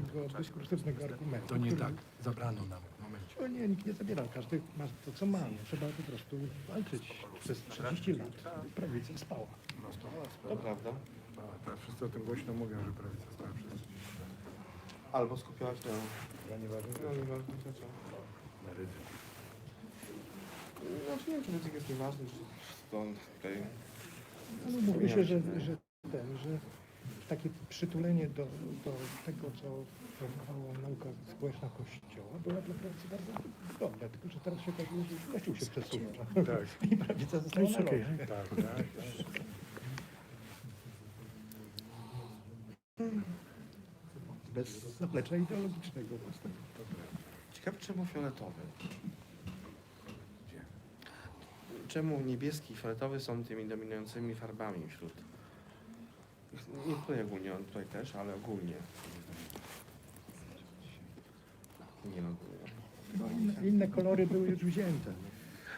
takiego dyskursywnego argumentu. To nie tak, zabrano nam w momencie. O nie, nikt nie zabierał, każdy ma to, co ma. Trzeba po prostu walczyć. Przez 30 lat prawica spała. No spała. To prawda. Tak, wszyscy o tym głośno mówią, że prawica spała przez 30 lat. Albo skupiać na... Ja nie ważne, No nieważne to co. na ryzyku. Znaczy nie wiem, czy ryzyk jest nieważny, czy to tutaj... No, mówi się, że takie przytulenie do tego, co formowało nauka społeczna Kościoła, była dla prawicy bardzo dobre, tylko że teraz się okazuje, że Kościół się przesuwa. Tak. I prawica została na Okay. lodzie. Tak. Bez zaplecza ideologicznego. Ciekawe czemu fioletowy? Czemu niebieski i fioletowy są tymi dominującymi farbami wśród... Nie tutaj ogólnie, on tutaj też, ale ogólnie. Nie ogólnie. No, inne kolory były już wzięte.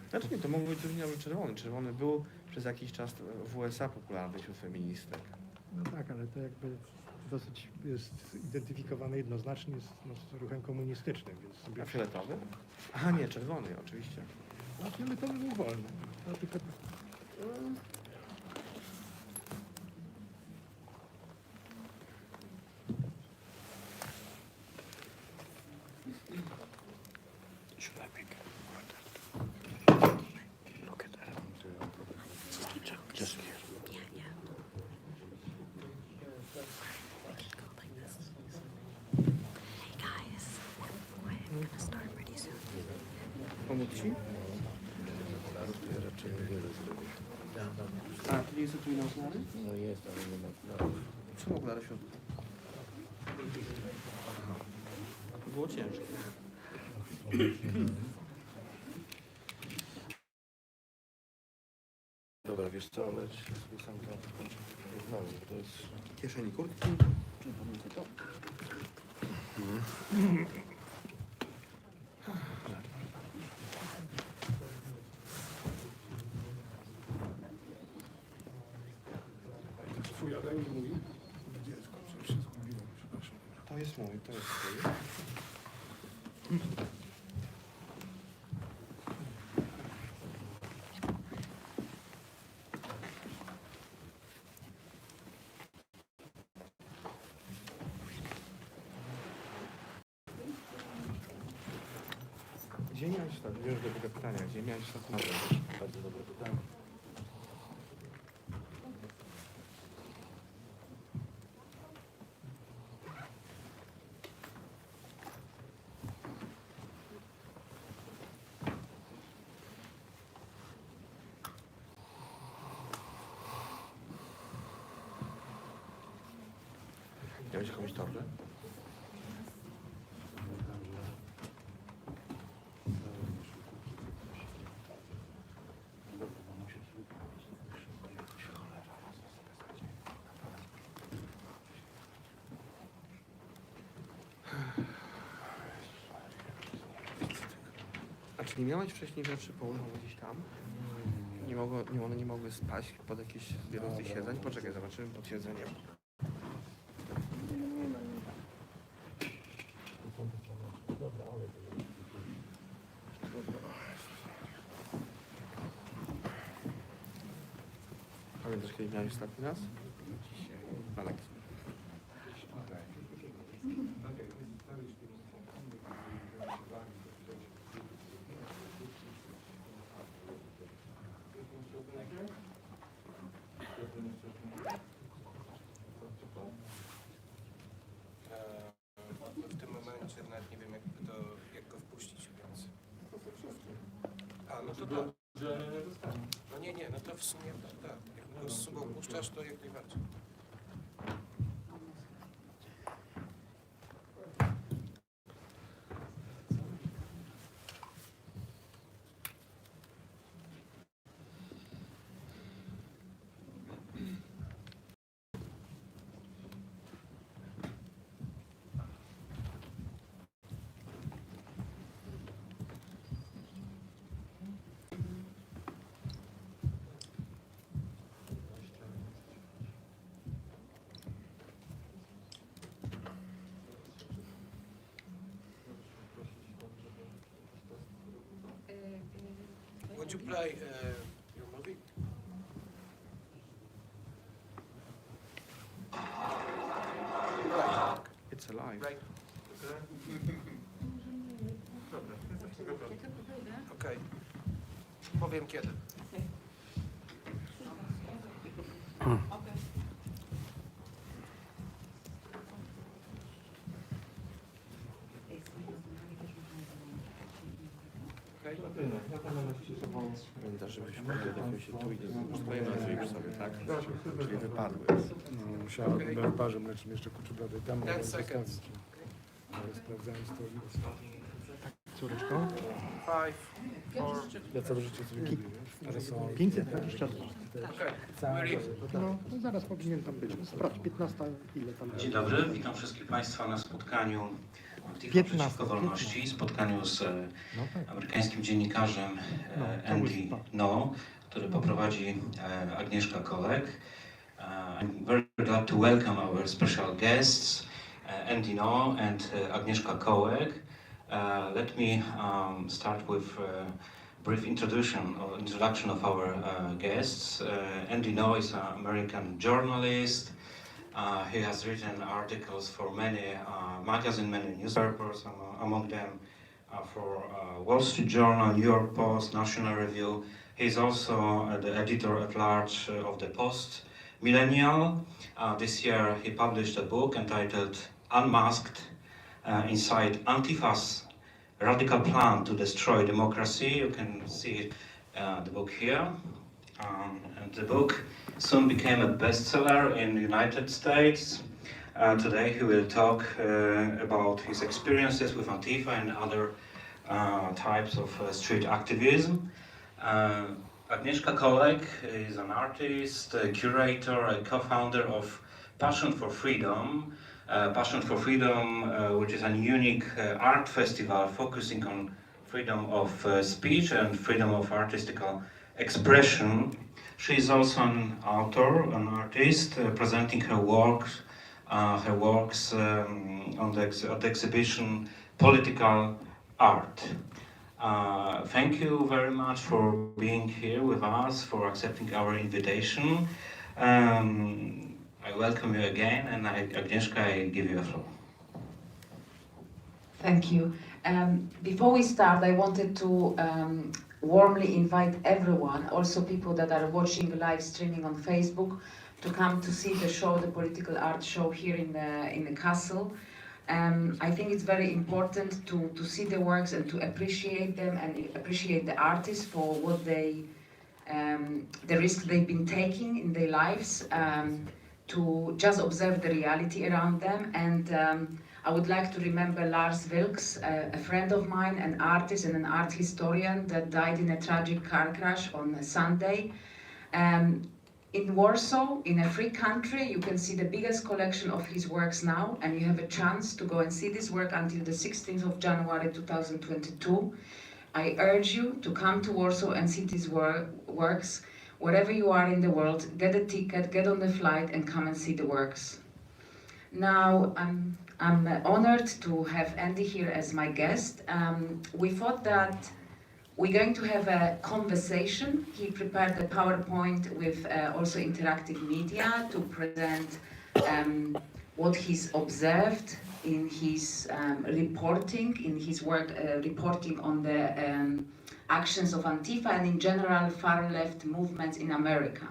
Znaczy nie, to mógł być równie dobrze czerwony. Czerwony był przez jakiś czas w USA popularny wśród feministek. No tak, ale to jakby dosyć jest identyfikowane jednoznacznie z ruchem komunistycznym, więc sobie... A fioletowy? Aha, nie, czerwony, oczywiście. A fioletowy był wolny. No, tylko... Just here. Pomóc ci? Raczej niewiele zrobię. A, tu nie jest tu inne okulary? No jest, ale nie ma okularów. Czemu okulary w środku? Było ciężkie. Dobra, wiesz co, ale się sobie sam to znam, to jest... Kieszeni kurtki? Czy to? Twój, ale nie mówi? Dziecko, przecież się zgubiłem, przepraszam. To jest mój, to jest twój. Gdzie miałeś tak? Już do tego pytania. Gdzie miałeś tak? Bardzo dobre pytanie. Miałeś jakąś torbę? A czy nie miałeś wcześniej rzeczy położonych gdzieś tam? One nie mogły spaść pod jakieś jedno z tych siedzeń? Poczekaj, zobaczymy pod siedzeniem. Pamiętasz, kiedy miałeś ostatni raz? Na lekcji. W tym momencie nawet nie wiem jak go wpuścić, więc... A, no to tak. No nie, no to w sumie tak. Jak go z sobą puszczasz, to jak najbardziej. to play your movie? Right. It's alive. Right. Okej. Powiem kiedy. Pamiętasz, żebyśmy powiedzieli, się tu idzie. Swoje nazwy już sobie, tak? Czyli wypadły. No, musiałem na barze mlecznym jeszcze kuczubrady tam, ale 10 seconds. zostawić. Ale sprawdzałem stolicę. Córeczko? 5, 4. Ja całe życie sobie lubię, ale są 520. Okej. całe, Ready? no zaraz powinien tam być. Sprawdź, 15 ile tam Dzień dobry, witam wszystkich Państwa na spotkaniu Antifa 15, przeciwko wolności, spotkaniu z No tak. amerykańskim dziennikarzem No, to Andy już tak. No, który poprowadzi Agnieszka Kolek. I'm very glad to welcome our special guests, Andy No and Agnieszka Kolek. Let me start with brief introduction of our guests. Andy No is an American journalist. He has written articles for many magazines, many newspapers, among them for Wall Street Journal, New York Post, National Review. He's also the editor-at-large of the Post Millennial. This year he published a book entitled Unmasked, Inside Antifa's Radical Plan to Destroy Democracy. You can see the book here. And the book soon became a bestseller in the United States. Today he will talk about his experiences with Antifa and other types of street activism. Agnieszka Kolek is an artist, a curator, a co-founder of Passion for Freedom. Passion for Freedom, which is a unique art festival focusing on freedom of speech and freedom of artistical expression. She is also an author, an artist, presenting her works at the exhibition Political Art. Thank you very much for being here with us, for accepting our invitation. I welcome you again, and Agnieszka, I give you a floor. Thank you. Before we start, I wanted to warmly invite everyone, also people that are watching live streaming on Facebook, to come to see the show, the political art show here in the castle. I think it's very important to see the works and to appreciate them and appreciate the artists for what they, the risk they've been taking in their lives, to just observe the reality around them. And I would like to remember Lars Vilks, a friend of mine, an artist and an art historian that died in a tragic car crash on a Sunday. In Warsaw, in a free country, you can see the biggest collection of his works now, and you have a chance to go and see this work until the 16th of January 2022. I urge you to come to Warsaw and see these works. Wherever you are in the world, get a ticket, get on the flight, and come and see the works. Now, I'm honored to have Andy here as my guest. We thought that we're going to have a conversation. He prepared a PowerPoint with also interactive media to present what he's observed in his reporting, in his work reporting on the actions of Antifa and in general far-left movements in America.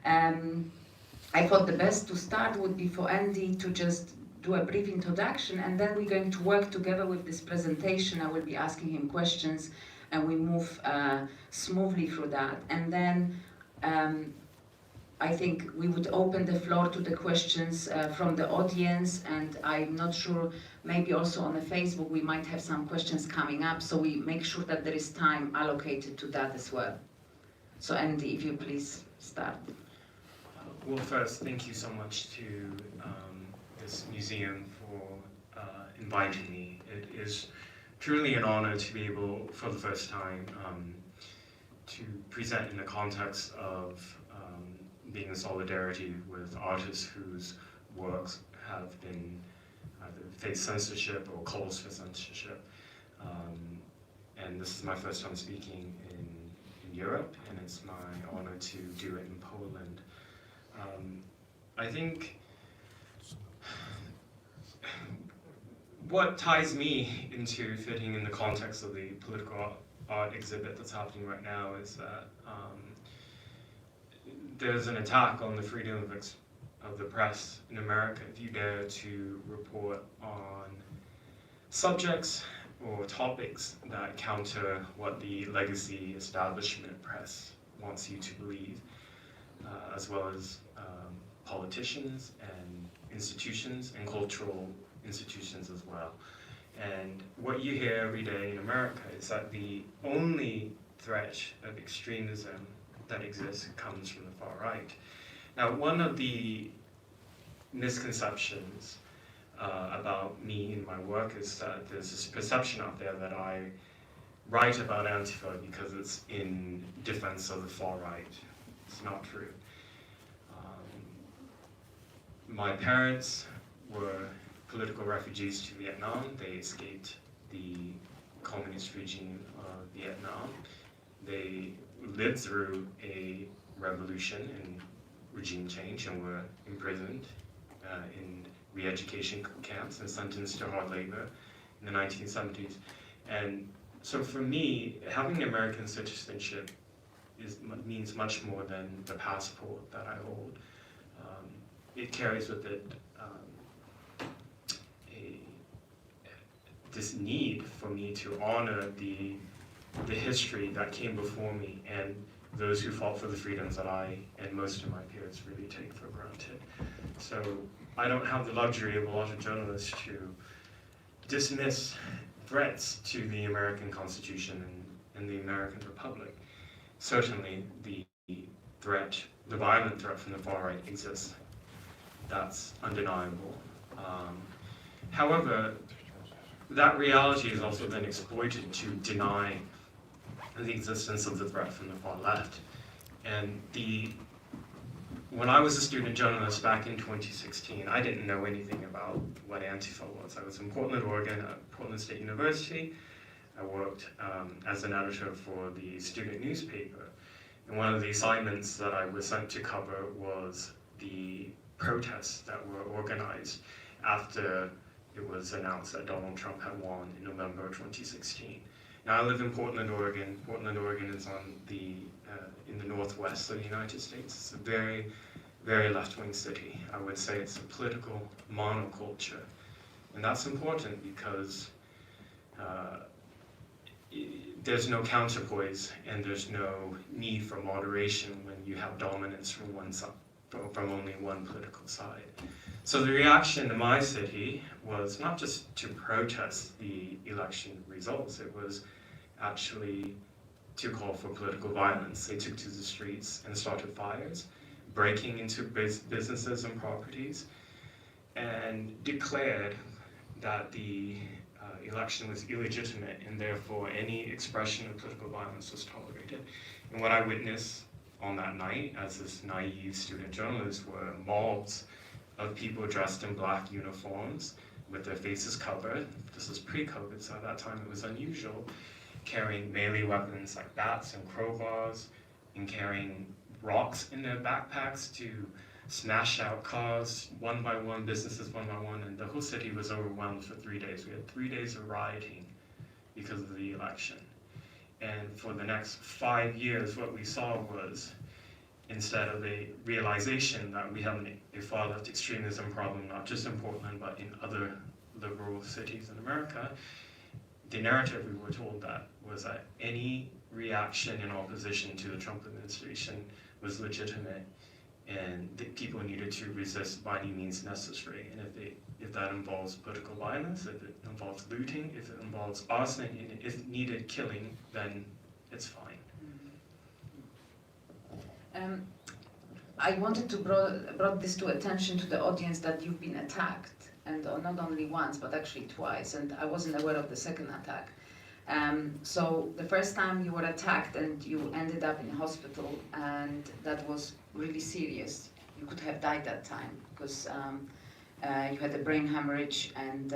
I thought the best to start would be for Andy to just do a brief introduction, and then we're going to work together with this presentation. I will be asking him questions, and we move smoothly through that. And then I think we would open the floor to the questions from the audience, and I'm not sure, maybe also on the Facebook we might have some questions coming up, so we make sure that there is time allocated to that as well. So Andy, if you please start. Well, first, thank you so much to this museum for inviting me. It is truly an honor to be able, for the first time, to present in the context of being in solidarity with artists whose works have been either faced censorship or calls for censorship. And this is my first time speaking in Europe, and it's my honor to do it in Poland. I think what ties me into fitting in the context of the political art exhibit that's happening right now is that there's an attack on the freedom of the press in America if you dare to report on subjects or topics that counter what the legacy establishment press wants you to believe, as well as politicians and institutions and cultural institutions as well. And what you hear every day in America is that the only threat of extremism that exists comes from the far right. Now, one of the misconceptions about me and my work is that there's this perception out there that I write about Antifa because it's in defense of the far right. It's not true. My parents were political refugees to Vietnam. They escaped the communist regime of Vietnam. They lived through a revolution and regime change and were imprisoned in re-education camps and sentenced to hard labor in the 1970s. And so for me, having American citizenship means much more than the passport that I hold. It carries with it this need for me to honor the history that came before me and those who fought for the freedoms that I and most of my peers really take for granted. So I don't have the luxury of a lot of journalists to dismiss threats to the American Constitution and the American Republic. Certainly the violent threat from the far right exists. That's undeniable. However, that reality is also then exploited to deny the existence of the threat from the far left. And when I was a student journalist back in 2016, I didn't know anything about what Antifa was. I was in Portland, Oregon at Portland State University. I worked as an editor for the student newspaper. And one of the assignments that I was sent to cover was the protests that were organized after it was announced that Donald Trump had won in November of 2016. Now I live in Portland, Oregon. Portland, Oregon is in the northwest of the United States. It's a very, very left-wing city. I would say it's a political monoculture. And that's important because there's no counterpoise and there's no need for moderation when you have dominance from one side, from only one political side. So the reaction in my city was not just to protest the election results, it was actually to call for political violence. They took to the streets and started fires, breaking into businesses and properties, and declared that the election was illegitimate and therefore any expression of political violence was tolerated. And what I witnessed on that night as this naive student journalist were mobs of people dressed in black uniforms with their faces covered. This was pre-COVID, so at that time it was unusual, carrying melee weapons like bats and crowbars and carrying rocks in their backpacks to smash out cars one by one, businesses one by one, and the whole city was overwhelmed for 3 days. We had 3 days of rioting because of the election. And for the next 5 years, what we saw was, instead of a realization that we have a far-left extremism problem, not just in Portland, but in other liberal cities in America, the narrative we were told that was that any reaction in opposition to the Trump administration was legitimate and that people needed to resist by any means necessary. And if that involves political violence, if it involves looting, if it involves arson, and if it needed killing, then it's fine. I wanted to brought this to attention to the audience that you've been attacked, and not only once, but actually twice, and I wasn't aware of the second attack. So the first time you were attacked and you ended up in hospital, and that was really serious. You could have died that time because you had a brain hemorrhage, and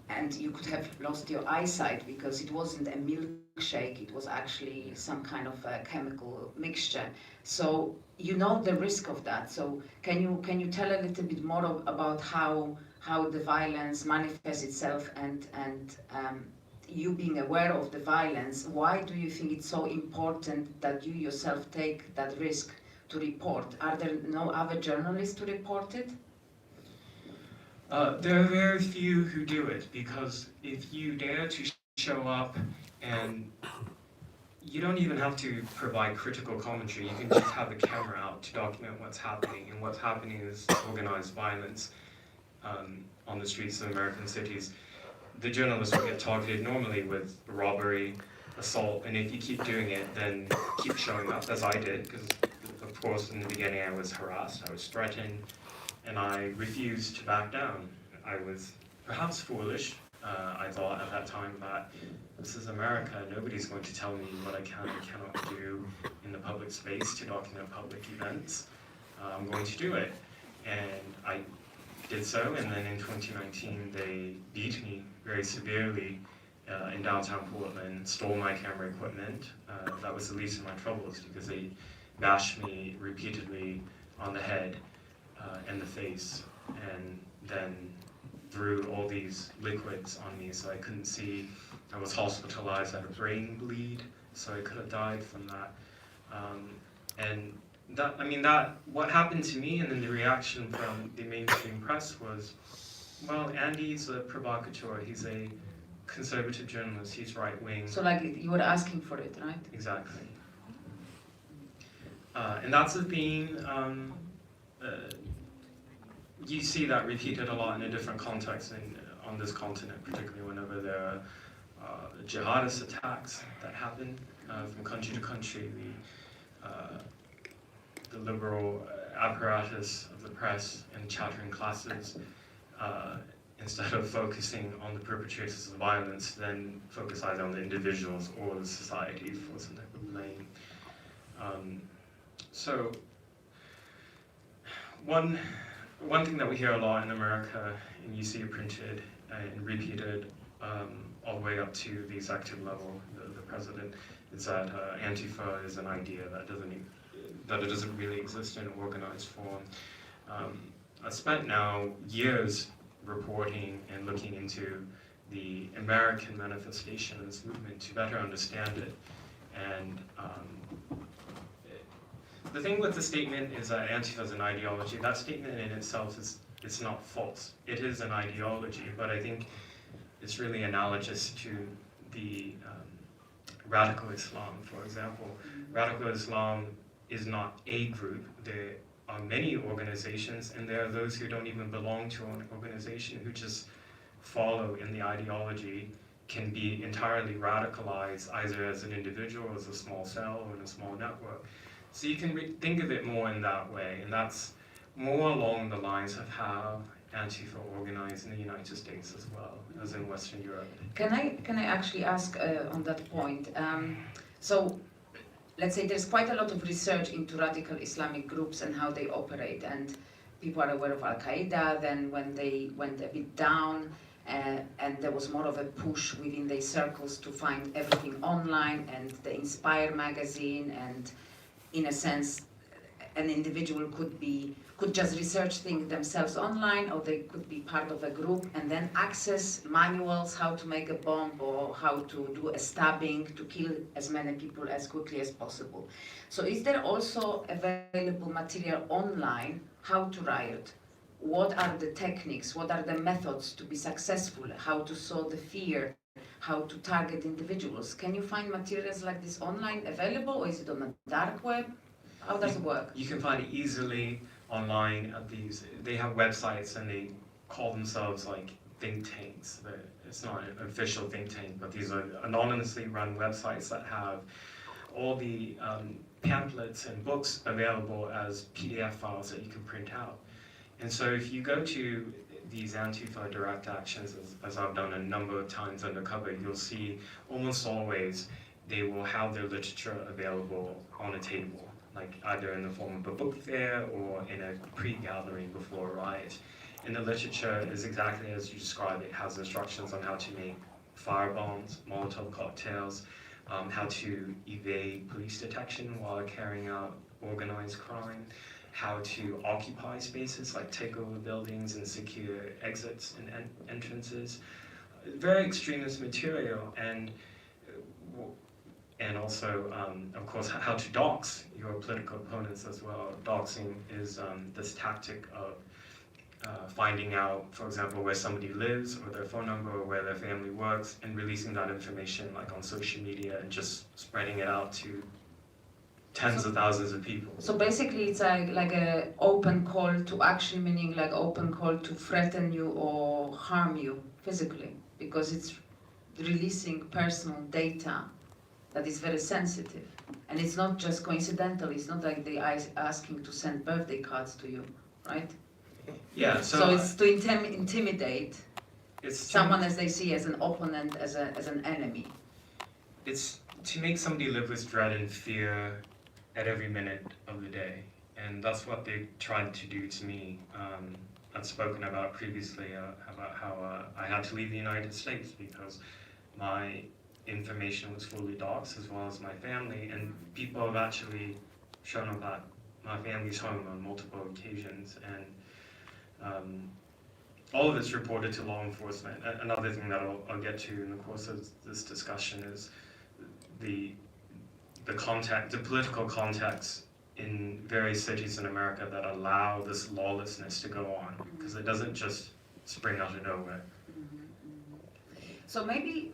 and you could have lost your eyesight because it wasn't a milkshake, it was actually some kind of a chemical mixture. So you know the risk of that. So can you tell a little bit more about how the violence manifests itself, and you being aware of the violence, why do you think it's so important that you yourself take that risk to report? Are there no other journalists to report it? There are very few who do it, because if you dare to show up, and you don't even have to provide critical commentary, you can just have the camera out to document what's happening, and what's happening is organized violence on the streets of American cities. The journalists will get targeted normally with robbery, assault, and if you keep doing it, then keep showing up, as I did, because of course in the beginning I was harassed, I was threatened, and I refused to back down. I was perhaps foolish. I thought at that time that this is America, nobody's going to tell me what I can and cannot do in the public space to document public events. I'm going to do it. And I did so, and then in 2019 they beat me very severely in downtown Portland, stole my camera equipment. That was the least of my troubles, because they bashed me repeatedly on the head and the face, and then threw all these liquids on me so I couldn't see. I was hospitalized, I had a brain bleed, so I could have died from that. And that, I mean, that, what happened to me, and then the reaction from the mainstream press was, well, Andy's a provocateur, he's a conservative journalist, he's right-wing. So like you were asking for it, right? Exactly. And that's a theme. You see that repeated a lot in a different context on this continent, particularly whenever there are jihadist attacks that happen from country to country. The liberal apparatus of the press and chattering classes, instead of focusing on the perpetrators of violence, then focus either on the individuals or the society for some type of blame. So one thing that we hear a lot in America, and you see it printed and repeated all the way up to the executive level, the president, is that Antifa is an idea that it doesn't really exist in organized form. I've spent now years reporting and looking into the American manifestation of this movement to better understand it. And the thing with the statement is that Antifa is an ideology. That statement in itself it's not false. It is an ideology, but I think it's really analogous to the radical Islam, for example. Radical Islam is not a group. There are many organizations, and there are those who don't even belong to an organization, who just follow in the ideology, can be entirely radicalized either as an individual, as a small cell, or in a small network. So you can think of it more in that way, and that's more along the lines of how Antifa organized in the United States as well as in Western Europe. Can I actually ask on that point? So let's say there's quite a lot of research into radical Islamic groups and how they operate, and people are aware of Al-Qaeda. Then when they went a bit down, and there was more of a push within their circles to find everything online, and the Inspire magazine, and in a sense, an individual could just research things themselves online, or they could be part of a group and then access manuals how to make a bomb or how to do a stabbing to kill as many people as quickly as possible. So is there also available material online how to riot? What are the techniques? What are the methods to be successful? How to sow the fear? How to target individuals? Can you find materials like this online available, or is it on the dark web? How does it work? You can find it easily online at these. They have websites, and they call themselves like think tanks. It's not an official think tank, but these are anonymously run websites that have all the pamphlets and books available as PDF files that you can print out. And so if you go to these Antifa direct actions, as I've done a number of times undercover, you'll see almost always they will have their literature available on a table, like either in the form of a book fair or in a pre-gathering before a riot. in the literature is exactly as you describe. It has instructions on how to make fire bombs, Molotov cocktails, how to evade police detection while carrying out organized crime, how to occupy spaces like take over buildings and secure exits and entrances. Very extremist material, and also, of course, how to dox your political opponents as well. Doxing is this tactic of finding out, for example, where somebody lives or their phone number or where their family works, and releasing that information like on social media and just spreading it out to tens of thousands of people. So basically it's like a open call to action, meaning like open call to threaten you or harm you physically, because it's releasing personal data that is very sensitive. And it's not just coincidental, it's not like they are asking to send birthday cards to you, right? Yeah, So it's to intimidate it's someone as they see as an opponent, as an enemy. It's to make somebody live with dread and fear at every minute of the day. And that's what they tried to do to me. I've spoken about previously about how I had to leave the United States because my information was fully doxed, as well as my family, and people have actually shown up at my family's home on multiple occasions, and all of it's reported to law enforcement. Another thing that I'll get to in the course of this discussion is the political context in various cities in America that allow this lawlessness to go on, because it doesn't just spring out of nowhere. So maybe,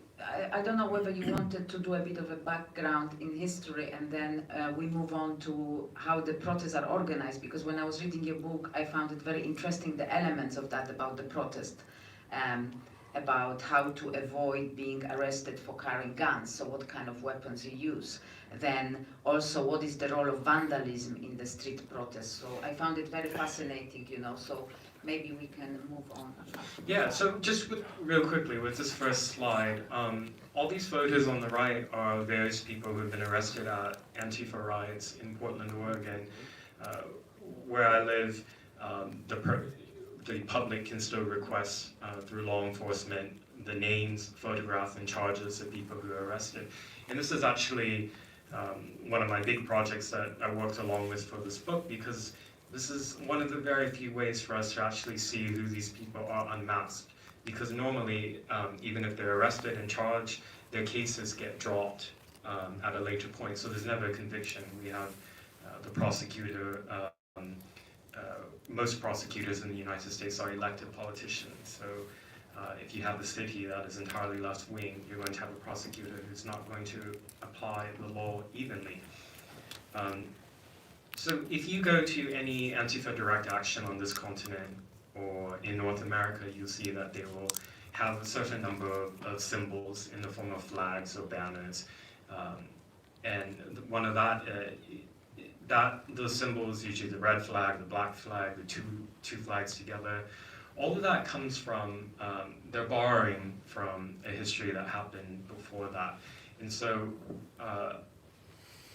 I don't know whether you wanted to do a bit of a background in history, and then we move on to how the protests are organized, because when I was reading your book, I found it very interesting, the elements of that about the protest, about how to avoid being arrested for carrying guns, so what kind of weapons you use. Then also, what is the role of vandalism in the street protests? So I found it very fascinating, you know, so maybe we can move on. Yeah, so just real quickly with this first slide, all these photos on the right are various people who have been arrested at Antifa riots in Portland, Oregon. Where I live, the public can still request through law enforcement the names, photographs, and charges of people who are arrested. And this is actually one of my big projects that I worked along with for this book, because this is one of the very few ways for us to actually see who these people are unmasked. Because normally, even if they're arrested and charged, their cases get dropped at a later point, so there's never a conviction. We have the prosecutor, most prosecutors in the United States are elected politicians, so if you have a city that is entirely left-wing, you're going to have a prosecutor who's not going to apply the law evenly. So if you go to any Antifa direct action on this continent or in North America, you'll see that they will have a certain number of symbols in the form of flags or banners. And one of those symbols, usually the red flag, the black flag, the two flags together, all of that comes from, they're borrowing from a history that happened before that. And so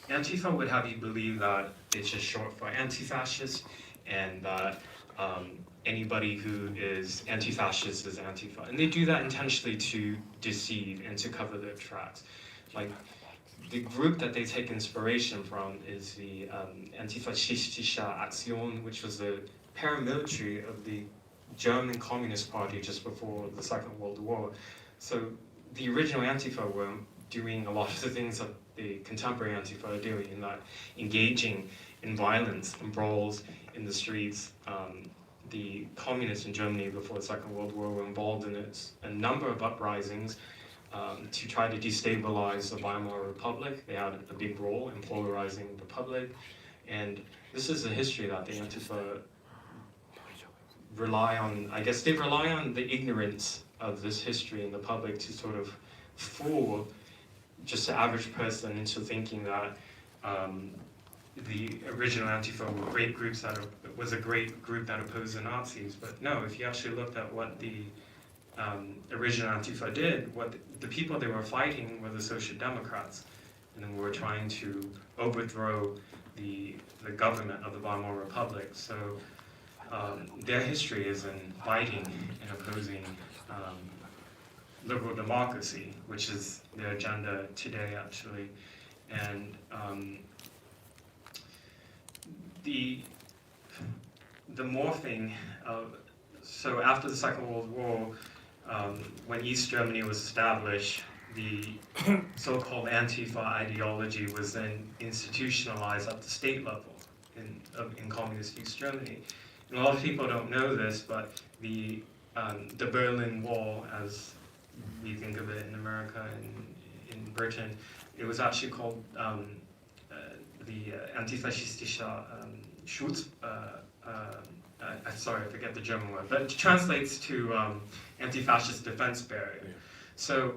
Antifa would have you believe that it's just short for anti-fascist, and that anybody who is anti-fascist is Antifa. And they do that intentionally to deceive and to cover their tracks. Like, the group that they take inspiration from is the Antifaschistische Aktion, which was the paramilitary of the German Communist Party just before the Second World War. So the original Antifa were doing a lot of the things that the contemporary Antifa are doing, in that engaging in violence and brawls in the streets. The communists in Germany before the Second World War were involved in a number of uprisings to try to destabilize the Weimar Republic. They had a big role in polarizing the public, and this is a history that the Antifa rely on. I guess they rely on the ignorance of this history in the public to sort of fool just the average person into thinking that the original Antifa were great groups was a great group that opposed the Nazis. But no, if you actually looked at what the original Antifa did, what the people they were fighting were the Social Democrats, and then we were trying to overthrow the government of the Weimar Republic. So their history is in fighting and opposing liberal democracy, which is their agenda today, actually. And the morphing of, so after the Second World War, when East Germany was established, the so-called Antifa ideology was then institutionalized at the state level in communist East Germany. And a lot of people don't know this, but the Berlin Wall, as we think of it in America and in Britain, it was actually called the Antifaschistischer Schutz. Sorry, I forget the German word, but it translates to anti-fascist defense barrier. So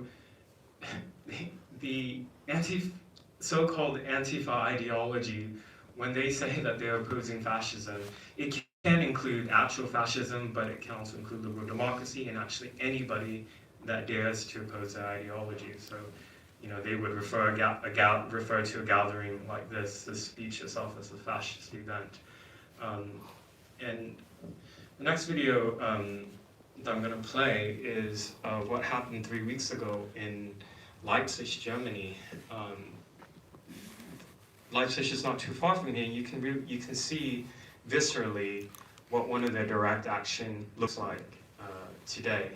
the so-called Antifa ideology, when they say that they're opposing fascism, it can include actual fascism, but it can also include liberal democracy and actually anybody that dares to oppose their ideology. So, you know, they would refer to a gathering like this speech itself as a fascist event. And the next video that I'm going to play is what happened 3 weeks ago in Leipzig, Germany. Leipzig is not too far from here. You can see viscerally what one of their direct action looks like today.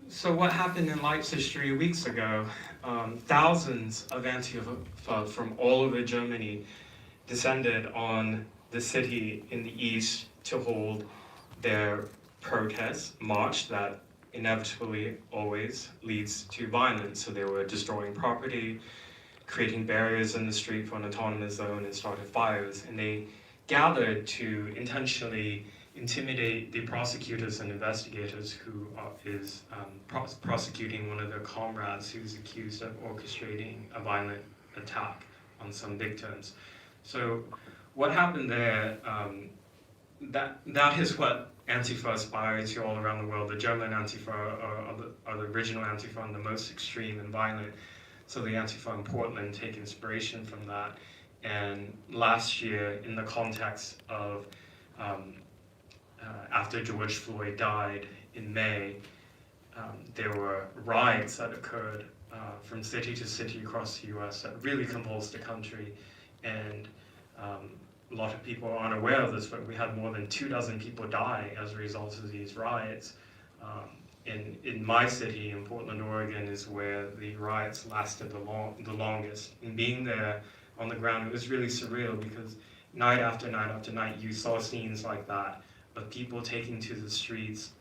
So what happened in Leipzig 3 weeks ago, thousands of Antifa from all over Germany descended on the city in the east to hold their protest march that inevitably always leads to violence. So they were destroying property, creating barriers in the street for an autonomous zone, and started fires. And they gathered to intentionally intimidate the prosecutors and investigators who is prosecuting one of their comrades who's accused of orchestrating a violent attack on some victims. So what happened there, that is what Antifa aspires to all around the world. The German Antifa are the original Antifa and the most extreme and violent. So the Antifa in Portland take inspiration from that. And last year, in the context of after George Floyd died in May, there were riots that occurred from city to city across the US that really convulsed the country. And a lot of people are unaware of this, but we had more than 24 people die as a result of these riots. In my city, in Portland, Oregon, is where the riots lasted the longest. And being there on the ground, it was really surreal because night after night after night, you saw scenes like that of people taking to the streets,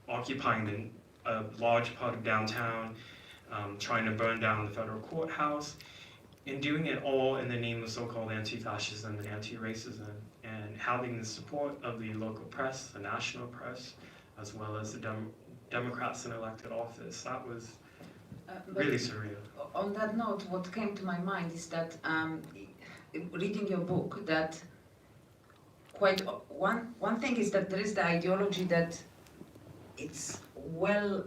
occupying a large part of downtown, trying to burn down the federal courthouse, and doing it all in the name of so-called anti-fascism and anti-racism, and having the support of the local press, the national press, as well as the Democrats in elected office. That was really surreal. On that note, what came to my mind is that reading your book, that one thing is that there is the ideology that it's well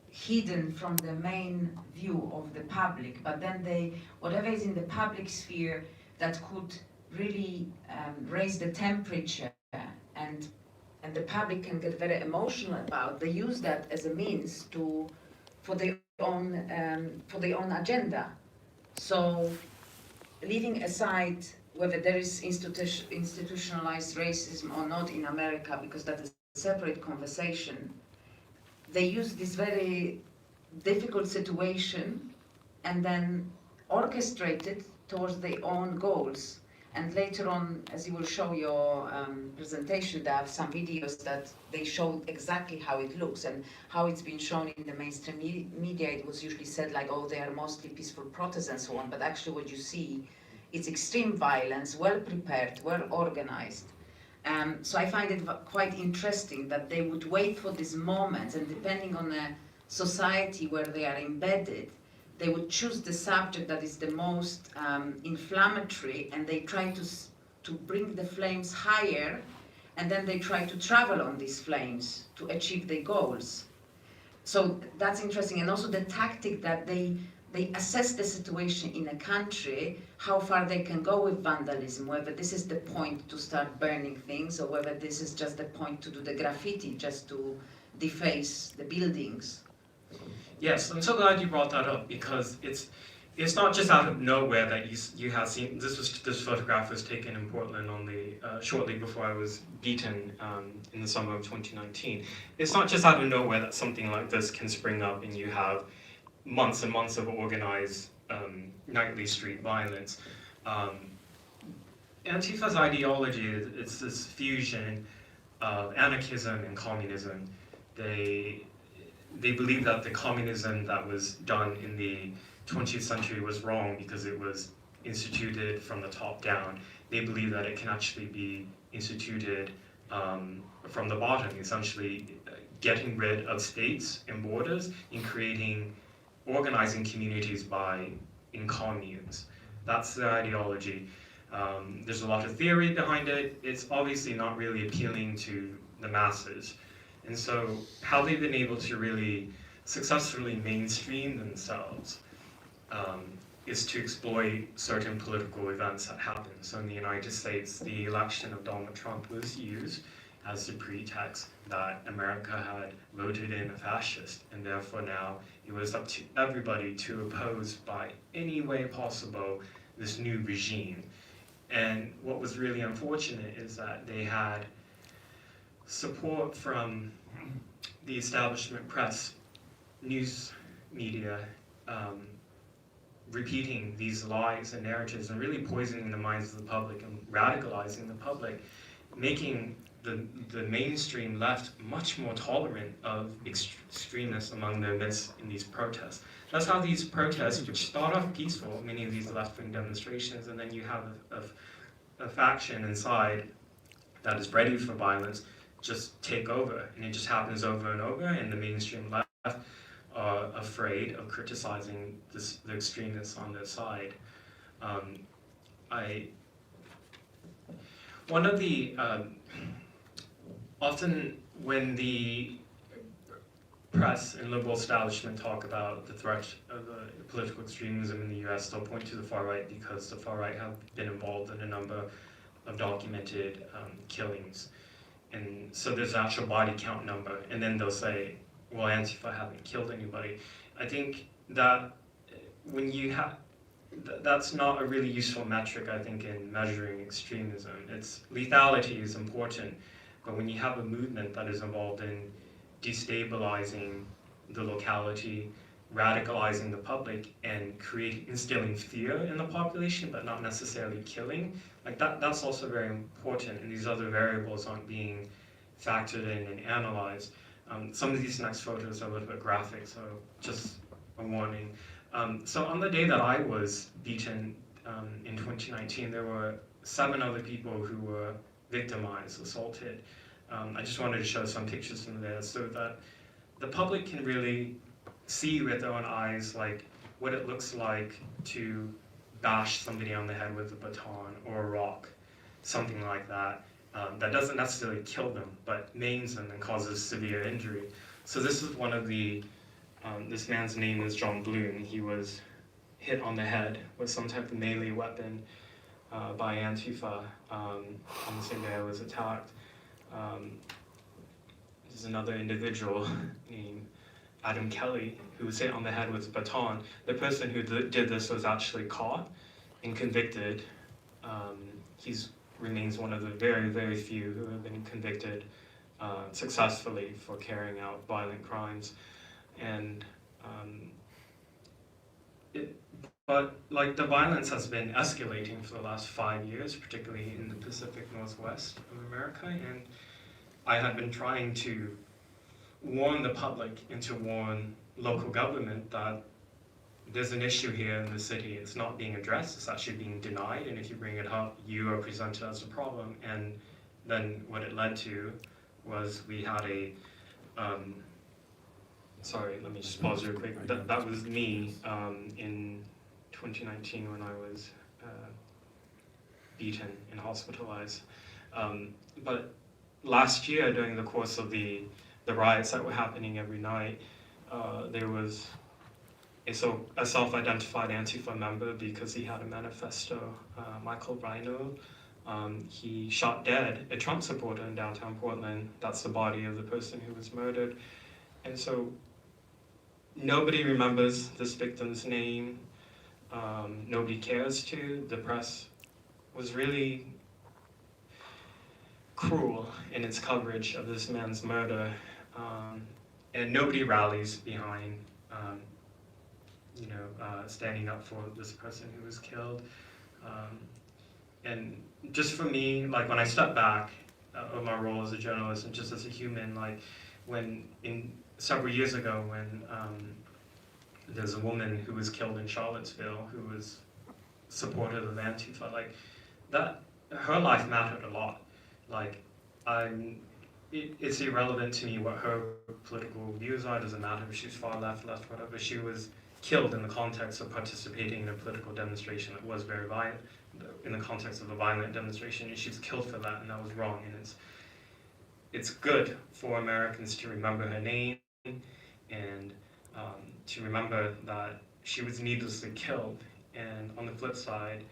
hidden from the main view of the public, but then whatever is in the public sphere that could really raise the temperature and the public can get very emotional about, they use that as a means for their own agenda. So leaving aside whether there is institutionalized racism or not in America, because that is a separate conversation, they use this very difficult situation and then orchestrate it towards their own goals. And later on, as you will show your presentation, there are some videos that they show exactly how it looks and how it's been shown in the mainstream media. It was usually said like, oh, they are mostly peaceful protests and so on, but actually what you see, it's extreme violence, well prepared, well organized. So I find it quite interesting that they would wait for these moments, and depending on the society where they are embedded, they would choose the subject that is the most inflammatory, and they try to bring the flames higher, and then they try to travel on these flames to achieve their goals. So that's interesting, and also the tactic that they assess the situation in a country, how far they can go with vandalism, whether this is the point to start burning things, or whether this is just the point to do the graffiti, just to deface the buildings. Yes, I'm so glad you brought that up, because it's not just out of nowhere that you have seen this photograph was taken in Portland only shortly before I was beaten in the summer of 2019. It's not just out of nowhere that something like this can spring up and you have months and months of organized nightly street violence. Antifa's ideology, it's this fusion of anarchism and communism. They believe that the communism that was done in the 20th century was wrong because it was instituted from the top down. They believe that it can actually be instituted from the bottom, essentially getting rid of states and borders and organizing communities in communes. That's the ideology. There's a lot of theory behind it. It's obviously not really appealing to the masses. And so how they've been able to really successfully mainstream themselves is to exploit certain political events that happen. So in the United States, the election of Donald Trump was used as the pretext that America had voted in a fascist, and therefore now it was up to everybody to oppose by any way possible this new regime. And what was really unfortunate is that they had support from the establishment press, news media, repeating these lies and narratives and really poisoning the minds of the public and radicalizing the public, making the mainstream left much more tolerant of extremists among their midst in these protests. That's how these protests, which start off peaceful, many of these left-wing demonstrations, and then you have a faction inside that is ready for violence, just take over, and it just happens over and over, and the mainstream left are afraid of criticizing the extremists on their side. One of the often when the press and liberal establishment talk about the threat of political extremism in the US, they'll point to the far right because the far right have been involved in a number of documented killings. And so there's an actual body count number, and then they'll say, well, Antifa haven't killed anybody. I think that when you have, that's not a really useful metric, I think, in measuring extremism. Lethality is important, but when you have a movement that is involved in destabilizing the locality, radicalizing the public, and instilling fear in the population, but not necessarily killing, like that's also very important, and these other variables aren't being factored in and analyzed. Some of these next photos are a little bit graphic, so just a warning. So on the day that I was beaten in 2019, there were 7 other people who were victimized, assaulted. I just wanted to show some pictures from there so that the public can really see with their own eyes like what it looks like to bash somebody on the head with a baton or a rock, something like that. That doesn't necessarily kill them, but maims them and causes severe injury. So this is one of the, this man's name is John Bloom. He was hit on the head with some type of melee weapon by Antifa on the same day I was attacked. There's another individual named Adam Kelly who was hit on the head with a baton. The person who did this was actually caught and convicted. He remains one of the very, very few who have been convicted successfully for carrying out violent crimes. And but like the violence has been escalating for the last 5 years, particularly in the Pacific Northwest of America, and I had been trying to warn the public and to warn local government that there's an issue here in the city. It's not being addressed, it's actually being denied, and if you bring it up, you are presented as a problem. And then what it led to was we had a, sorry, let me just pause real quick. That was me in 2019 when I was beaten and hospitalized. But last year, during the course of the riots that were happening every night, there was a self-identified Antifa member, because he had a manifesto, Michael Rhino. He shot dead a Trump supporter in downtown Portland. That's the body of the person who was murdered. And so nobody remembers this victim's name. Nobody cares to. The press was really cruel in its coverage of this man's murder. And nobody rallies behind standing up for this person who was killed. And just for me, like when I step back of my role as a journalist and just as a human, like several years ago when there's a woman who was killed in Charlottesville who was supportive of Antifa, like that, her life mattered a lot. Like it's irrelevant to me what her political views are. It doesn't matter if she's far left, whatever. She was killed in the context of participating in a political demonstration that was very violent, in the context of a violent demonstration, and she was killed for that, and that was wrong. And it's good for Americans to remember her name and to remember that she was needlessly killed. And on the flip side,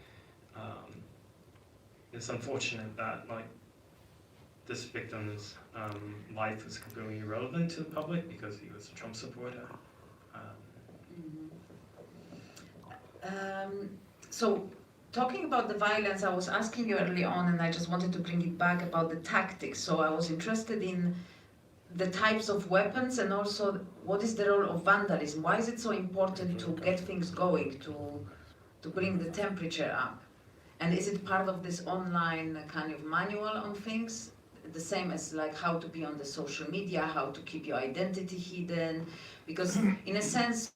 it's unfortunate that this victim's life was completely irrelevant to the public because he was a Trump supporter. So talking about the violence, I was asking you early on, and I just wanted to bring it back about the tactics. So I was interested in the types of weapons, and also what is the role of vandalism? Why is it so important to get things going, to bring the temperature up? And is it part of this online kind of manual on things? The same as like how to be on the social media, how to keep your identity hidden? Because in a sense,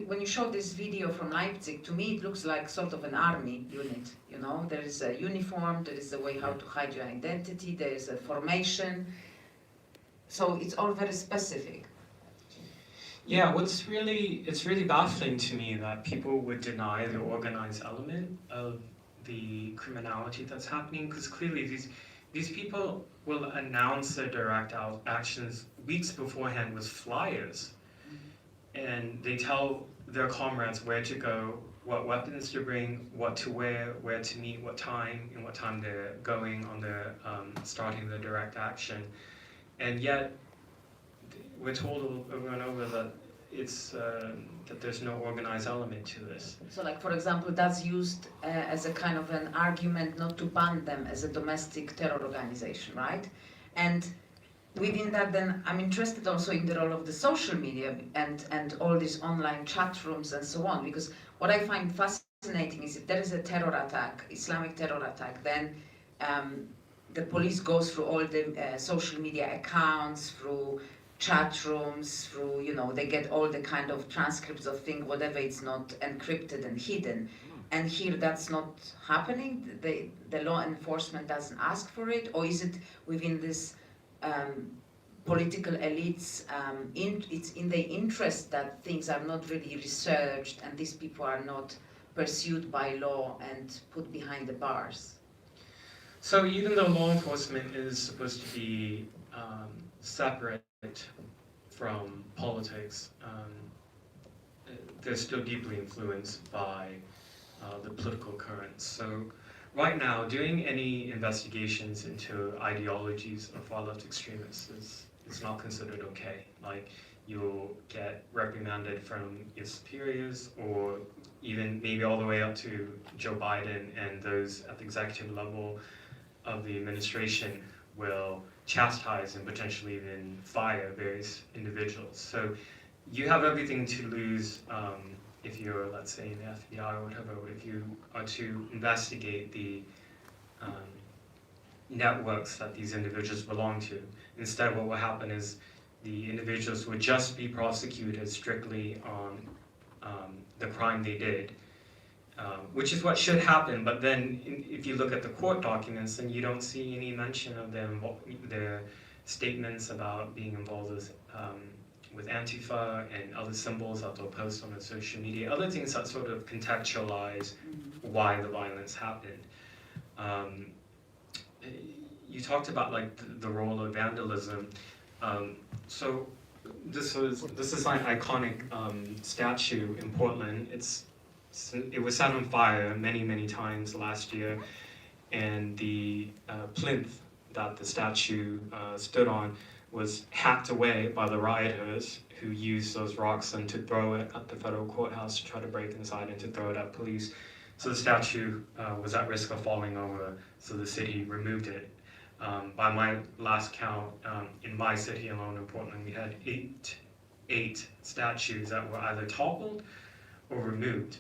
when you show this video from Leipzig, to me it looks like sort of an army unit, you know? There is a uniform, there is a way how to hide your identity, there is a formation. So it's all very specific. Yeah, it's really baffling to me that people would deny the organized element of the criminality that's happening, because clearly these people will announce their direct actions weeks beforehand with flyers. And they tell their comrades where to go, what weapons to bring, what to wear, where to meet, what time, and what time they're going on their starting the direct action. And yet, we're told over and over that it's that there's no organized element to this. So, like for example, that's used as a kind of an argument not to ban them as a domestic terror organization, right? And within that, then I'm interested also in the role of the social media and all these online chat rooms and so on, because what I find fascinating is if there is a terror attack, Islamic terror attack, then the police goes through all the social media accounts, through chat rooms, through, you know, they get all the kind of transcripts of things, whatever, it's not encrypted and hidden. And here that's not happening, the law enforcement doesn't ask for it, or is it within this political elites, it's in their interest that things are not really researched and these people are not pursued by law and put behind the bars? So even though law enforcement is supposed to be separate from politics, they're still deeply influenced by the political currents. So right now, doing any investigations into ideologies of far-left extremists is not considered okay. Like, you'll get reprimanded from your superiors, or even maybe all the way up to Joe Biden, and those at the executive level of the administration will chastise and potentially even fire various individuals. So you have everything to lose if you're, let's say, in the FBI or whatever, if you are to investigate the networks that these individuals belong to. Instead, what will happen is the individuals would just be prosecuted strictly on the crime they did, which is what should happen. But then, if you look at the court documents, then you don't see any mention of their statements about being involved with Antifa and other symbols that they'll post on their social media, other things that sort of contextualize why the violence happened. You talked about like the role of vandalism. So this is an iconic statue in Portland. It was set on fire many times last year, and the plinth that the statue stood on was hacked away by the rioters who used those rocks and to throw it at the federal courthouse to try to break inside and to throw it at police. So the statue was at risk of falling over, so the city removed it. By my last count, in my city alone in Portland, we had eight statues that were either toppled or removed.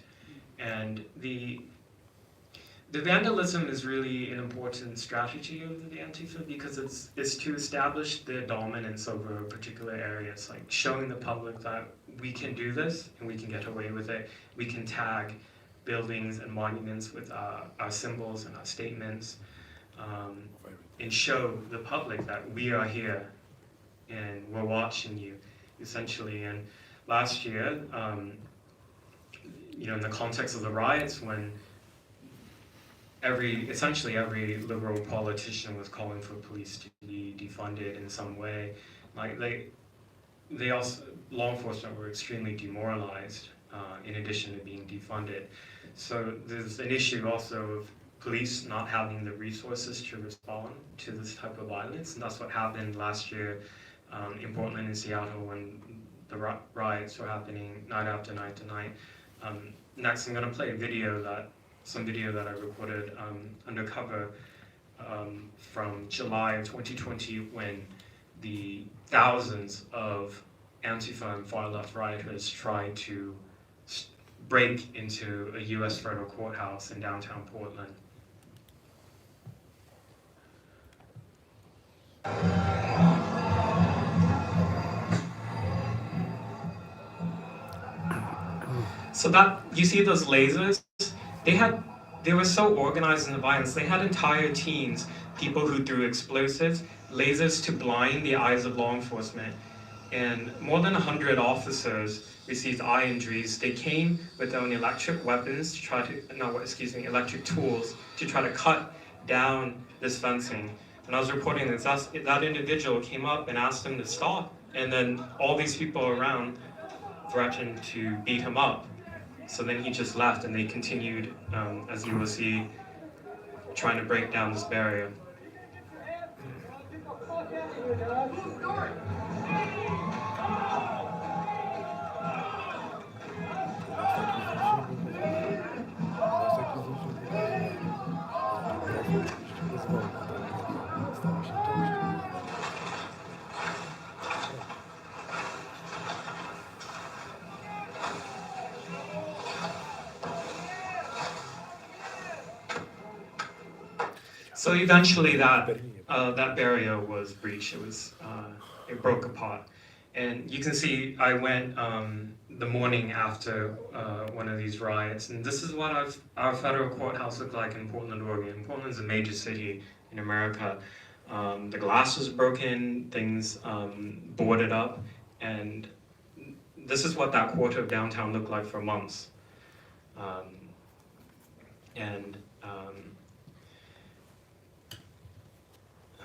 And the vandalism is really an important strategy of the Antifa because it's to establish their dominance over a particular area. It's like showing the public that we can do this and we can get away with it. We can tag buildings and monuments with our symbols and our statements, and show the public that we are here and we're watching you, essentially. And last year, in the context of the riots, when essentially every liberal politician was calling for police to be defunded in some way, like they also, law enforcement were extremely demoralized, in addition to being defunded. So there's an issue also of police not having the resources to respond to this type of violence, and that's what happened last year in Portland and Seattle when the riots were happening night after night to night. Next, I'm going to play some video that I recorded undercover from July of 2020 when the thousands of Antifa and far-left rioters tried to break into a U.S. federal courthouse in downtown Portland. So that, you see those lasers? They were so organized in the violence. They had entire teams, people who threw explosives, lasers to blind the eyes of law enforcement. And more than 100 officers received eye injuries. They came with their own electric weapons to try to, electric tools to try to cut down this fencing. And I was reporting this, that individual came up and asked him to stop. And then all these people around threatened to beat him up. So then he just left and they continued, as you will see, trying to break down this barrier. So eventually that barrier was breached. It broke apart. And you can see I went the morning after one of these riots, and this is what our federal courthouse looked like in Portland, Oregon. Portland's a major city in America. The glass was broken, things boarded up, and this is what that quarter of downtown looked like for months.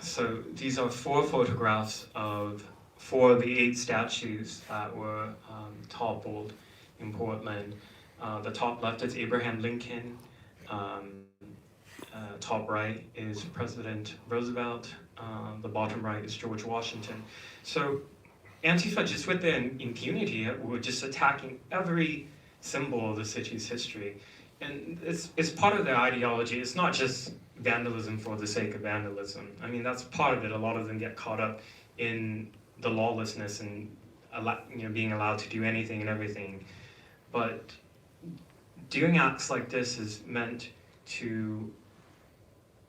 So these are 4 photographs of 4 of the 8 statues that were toppled in Portland. The top left is Abraham Lincoln. Top right is President Roosevelt. The bottom right is George Washington. So Antifa, just with their impunity, were just attacking every symbol of the city's history. And it's part of their ideology. It's not just vandalism for the sake of vandalism. I mean, that's part of it. A lot of them get caught up in the lawlessness and being allowed to do anything and everything. But doing acts like this is meant to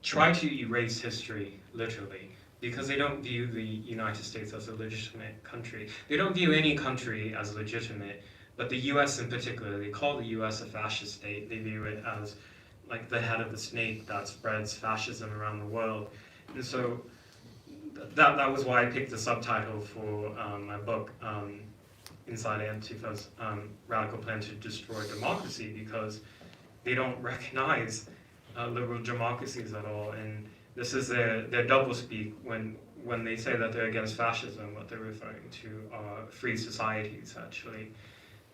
try to erase history, literally, because they don't view the United States as a legitimate country. They don't view any country as legitimate but the US in particular, they call the US a fascist state. They view it as like the head of the snake that spreads fascism around the world. And so that was why I picked the subtitle for my book, Inside Antifa's Radical Plan to Destroy Democracy, because they don't recognize liberal democracies at all. And this is their doublespeak when they say that they're against fascism. What they're referring to are free societies, actually.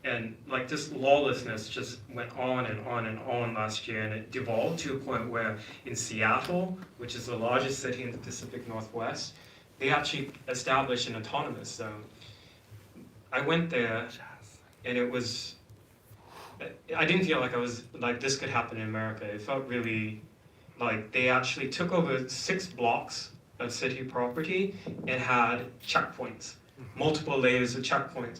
And like this lawlessness just went on and on and on last year, and it devolved to a point where in Seattle, which is the largest city in the Pacific Northwest, they actually established an autonomous zone. I went there, and it was, I didn't feel like I was, like this could happen in America. It felt really like they actually took over 6 blocks of city property and had checkpoints, multiple layers of checkpoints.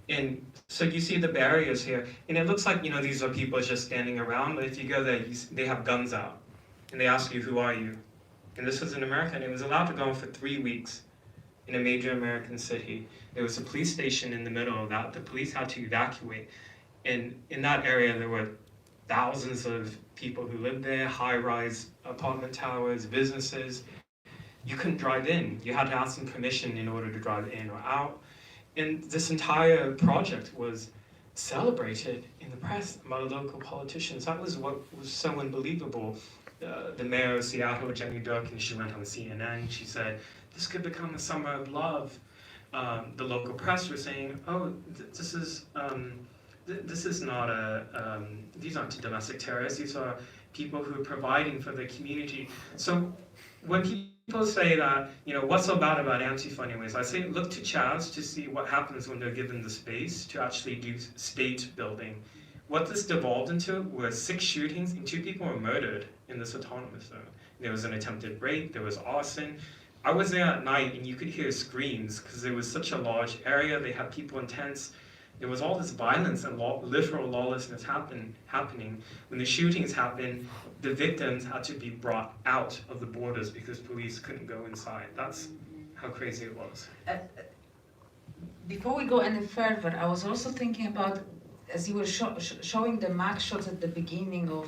And so you see the barriers here, and it looks like, you know, these are people just standing around, but if you go there, they have guns out, and they ask you, who are you? And this was in America, and it was allowed to go on for 3 weeks in a major American city. There was a police station in the middle of that. The police had to evacuate. And in that area, there were thousands of people who lived there, high-rise apartment towers, businesses. You couldn't drive in. You had to ask them permission in order to drive in or out. And this entire project was celebrated in the press by local politicians. That was what was so unbelievable. The mayor of Seattle, Jenny Durkan, she went on CNN. She said, this could become the summer of love. The local press were saying, oh, this is not these aren't domestic terrorists. These are people who are providing for the community. So when people say that, you know, what's so bad about Antifa anyways, I say look to Chaz to see what happens when they're given the space to actually do state building. What this devolved into was 6 shootings and 2 people were murdered in this autonomous zone. There was an attempted rape, there was arson. I was there at night and you could hear screams because there was such a large area, they had people in tents. There was all this violence and literal lawlessness happening. When the shootings happened, the victims had to be brought out of the borders because police couldn't go inside. That's how crazy it was. Before we go any further, I was also thinking about, as you were showing the mug shots at the beginning of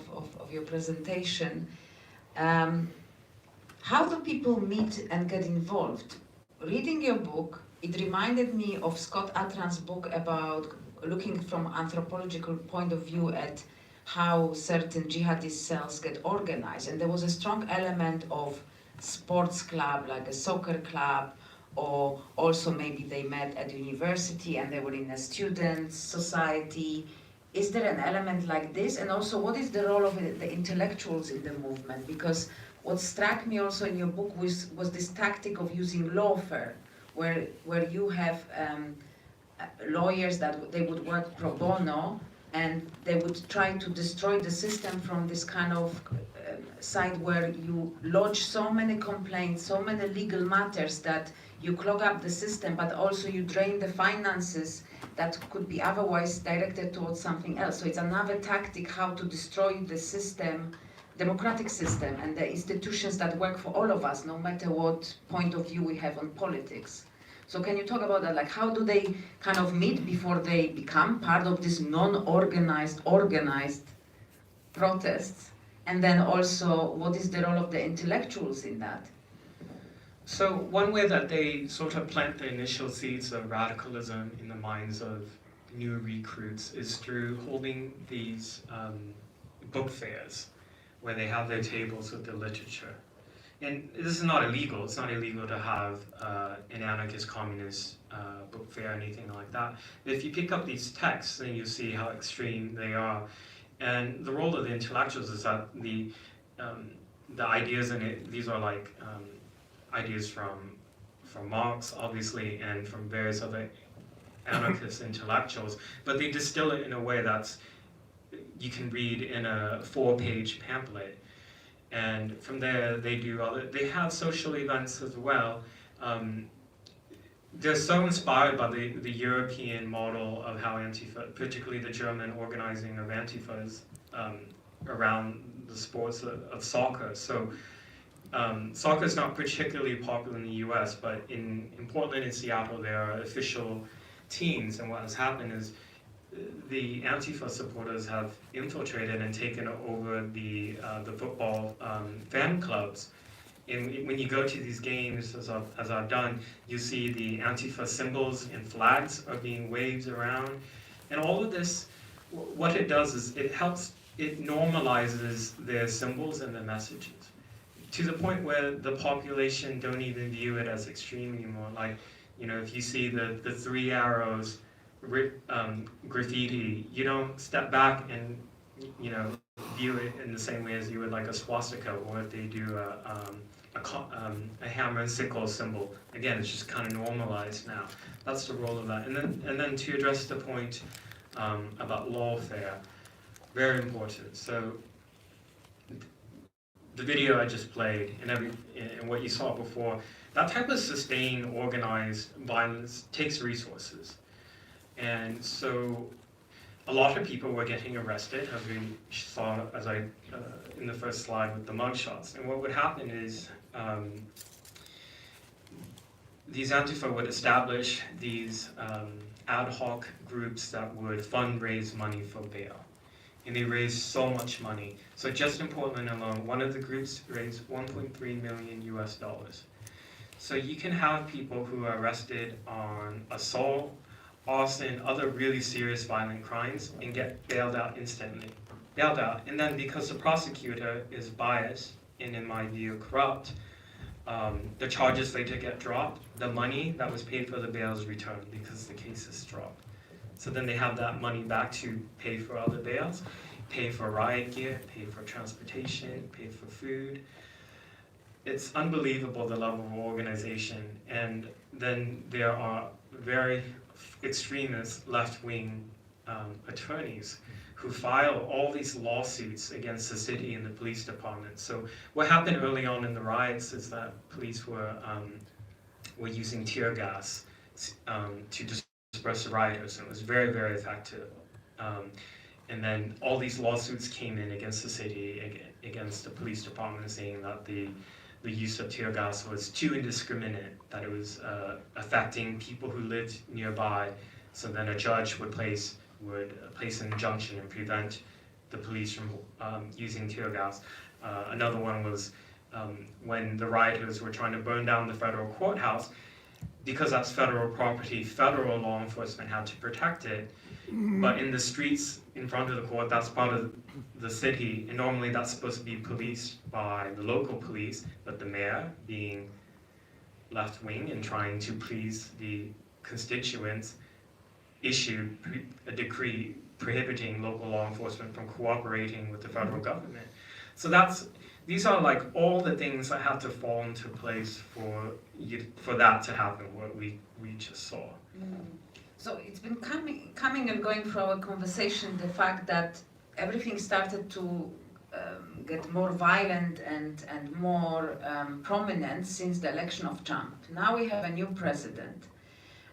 your presentation, how do people meet and get involved? Reading your book, it reminded me of Scott Atran's book about looking from anthropological point of view at how certain jihadist cells get organized. And there was a strong element of sports club, like a soccer club, or also maybe they met at university and they were in a student society. Is there an element like this? And also, what is the role of the intellectuals in the movement? Because what struck me also in your book was this tactic of using lawfare, where you have lawyers that they would work pro bono, and they would try to destroy the system from this kind of side where you lodge so many complaints, so many legal matters that you clog up the system, but also you drain the finances that could be otherwise directed towards something else. So it's another tactic how to destroy the system, democratic system, and the institutions that work for all of us, no matter what point of view we have on politics. So can you talk about that? Like, how do they kind of meet before they become part of this non-organized, organized protests? And then also, what is the role of the intellectuals in that? So one way that they sort of plant the initial seeds of radicalism in the minds of new recruits is through holding these book fairs where they have their tables with the literature. And this is not illegal. It's not illegal to have an anarchist communist book fair or anything like that. But if you pick up these texts, then you see how extreme they are. And the role of the intellectuals is that the ideas in it, these are like ideas from Marx, obviously, and from various other anarchist intellectuals, but they distill it in a way that's you can read in a 4-page pamphlet. And from there, they have social events as well. They're so inspired by the European model of how Antifa, particularly the German organizing of Antifa, is around the sports of soccer. So soccer is not particularly popular in the US, but in Portland and Seattle, there are official teams. And what has happened is the Antifa supporters have infiltrated and taken over the football fan clubs. And when you go to these games, as I've done, you see the Antifa symbols and flags are being waved around. And all of this, what it does is it normalizes their symbols and their messages to the point where the population don't even view it as extreme anymore. Like, you know, if you see the 3 arrows graffiti, you don't step back and, you know, view it in the same way as you would like a swastika, or if they do a hammer and sickle symbol. Again, it's just kind of normalized now. That's the role of that. And then to address the point about lawfare, very important. So the video I just played and what you saw before, that type of sustained, organized violence takes resources. And so a lot of people were getting arrested, as we saw in the first slide with the mugshots. And what would happen is these Antifa would establish these ad hoc groups that would fundraise money for bail. And they raised so much money. So just in Portland alone, one of the groups raised $1.3 million US. So you can have people who are arrested on assault, arson, other really serious violent crimes, and get bailed out instantly. Bailed out. And then because the prosecutor is biased, and in my view corrupt, the charges later get dropped. The money that was paid for the bail is returned because the case is dropped. So then they have that money back to pay for other bails, pay for riot gear, pay for transportation, pay for food. It's unbelievable, the level of organization. And then there are very extremist left-wing attorneys who file all these lawsuits against the city and the police department. So what happened early on in the riots is that police were using tear gas to disperse the rioters, and it was very, very effective. And then all these lawsuits came in against the city, against the police department, saying that the use of tear gas was too indiscriminate, that it was affecting people who lived nearby. So then a judge would place an injunction and prevent the police from using tear gas. Another one was when the rioters were trying to burn down the federal courthouse. Because that's federal property, federal law enforcement had to protect it. But in the streets in front of the court, that's part of the city, and normally that's supposed to be policed by the local police, but the mayor, being left-wing and trying to please the constituents, issued a decree prohibiting local law enforcement from cooperating with the federal government. So these are like all the things that have to fall into place for that to happen, what we just saw. So it's been coming and going through our conversation, the fact that everything started to get more violent and more prominent since the election of Trump. Now we have a new president,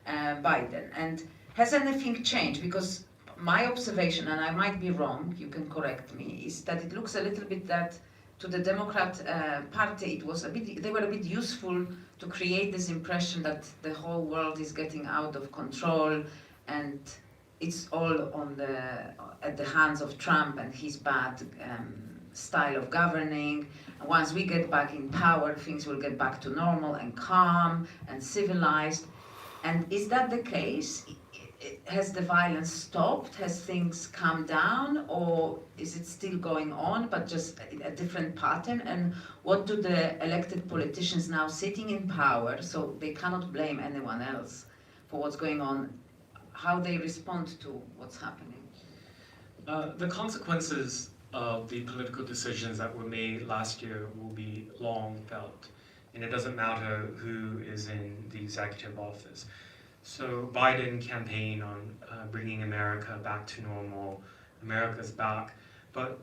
Biden, and has anything changed? Because my observation, and I might be wrong, you can correct me, is that it looks a little bit that to the Democrat Party, they were a bit useful to create this impression that the whole world is getting out of control and it's all at the hands of Trump and his bad style of governing. And once we get back in power, things will get back to normal and calm and civilized. And is that the case? Has the violence stopped? Has things calmed down? Or is it still going on, but just a different pattern? And what do the elected politicians now sitting in power, so they cannot blame anyone else for what's going on, how they respond to what's happening? The consequences of the political decisions that were made last year will be long felt. And it doesn't matter who is in the executive office. So Biden campaigned on bringing America back to normal. America's back, but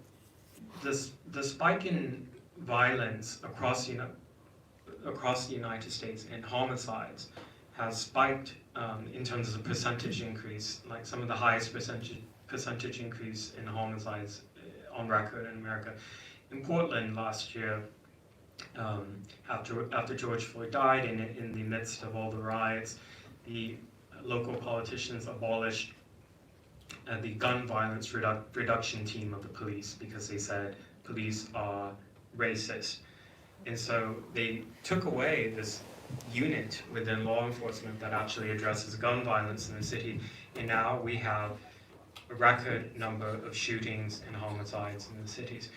the spike in violence across the United States and homicides has spiked in terms of the percentage increase, like some of the highest percentage increase in homicides on record in America. In Portland last year, after George Floyd died, and in the midst of all the riots, the local politicians abolished the gun violence reduction team of the police because they said police are racist. And so they took away this unit within law enforcement that actually addresses gun violence in the city. And now we have a record number of shootings and homicides in the cities.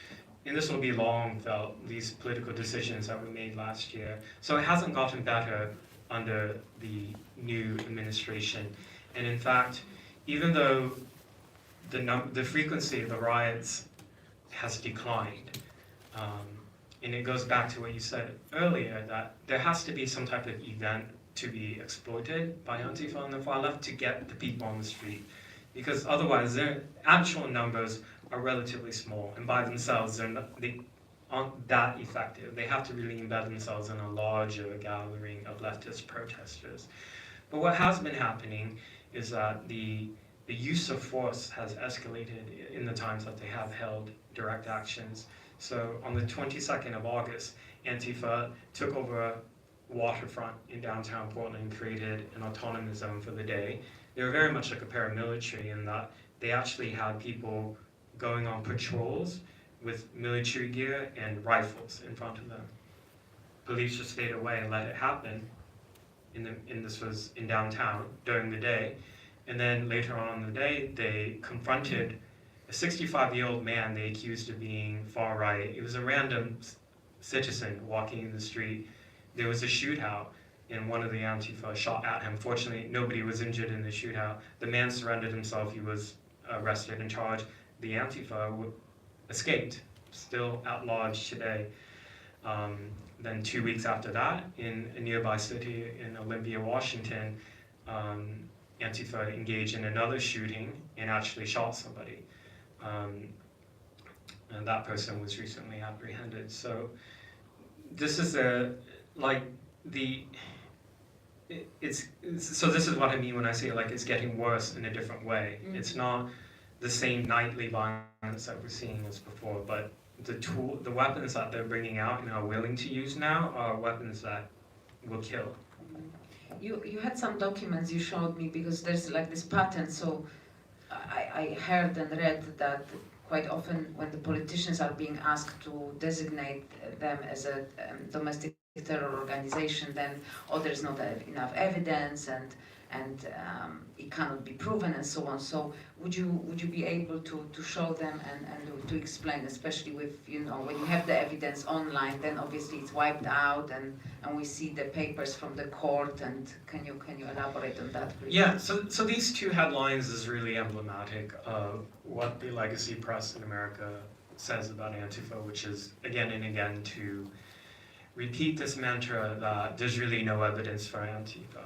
And this will be long felt, these political decisions that were made last year. So it hasn't gotten better under the new administration. And in fact, even though the frequency of the riots has declined, and it goes back to what you said earlier, that there has to be some type of event to be exploited by Antifa on the far left to get the people on the street. Because otherwise, their actual numbers are relatively small, and by themselves, they aren't that effective. They have to really embed themselves in a larger gathering of leftist protesters. But what has been happening is that the use of force has escalated in the times that they have held direct actions. So on the 22nd of August, Antifa took over a waterfront in downtown Portland and created an autonomous zone for the day. They were very much like a paramilitary in that they actually had people going on patrols with military gear and rifles in front of them. Police just stayed away and let it happen. This was in downtown during the day. And then later on in the day, they confronted a 65-year-old man they accused of being far right. It was a random citizen walking in the street. There was a shootout, and one of the Antifa shot at him. Fortunately, nobody was injured in the shootout. The man surrendered himself. He was arrested and charged. The Antifa escaped, still at large today. Then 2 weeks after that, in a nearby city in Olympia, Washington, Antifa engaged in another shooting and actually shot somebody. And that person was recently apprehended. So this is so this is what I mean when I say like it's getting worse in a different way. Mm-hmm. It's not the same nightly violence that we're seeing as before, but the weapons that they're bringing out and are willing to use now are weapons that will kill. You had some documents you showed me because there's like this pattern. So I heard and read that quite often when the politicians are being asked to designate them as a domestic terror organization, then there's not enough evidence and it cannot be proven and so on. So would you be able to show them and to explain, especially with, when you have the evidence online, then obviously it's wiped out and we see the papers from the court, and can you elaborate on that, please? Yeah, so these two headlines is really emblematic of what the legacy press in America says about Antifa, which is again and again to repeat this mantra that there's really no evidence for Antifa.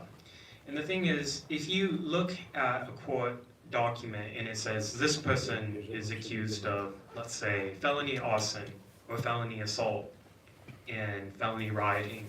And the thing is, if you look at a court document and it says this person is accused of, let's say, felony arson or felony assault and felony rioting,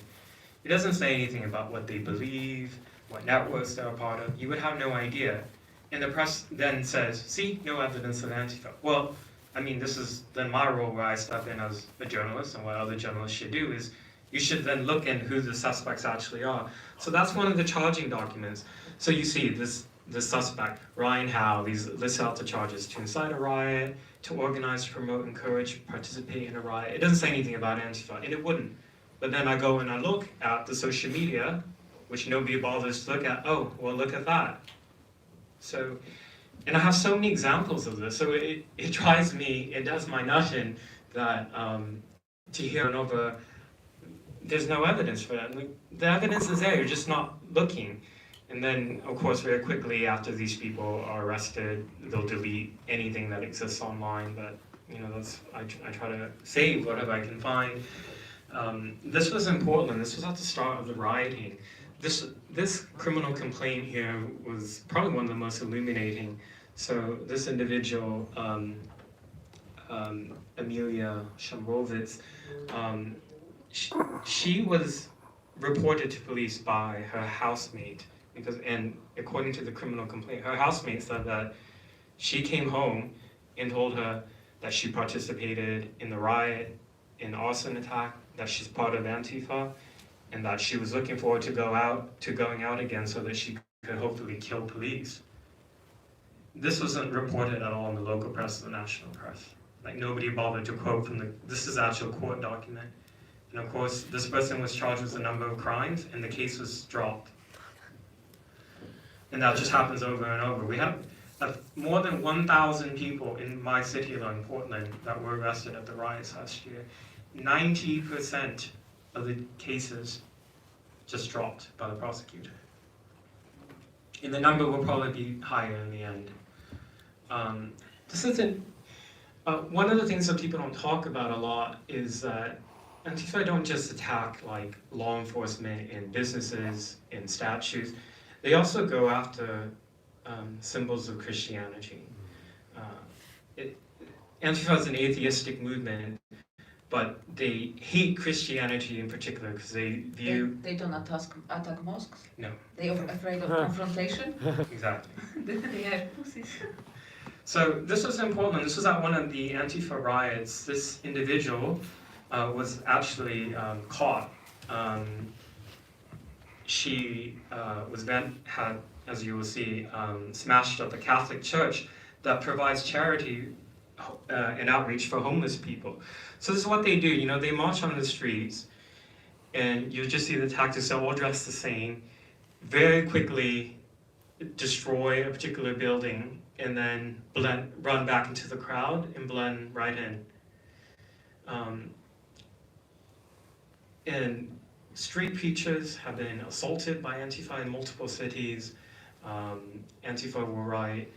it doesn't say anything about what they believe, what networks they're a part of. You would have no idea. And the press then says, see, no evidence of Antifa. Well, I mean, this is then my role where I step in as a journalist, and what other journalists should do is you should then look in who the suspects actually are. So that's one of the charging documents. So you see this suspect, Ryan Howe, these lists out the charges: to incite a riot, to organize, promote, encourage, participate in a riot. It doesn't say anything about Antifa, and it wouldn't. But then I go and I look at the social media, which nobody bothers to look at. Oh, well, look at that. So, and I have so many examples of this. So it drives me, it does my nut in that to hear over. There's no evidence for that. The evidence is there, you're just not looking. And then, of course, very quickly after these people are arrested, they'll delete anything that exists online. But I try to save whatever I can find. This was in Portland. This was at the start of the rioting. This criminal complaint here was probably one of the most illuminating. So this individual, Emilia Chavrovitz, she was reported to police by her housemate and according to the criminal complaint, her housemate said that she came home and told her that she participated in the riot, in the arson attack, that she's part of Antifa, and that she was looking forward to going out again so that she could hopefully kill police. this wasn't reported at all in the local press or the national press. Like nobody bothered to quote from this is actual court document. And of course, this person was charged with a number of crimes and the case was dropped. And that just happens over and over. We have more than 1,000 people in my city alone, Portland, that were arrested at the riots last year. 90% of the cases just dropped by the prosecutor. And the number will probably be higher in the end. This isn't, one of the things that people don't talk about a lot is that Antifa don't just attack like law enforcement in businesses, in statues. They also go after symbols of Christianity. Antifa is an atheistic movement, but they hate Christianity in particular because they view... They don't attack mosques? No. They are afraid of confrontation? Exactly. They have pussies. So this was in Portland. This was at one of the Antifa riots. This individual was actually caught. She had, as you will see, smashed up a Catholic church that provides charity and outreach for homeless people. So this is what they do. You know, they march on the streets, and you just see the tactics. They're all dressed the same. Very quickly destroy a particular building, and then run back into the crowd and blend right in. And street preachers have been assaulted by Antifa in multiple cities. Antifa will riot.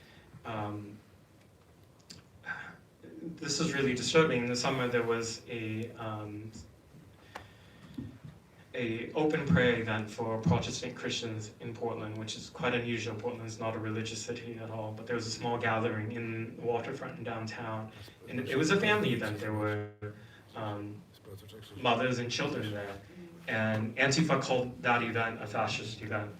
This is really disturbing. In the summer, there was a open prayer event for Protestant Christians in Portland, which is quite unusual. Portland is not a religious city at all, but there was a small gathering in the waterfront in downtown, and it was a family event. There were mothers and children there, and Antifa called that event a fascist event.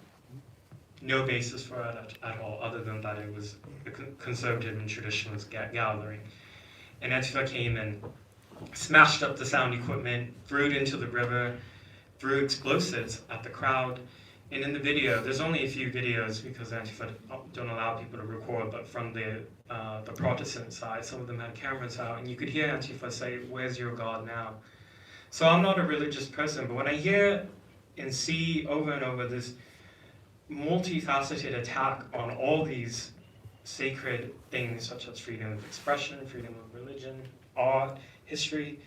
No basis for it at all, other than that it was a conservative and traditionalist gathering. And Antifa came and smashed up the sound equipment, threw it into the river, threw explosives at the crowd. And in the video, there's only a few videos because Antifa don't allow people to record, but from the Protestant side, some of them had cameras out, and you could hear Antifa say, "Where's your God now?" So I'm not a religious person, but when I hear and see over and over this multifaceted attack on all these sacred things such as freedom of expression, freedom of religion, art, history,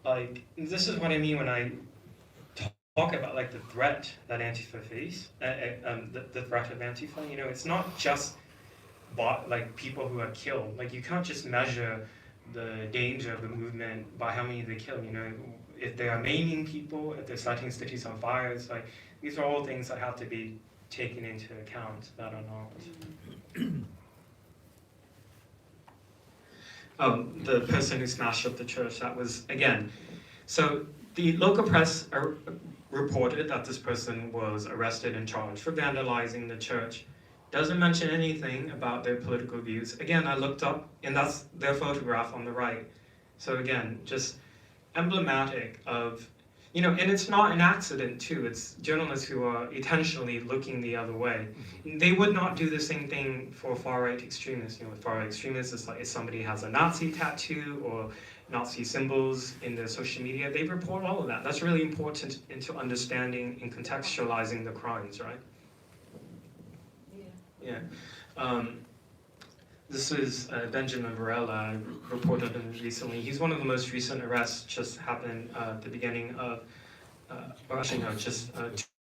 like this is what I mean when I talk about like the threat that Antifa face, the threat of Antifa. You know, it's not just like people who are killed. Like you can't just measure the danger of the movement by how many they kill. You know, if they are maiming people, if they're setting cities on fire, it's like these are all things that have to be taken into account that are not. The person who smashed up the church, that was, again, so the local press reported that this person was arrested and charged for vandalizing the church. Doesn't mention anything about their political views. Again, I looked up, and that's their photograph on the right. So again, just emblematic of, you know, and it's not an accident too. It's journalists who are intentionally looking the other way. They would not do the same thing for far-right extremists. You know, with far-right extremists, it's like if somebody has a Nazi tattoo or Nazi symbols in their social media, they report all of that. That's really important into understanding and contextualizing the crimes, right? Yeah. This is Benjamin Varela. I reported him recently. He's one of the most recent arrests, just happened at the beginning of, or actually no, just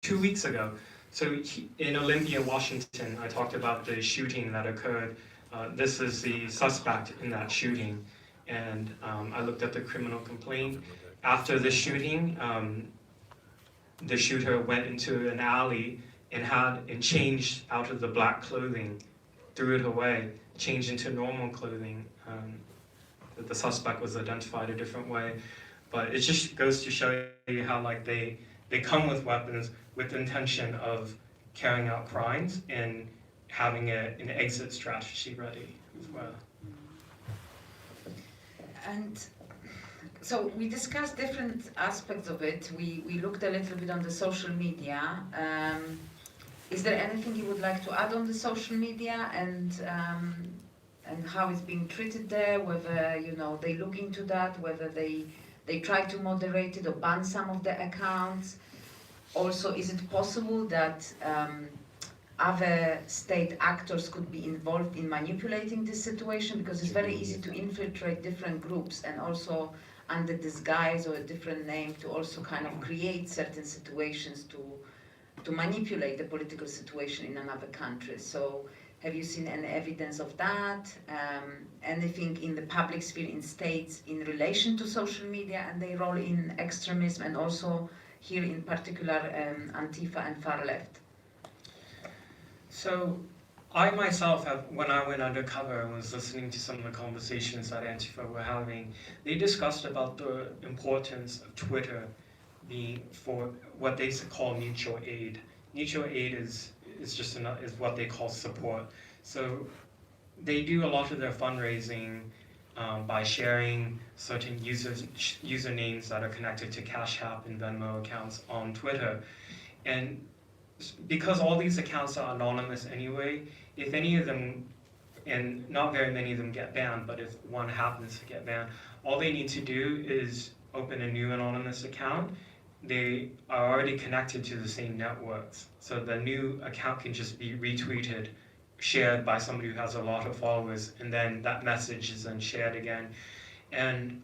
2 weeks ago. So in Olympia, Washington, I talked about the shooting that occurred. This is the suspect in that shooting. And I looked at the criminal complaint. After the shooting, the shooter went into an alley and changed out of the black clothing, threw it away, changed into normal clothing. The suspect was identified a different way, but it just goes to show you how like they come with weapons with the intention of carrying out crimes and having an exit strategy ready as well. And so we discussed different aspects of it. We looked a little bit on the social media. Is there anything you would like to add on the social media and how it's being treated there? Whether they look into that, whether they try to moderate it or ban some of the accounts. Also, is it possible that other state actors could be involved in manipulating this situation? Because it's very easy to infiltrate different groups and also under disguise or a different name to also kind of create certain situations to manipulate the political situation in another country. So have you seen any evidence of that? Anything in the public sphere in states in relation to social media and their role in extremism, and also here in particular Antifa and far left? So I myself when I went undercover and was listening to some of the conversations that Antifa were having, they discussed about the importance of Twitter being for what they call mutual aid. Mutual aid is what they call support. So they do a lot of their fundraising by sharing certain usernames that are connected to Cash App and Venmo accounts on Twitter. And because all these accounts are anonymous anyway, if any of them, and not very many of them get banned, but if one happens to get banned, all they need to do is open a new anonymous account. They are already connected to the same networks. So the new account can just be retweeted, shared by somebody who has a lot of followers, and then that message is then shared again. And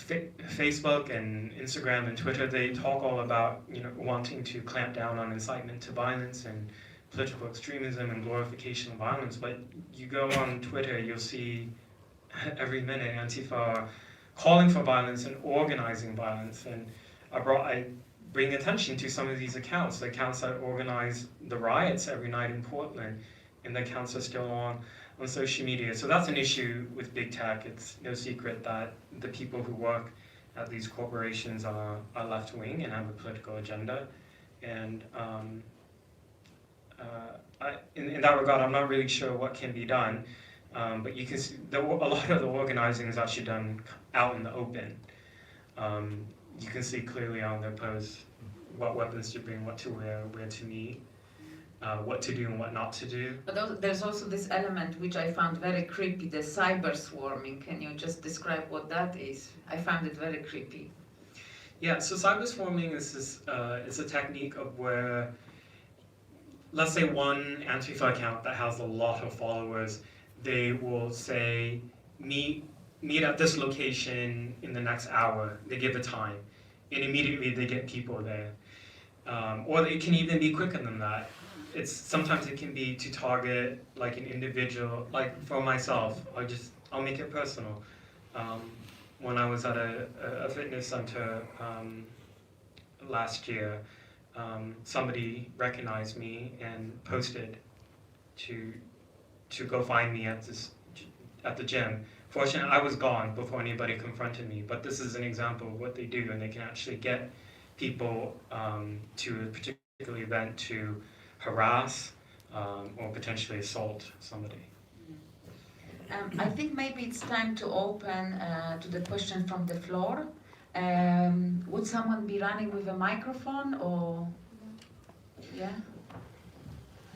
Facebook and Instagram and Twitter, they talk all about wanting to clamp down on incitement to violence and political extremism and glorification of violence. But you go on Twitter, you'll see every minute Antifa calling for violence and organizing violence. And I bring attention to some of these accounts, the accounts that organize the riots every night in Portland, and the accounts are still on social media. So that's an issue with big tech. It's no secret that the people who work at these corporations are left-wing and have a political agenda. And in that regard, I'm not really sure what can be done. But you can see a lot of the organizing is actually done out in the open. You can see clearly on their posts what weapons to bring, what to wear, where to meet, what to do and what not to do. But there's also this element which I found very creepy, the cyber swarming. Can you just describe what that is? I found it very creepy. Yeah, so cyber swarming is a technique of where, let's say one Antifa account that has a lot of followers, they will say, meet at this location in the next hour. They give a time, and immediately they get people there. Or it can even be quicker than that. Sometimes it can be to target like an individual. Like for myself, I'll make it personal. When I was at a fitness center last year, somebody recognized me and posted to go find me at the gym. Fortunately, I was gone before anybody confronted me, but this is an example of what they do, and they can actually get people to a particular event to harass or potentially assault somebody. I think maybe it's time to open to the question from the floor. Would someone be running with a microphone, or yeah?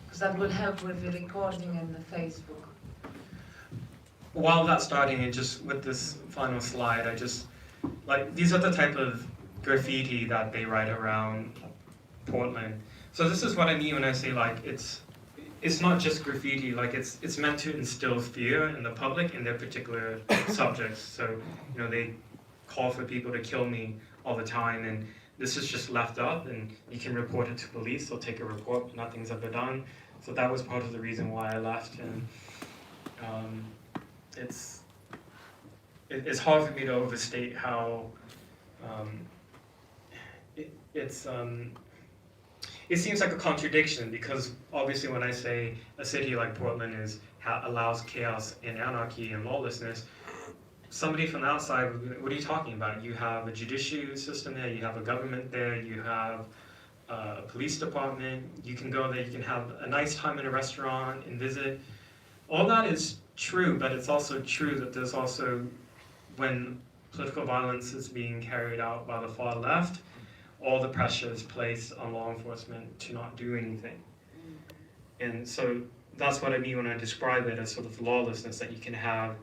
Because that will help with the recording and the Facebook. While that's starting, and just with this final slide, these are the type of graffiti that they write around Portland. So this is what I mean when I say it's not just graffiti, it's meant to instill fear in the public in their particular subjects. So, they call for people to kill me all the time, and this is just left up, and you can report it to police, they'll take a report, but nothing's ever done. So that was part of the reason why I left, and it's hard for me to overstate how it seems like a contradiction, because obviously when I say a city like Portland allows chaos and anarchy and lawlessness, somebody from the outside, what are you talking about? You have a judiciary system there, you have a government there, you have a police department, you can go there, you can have a nice time in a restaurant and visit. All that is true, but it's also true that there's also, when political violence is being carried out by the far left, all the pressure is placed on law enforcement to not do anything. And so that's what I mean when I describe it as sort of lawlessness, that you can have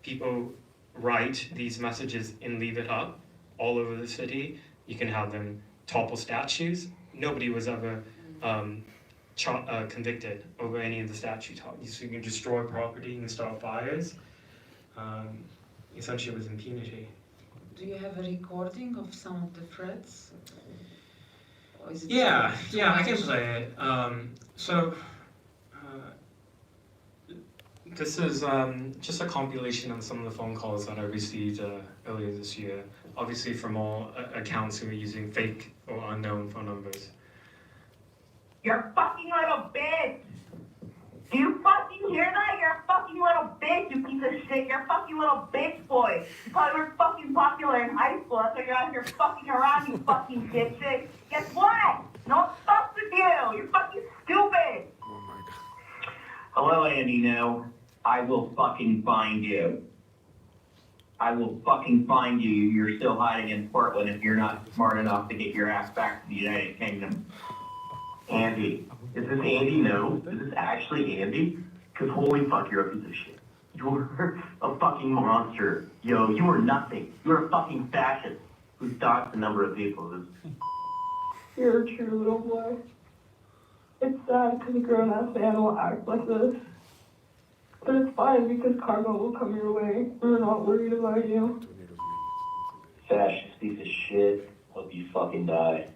people write these messages and leave it up all over the city. You can have them topple statues. Nobody was ever convicted over any of the statue topples. So you can destroy property and start fires. Essentially, it was impunity. Do you have a recording of some of the threats? Or is it Yeah, too I much? can play it. This is just a compilation of some of the phone calls that I received earlier this year, obviously from all accounts who are using fake or unknown phone numbers. You're a fucking little bitch! Do you fucking hear that? You're a fucking little bitch, you piece of shit! You're a fucking little bitch boy! You probably were fucking popular in high school, that's why you're out here fucking around, you fucking dipshit! Guess what? No one fucks with you! You're fucking stupid! Oh my god. Hello, Andy, no. I will fucking find you. I will fucking find you. You're still hiding in Portland if you're not smart enough to get your ass back to the United Kingdom. Andy. Is this Andy? No. Is this actually Andy? Because holy fuck, you're a piece of shit. You're a fucking monster. Yo, you are nothing. You're a fucking fascist who stalks the number of vehicles. You're a true little boy. It's sad because a grown-ass man will act like this. But it's fine because karma will come your way. We're not worried about you. Fascist piece of shit. Hope you fucking die.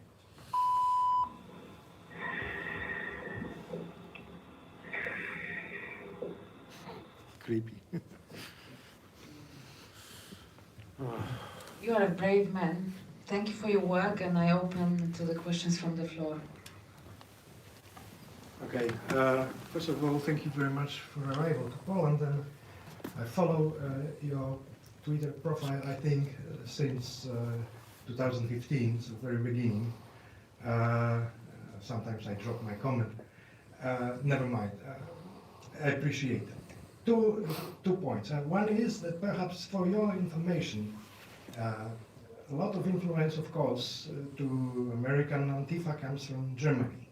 Creepy. You are a brave man. Thank you for your work, and I open to the questions from the floor. Okay, first of all, thank you very much for arrival to Poland, and I follow your Twitter profile, I think, since 2015, so very beginning. Sometimes I drop my comment. Never mind, I appreciate it. Two points. One is that perhaps for your information, a lot of influence, of course, to American Antifa comes from Germany.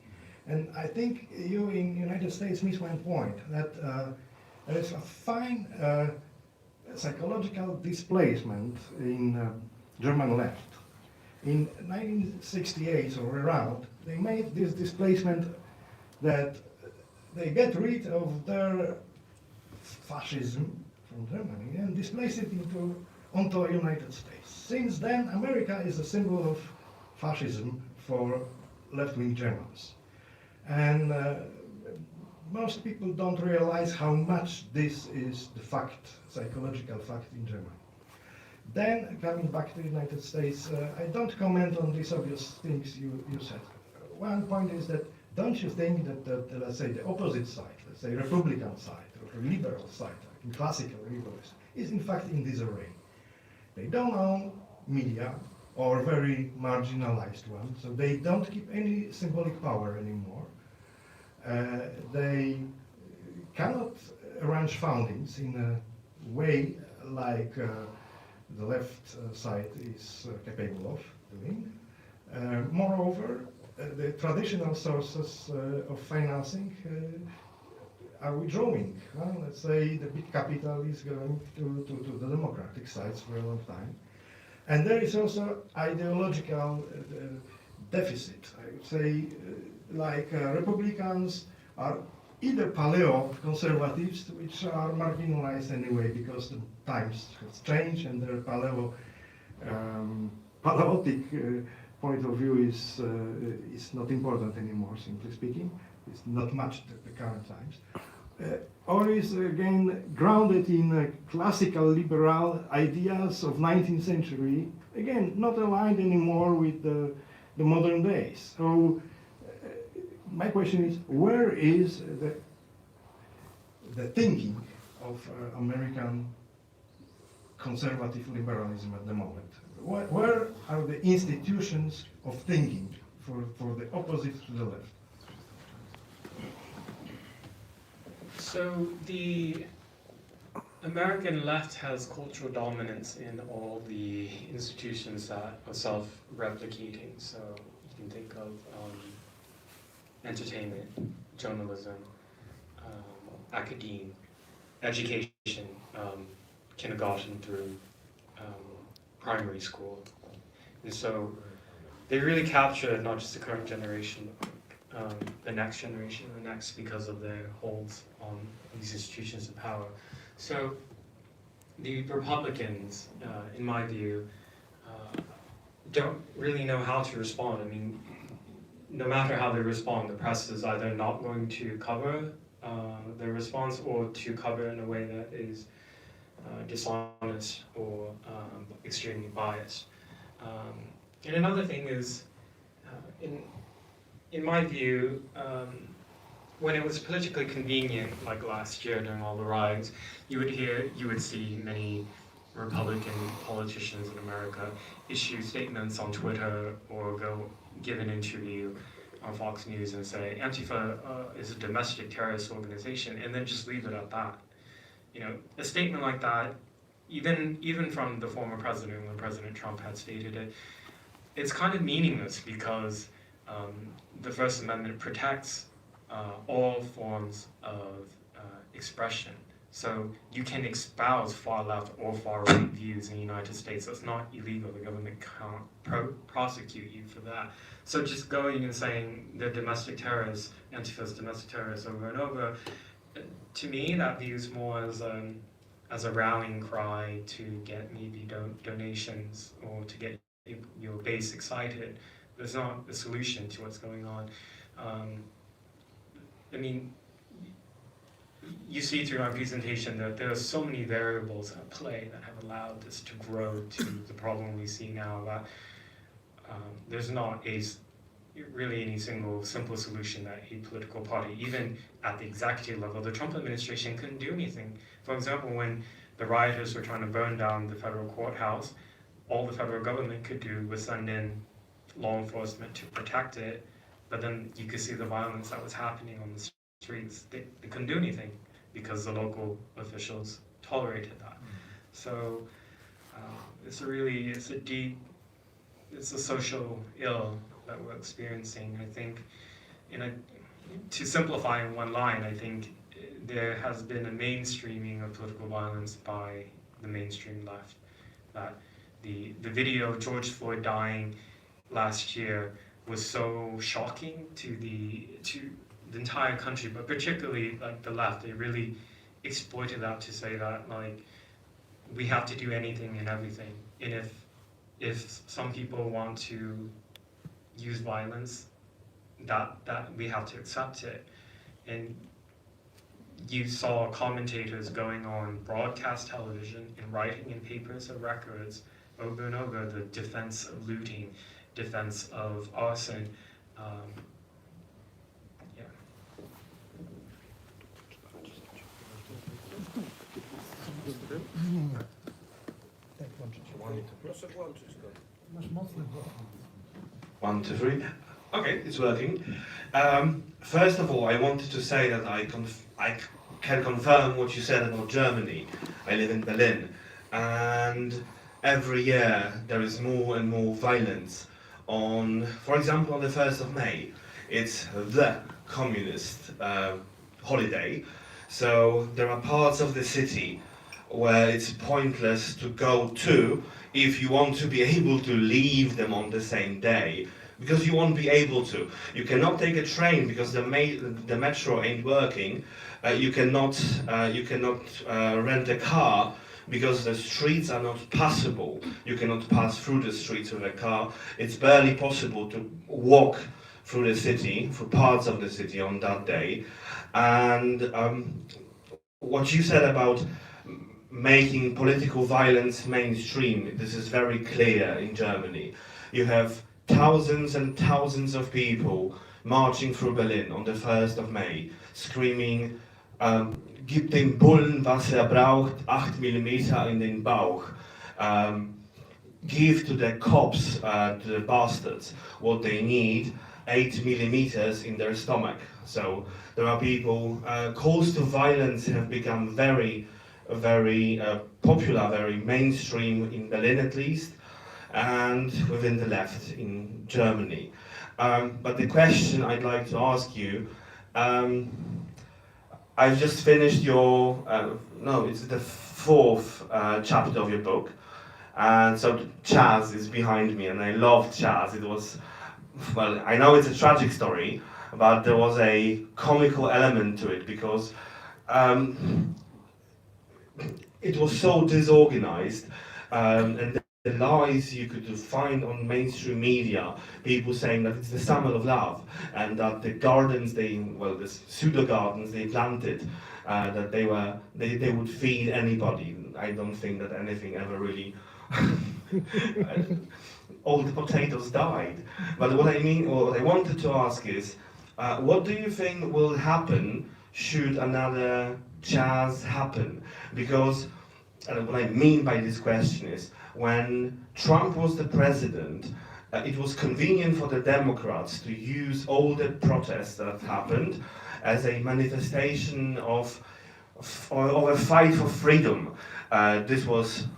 And I think you in the United States miss one point, that there is a fine psychological displacement in German left. In 1968 or around, they made this displacement that they get rid of their fascism from Germany and displace it onto the United States. Since then, America is a symbol of fascism for left-wing Germans. And most people don't realize how much this is the fact, psychological fact in Germany. Then, coming back to the United States, I don't comment on these obvious things you said. One point is that, don't you think that let's say, the opposite side, let's say Republican side, or the liberal side, like classical liberalism, is in fact in disarray. They don't own media, or very marginalized ones, so they don't keep any symbolic power anymore. They cannot arrange foundings in a way like the left side is capable of doing. Moreover, the traditional sources of financing are withdrawing. Let's say the big capital is going to the democratic sides for a long time. And there is also ideological deficit. I would say, like Republicans are either paleo-conservatives, which are marginalized anyway because the times have changed and their paleotic point of view is not important anymore, simply speaking. It's not much the current times. Or is again grounded in classical liberal ideas of 19th century, again not aligned anymore with the modern days. So my question is, where is the thinking of American conservative liberalism at the moment? Where are the institutions of thinking for the opposite to the left? So American left has cultural dominance in all the institutions that are self-replicating. So you can think of entertainment, journalism, academia, education, kindergarten through primary school. And so they really capture not just the current generation, the next generation, the next, because of their holds on these institutions of power. So the Republicans, in my view, don't really know how to respond. I mean, no matter how they respond, the press is either not going to cover their response or to cover in a way that is dishonest or extremely biased. And another thing is, in my view, when it was politically convenient, like last year during all the riots, you would see many Republican politicians in America issue statements on Twitter or go give an interview on Fox News and say Antifa is a domestic terrorist organization, and then just leave it at that. You know, a statement like that, even from the former president, when President Trump had stated it, it's kind of meaningless because the First Amendment protects all forms of expression. So you can espouse far left or far right views in the United States. That's not illegal. The government can't prosecute you for that. So just going and saying they're domestic terrorists, Antifa's domestic terrorists over and over, to me that views more as a rallying cry to get maybe donations or to get your base excited. There's not a solution to what's going on. I mean, you see through my presentation that there are so many variables at play that have allowed this to grow to the problem we see now, that there's not really any single simple solution that a political party, even at the executive level, the Trump administration couldn't do anything. For example, when the rioters were trying to burn down the federal courthouse, all the federal government could do was send in law enforcement to protect it, but then you could see the violence that was happening on the streets. They couldn't do anything because the local officials tolerated that. So it's a social ill that we're experiencing. I think, to simplify in one line, I think there has been a mainstreaming of political violence by the mainstream left. That the video of George Floyd dying last year was so shocking to the entire country, but particularly like the left. They really exploited that to say that like we have to do anything and everything, and if some people want to use violence, that we have to accept it. And you saw commentators going on broadcast television and writing in papers of records over and over the defense of looting, defense of arson. Proszę włączyć go. Masz mocny głos. 1, 2, 3. Okay, it's working. First of all, I wanted to say that I can confirm what you said about Germany. I live in Berlin, and every year there is more and more violence. For example, on the 1st of May, it's the communist holiday, so there are parts of the city where it's pointless to go to if you want to be able to leave them on the same day, because you won't be able to. You cannot take a train because the metro ain't working. You cannot rent a car because the streets are not passable. You cannot pass through the streets with a car. It's barely possible to walk through the city, through parts of the city on that day. And what you said about making political violence mainstream, this is very clear in Germany. You have thousands and thousands of people marching through Berlin on the 1st of May, screaming, gib dem Bullen, was braucht, 8 mm in den Bauch. Give to the cops, to the bastards, what they need, 8 mm in their stomach. So there are people, calls to violence have become very very popular, very mainstream in Berlin at least, and within the left in Germany. But the question I'd like to ask you, I've just finished your, no, it's the fourth chapter of your book, and so Chaz is behind me, and I loved Chaz. It was, well, I know it's a tragic story, but there was a comical element to it because it was so disorganized, and the lies you could find on mainstream media, people saying that it's the summer of love, and that the gardens the pseudo gardens they planted, that they would feed anybody. I don't think that anything ever really. All the potatoes died. But what I mean, or what I wanted to ask is, what do you think will happen should another Chaz happen? Because what I mean by this question is, when Trump was the president, it was convenient for the Democrats to use all the protests that happened as a manifestation of a fight for freedom. This was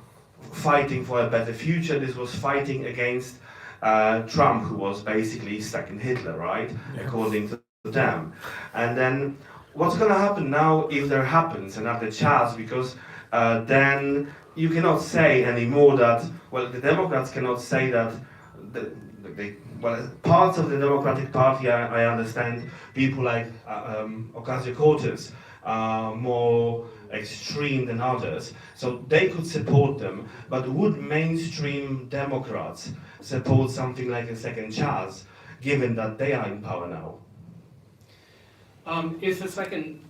fighting for a better future. This was fighting against Trump, who was basically second Hitler, right? Yes. According to them. And then what's going to happen now if there happens another Chaz? Because then you cannot say anymore that, well, the Democrats cannot say that, parts of the Democratic Party, I understand, people like Ocasio-Cortez are more extreme than others, so they could support them, but would mainstream Democrats support something like a second Chaz, given that they are in power now? If the second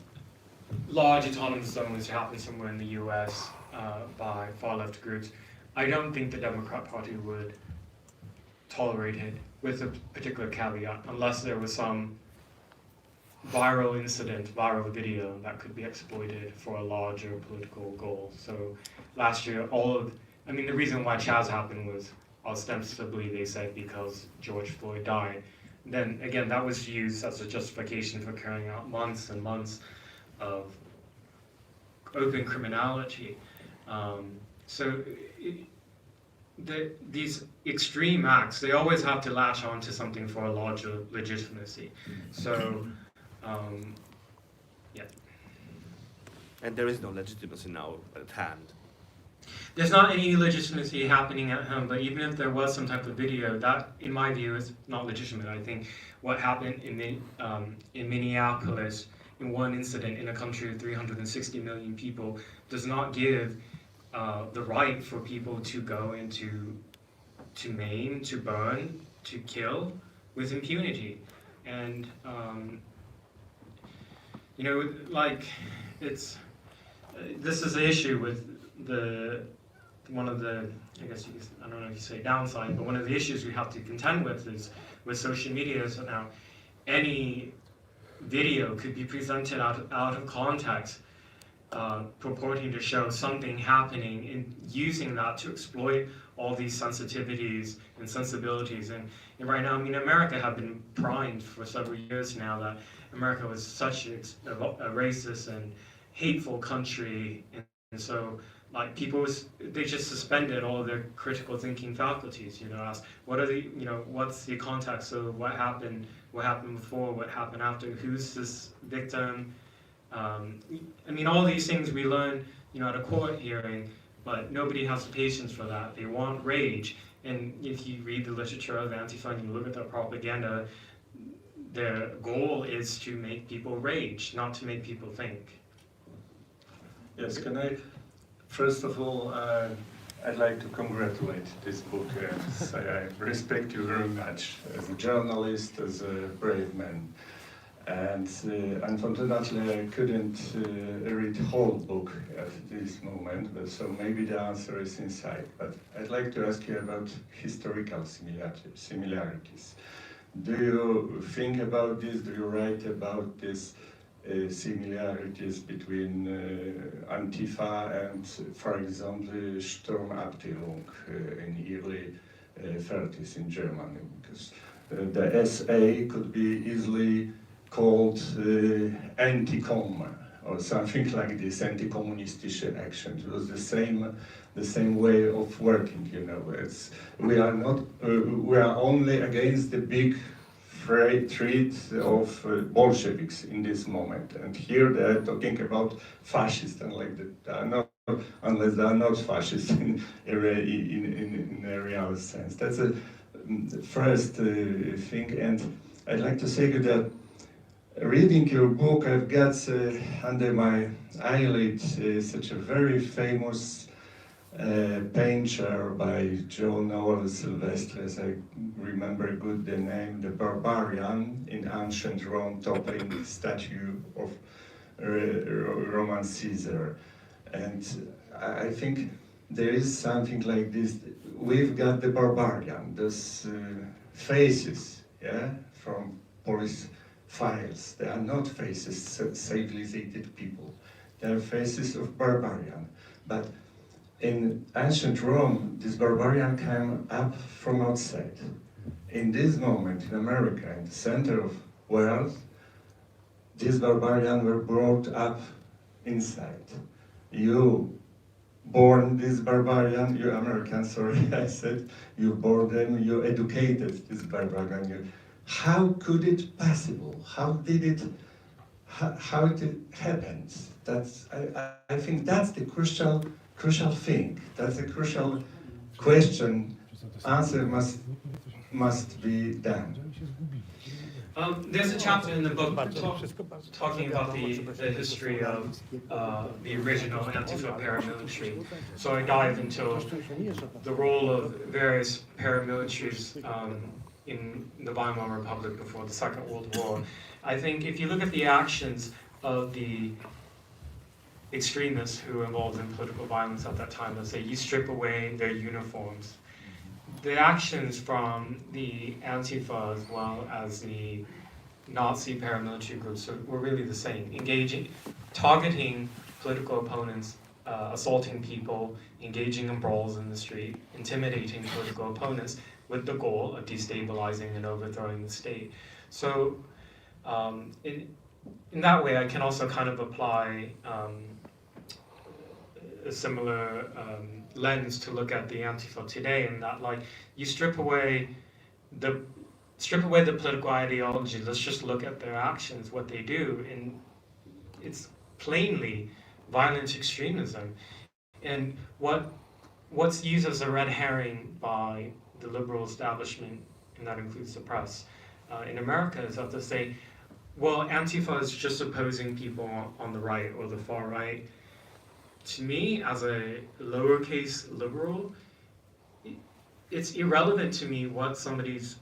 large autonomous zone was to happen somewhere in the US by far-left groups, I don't think the Democrat Party would tolerate it, with a particular caveat, unless there was some viral incident, viral video that could be exploited for a larger political goal. So last year, the reason why Chaz happened was ostensibly, they said, because George Floyd died. Then again, that was used as a justification for carrying out months and months of open criminality. These extreme acts, they always have to latch on to something for a larger legitimacy. So, yeah. And there is no legitimacy now at hand. There's not any legitimacy happening at home, but even if there was some type of video, that, in my view, is not legitimate. I think what happened in Minneapolis, in one incident in a country of 360 million people, does not give the right for people to go into, to maim, to burn, to kill with impunity. And, this is the issue with one of the, I guess I don't know if you say downside, but one of the issues we have to contend with is with social media. So now any video could be presented out of context, purporting to show something happening, and using that to exploit all these sensitivities and sensibilities. And right now, America have been primed for several years now that America was such a racist and hateful country, and so people they just suspended all of their critical thinking faculties. Ask what's the context of what happened before, what happened after, who's this victim. All these things we learn, at a court hearing, but nobody has the patience for that. They want rage. And if you read the literature of Antifa and you look at their propaganda, their goal is to make people rage, not to make people think. Yes, can I? First of all, I'd like to congratulate this book. I respect you very much as a journalist, as a brave man. And unfortunately, I couldn't read the whole book at this moment, but so maybe the answer is inside. But I'd like to ask you about historical similarities. Do you think about this? Do you write about this similarities between Antifa and, for example, Sturmabteilung in early 30s in Germany? Because the SA could be easily called anti-com or something like this, anti-communistic action. It was the same way of working, you know. We are only against the big threat of Bolsheviks in this moment, and here they are talking about fascists, and like that. They are not, unless they are not fascists in a real sense. That's the first thing, and I'd like to say that reading your book, I've got under my eyelid such a very famous painter by Joe Noel Silvestre, as I remember good the name, the Barbarian in ancient Rome, toppling the statue of Roman Caesar. And I think there is something like this. We've got the Barbarian, those faces, yeah, from police files. They are not faces of civilized people. They are faces of barbarian. But in ancient Rome, this barbarian came up from outside. In this moment, in America, in the center of world, these barbarians were brought up inside. You born this barbarian, you American, sorry, I said, you born them, you educated this barbarian. How could it possible? How did it, how it happens? That's, I think that's the crucial thing. That's a crucial question. Answer must be done. There's a chapter in the book talking about the history of the original Antifa paramilitary. So I dive into the role of various paramilitaries in the Weimar Republic before the Second World War. I think if you look at the actions of the extremists who were involved in political violence at that time, let's say you strip away their uniforms, the actions from the Antifa as well as the Nazi paramilitary groups were really the same. Engaging, targeting political opponents, assaulting people, engaging in brawls in the street, intimidating political opponents with the goal of destabilizing and overthrowing the state. So in that way, I can also kind of apply a similar lens to look at the Antifa today, in that, like, you strip away the political ideology. Let's just look at their actions, what they do, and it's plainly violent extremism. And what's used as a red herring by the liberal establishment, and that includes the press in America, is that they say, well, Antifa is just opposing people on the right or the far right. To me, as a lowercase liberal, it's irrelevant to me what somebody's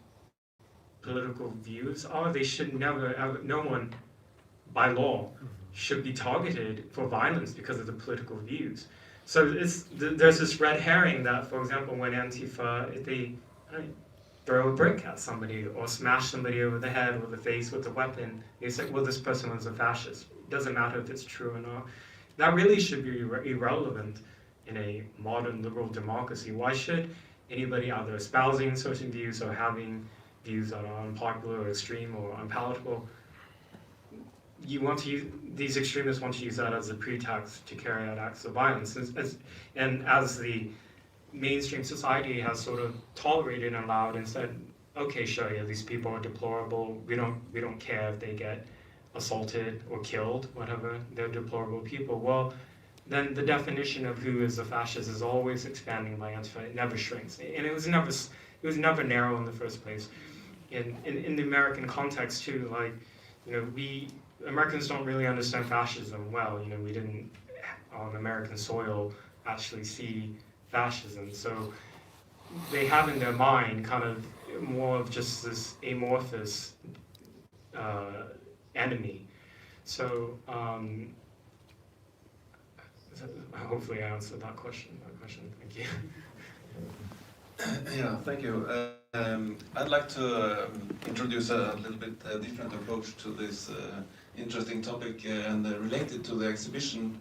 political views are. They should never, ever, no one, by law, should be targeted for violence because of the political views. So there's this red herring that, for example, when Antifa, if they throw a brick at somebody or smash somebody over the head or the face with a weapon, they say, well, this person was a fascist. It doesn't matter if it's true or not. That really should be irrelevant in a modern liberal democracy. Why should anybody either espousing certain views or having views that are unpopular or extreme or unpalatable, these extremists want to use that as a pretext to carry out acts of violence. And as the mainstream society has sort of tolerated and allowed and said, okay, sure, yeah, these people are deplorable. We don't care if they get assaulted or killed, whatever, they're deplorable people. Well, then the definition of who is a fascist is always expanding by Antifa. It never shrinks, and it was never narrow in the first place. In the American context too, like, you know, Americans don't really understand fascism well. You know, we didn't on American soil actually see fascism, so they have in their mind kind of more of just this amorphous enemy. So hopefully I answered that question. Thank you. Yeah, thank you. I'd like to introduce a little bit different approach to this interesting topic and related to the exhibition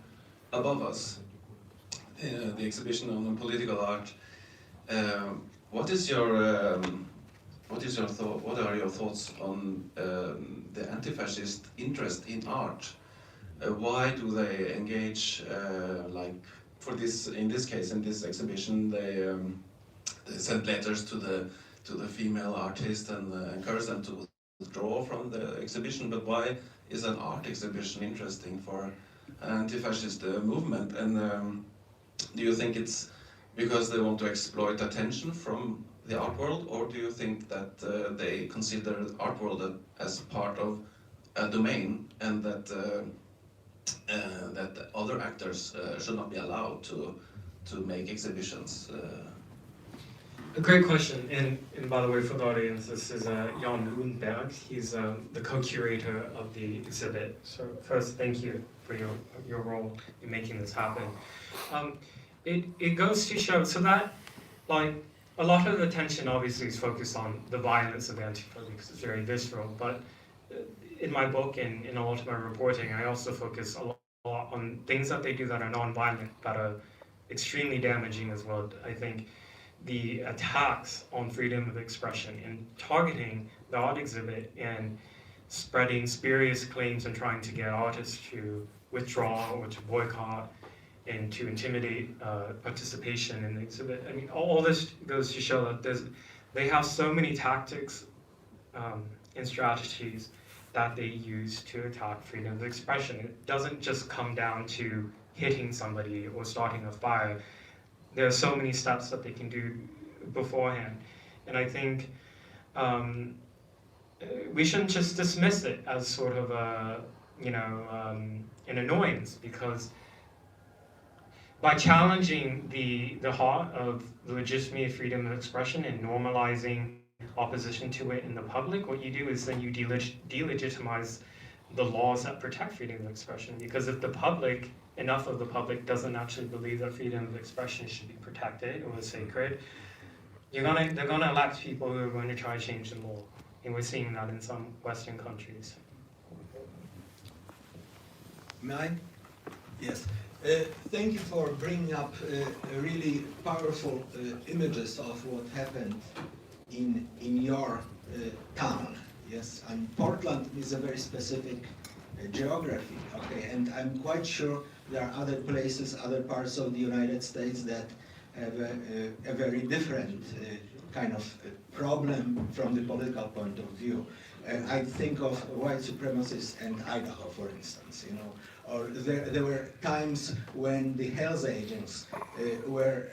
above us, the exhibition on political art. What are your thoughts on the anti-fascist interest in art why do they engage, like for this, in this case, in this exhibition, they sent letters to the female artist and encourage them to withdraw from the exhibition. But why is an art exhibition interesting for an anti-fascist movement? And do you think it's because they want to exploit attention from the art world, or do you think that they consider the art world as part of a domain, and that that other actors should not be allowed to make exhibitions? A great question, and by the way, for the audience, this is Jan Lundberg. He's the co-curator of the exhibit. So first, thank you for your role in making this happen. It goes to show, so that, like, a lot of the attention obviously is focused on the violence of Antifa because it's very visceral, but in my book and in a lot of my reporting, I also focus a lot on things that they do that are non-violent, but are extremely damaging as well. I think the attacks on freedom of expression and targeting the art exhibit and spreading spurious claims and trying to get artists to withdraw or to boycott and to intimidate participation in the exhibit. I mean, all this goes to show that they have so many tactics and strategies that they use to attack freedom of expression. It doesn't just come down to hitting somebody or starting a fire. There are so many steps that they can do beforehand. And I think we shouldn't just dismiss it as sort of an annoyance, because by challenging the heart of the legitimacy of freedom of expression and normalizing opposition to it in the public, what you do is then you delegitimize the laws that protect freedom of expression. Because if the public, enough of the public, doesn't actually believe that freedom of expression should be protected or sacred, they're gonna elect people who are going to try to change the law. And we're seeing that in some Western countries. May I? Yes. Thank you for bringing up really powerful images of what happened in your town. Yes, and Portland is a very specific geography. Okay, and I'm quite sure there are other places, other parts of the United States that have a very different kind of problem from the political point of view. I think of white supremacists in Idaho, for instance. You know. Or there were times when the Hells Angels were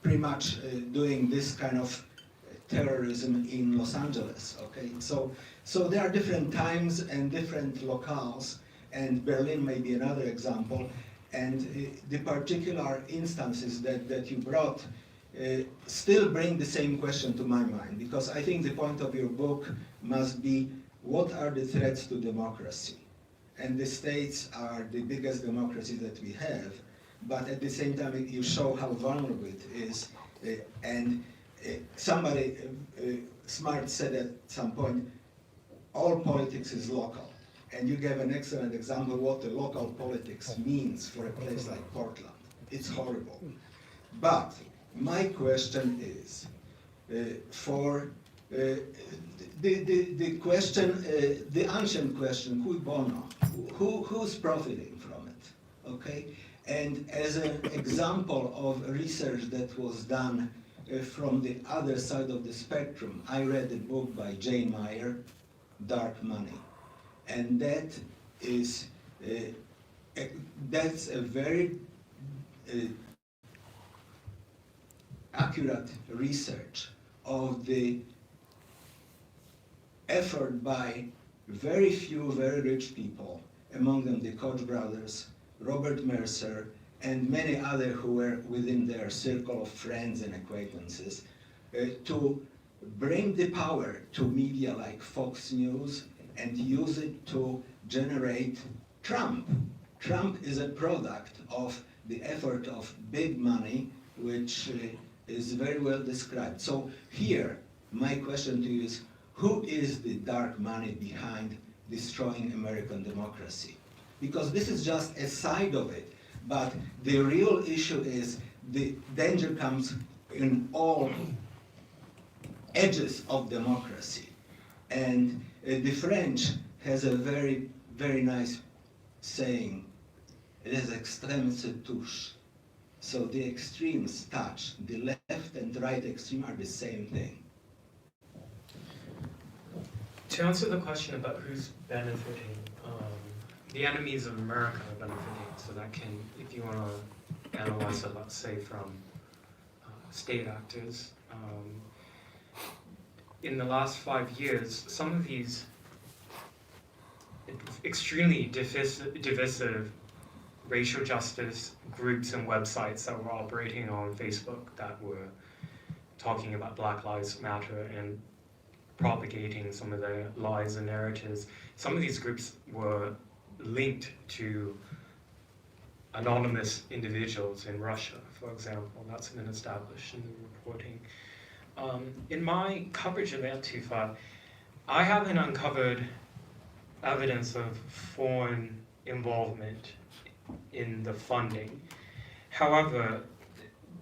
pretty much doing this kind of terrorism in Los Angeles. Okay, so there are different times and different locales, and Berlin may be another example. And the particular instances that you brought still bring the same question to my mind, because I think the point of your book must be, what are the threats to democracy? And the states are the biggest democracy that we have, but at the same time you show how vulnerable it is. And somebody smart said at some point, all politics is local. And you gave an excellent example of what the local politics means for a place like Portland. It's horrible. But my question is, the question, the ancient question, cui bono? Who's profiting from it? Okay, and as an example of research that was done from the other side of the spectrum, I read a book by Jane Meyer, Dark Money, and that is that's a very accurate research of the effort by very few very rich people, among them the Koch brothers, Robert Mercer, and many others who were within their circle of friends and acquaintances, to bring the power to media like Fox News and use it to generate Trump. Trump is a product of the effort of big money, which is very well described. So here, my question to you is, who is the dark money behind destroying American democracy? Because this is just a side of it, but the real issue is the danger comes in all edges of democracy. And the French has a very, very nice saying les extrêmes se touchent. So the extremes touch. The left and right extreme are the same thing. To answer the question about who's benefiting, the enemies of America are benefiting. So that can, if you want to analyze it, let's say from state actors, in the last 5 years, some of these extremely divisive racial justice groups and websites that were operating on Facebook that were talking about Black Lives Matter and propagating some of their lies and narratives. Some of these groups were linked to anonymous individuals in Russia, for example. That's been established in the reporting. In my coverage of Antifa, I haven't uncovered evidence of foreign involvement in the funding. However,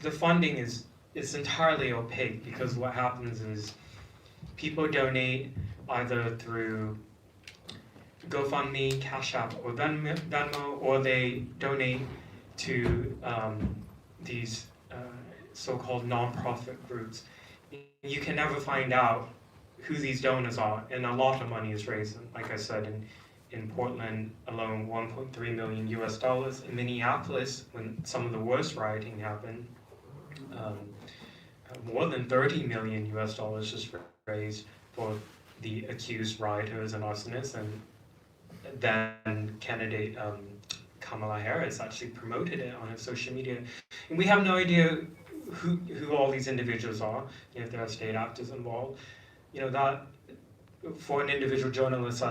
the funding is entirely opaque because what happens is people donate either through GoFundMe, Cash App, or Venmo, or they donate to these so-called non-profit groups. You can never find out who these donors are, and a lot of money is raised. Like I said, in Portland alone, $1.3 million US. In Minneapolis, when some of the worst rioting happened, more than $30 million US just raised for the accused rioters and arsonists, and then candidate Kamala Harris actually promoted it on her social media. And we have no idea who all these individuals are, if there are state actors involved. That for an individual journalist,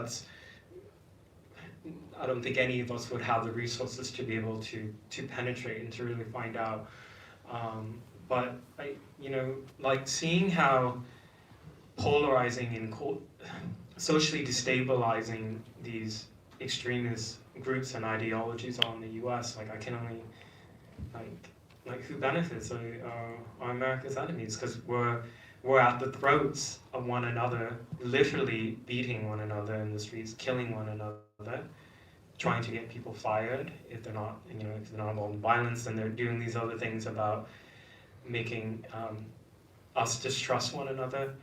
I don't think any of us would have the resources to be able to penetrate and to really find out. But like seeing how polarizing and socially destabilizing these extremist groups and ideologies are in the U.S. Like I can only like who benefits are America's enemies, because we're at the throats of one another, literally beating one another in the streets, killing one another, trying to get people fired if they're not, if they're not involved in violence, and they're doing these other things about making us distrust one another.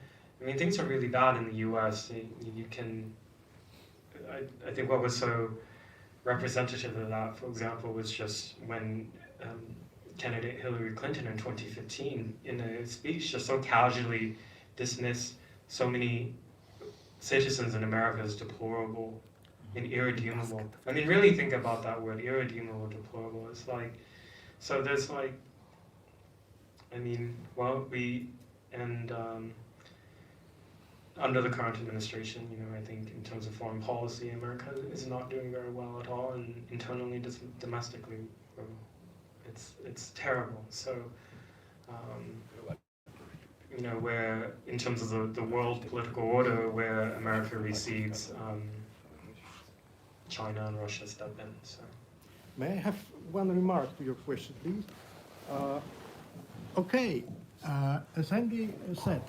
I mean, things are really bad in the U.S. I think what was so representative of that, for example, was just when candidate Hillary Clinton in 2015, in a speech, just so casually dismissed so many citizens in America as deplorable and irredeemable. I mean, really think about that word, irredeemable, deplorable. It's like, so there's like, I mean, well, under the current administration, I think in terms of foreign policy, America is not doing very well at all, and internally, domestically, it's terrible. So, where in terms of the world political order, where America recedes, China and Russia step in. So, may I have one remark to your question, please? Okay, as Andy said,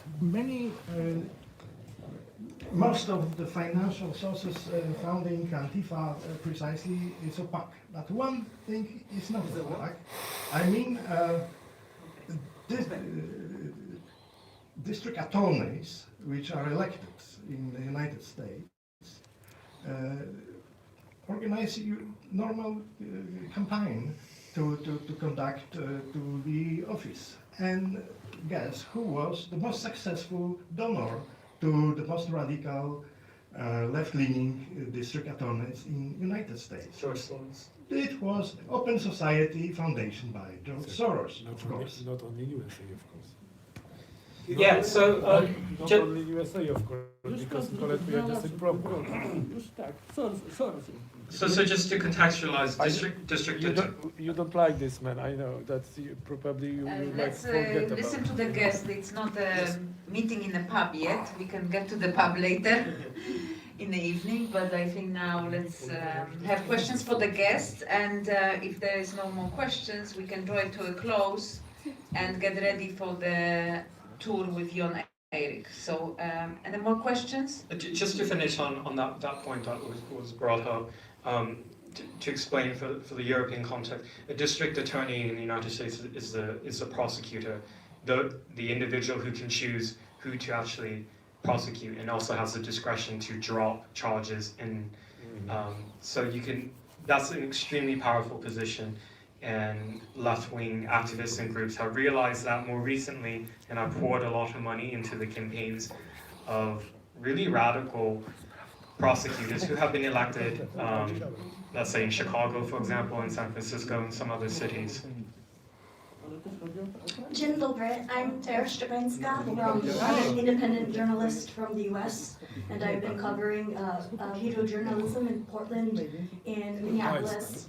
most of the financial sources founding Antifa precisely is opaque. But one thing is not opaque. I mean, district attorneys, which are elected in the United States, organize a normal campaign to conduct to the office. And guess who was the most successful donor to the most radical left-leaning district attorneys in United States? George Soros. It was Open Society Foundation by George Soros, of course. Not only USA, of course. Yeah, so not only USA, of course, because Colette, we are just in problem. So just to contextualize, district. You don't like this, man. I know that probably you like Let's forget about. listen to the guest. It's not a meeting in a pub yet. We can get to the pub later in the evening. But I think now let's have questions for the guests. And if there is no more questions, we can draw it to a close and get ready for the tour with Jon Erik. So, any more questions? Just to finish on that point that was brought up, to explain for the European context, a district attorney in the United States is the prosecutor, the individual who can choose who to actually prosecute, and also has the discretion to drop charges. And so you can. That's an extremely powerful position, and left-wing activists and groups have realized that more recently, and have poured a lot of money into the campaigns of really radical prosecutors who have been elected, let's say in Chicago, for example, in San Francisco, and some other cities. Dzień dobry, I'm Tara Szczepanska, an independent journalist from the US, and I've been covering video journalism in Portland, in Minneapolis,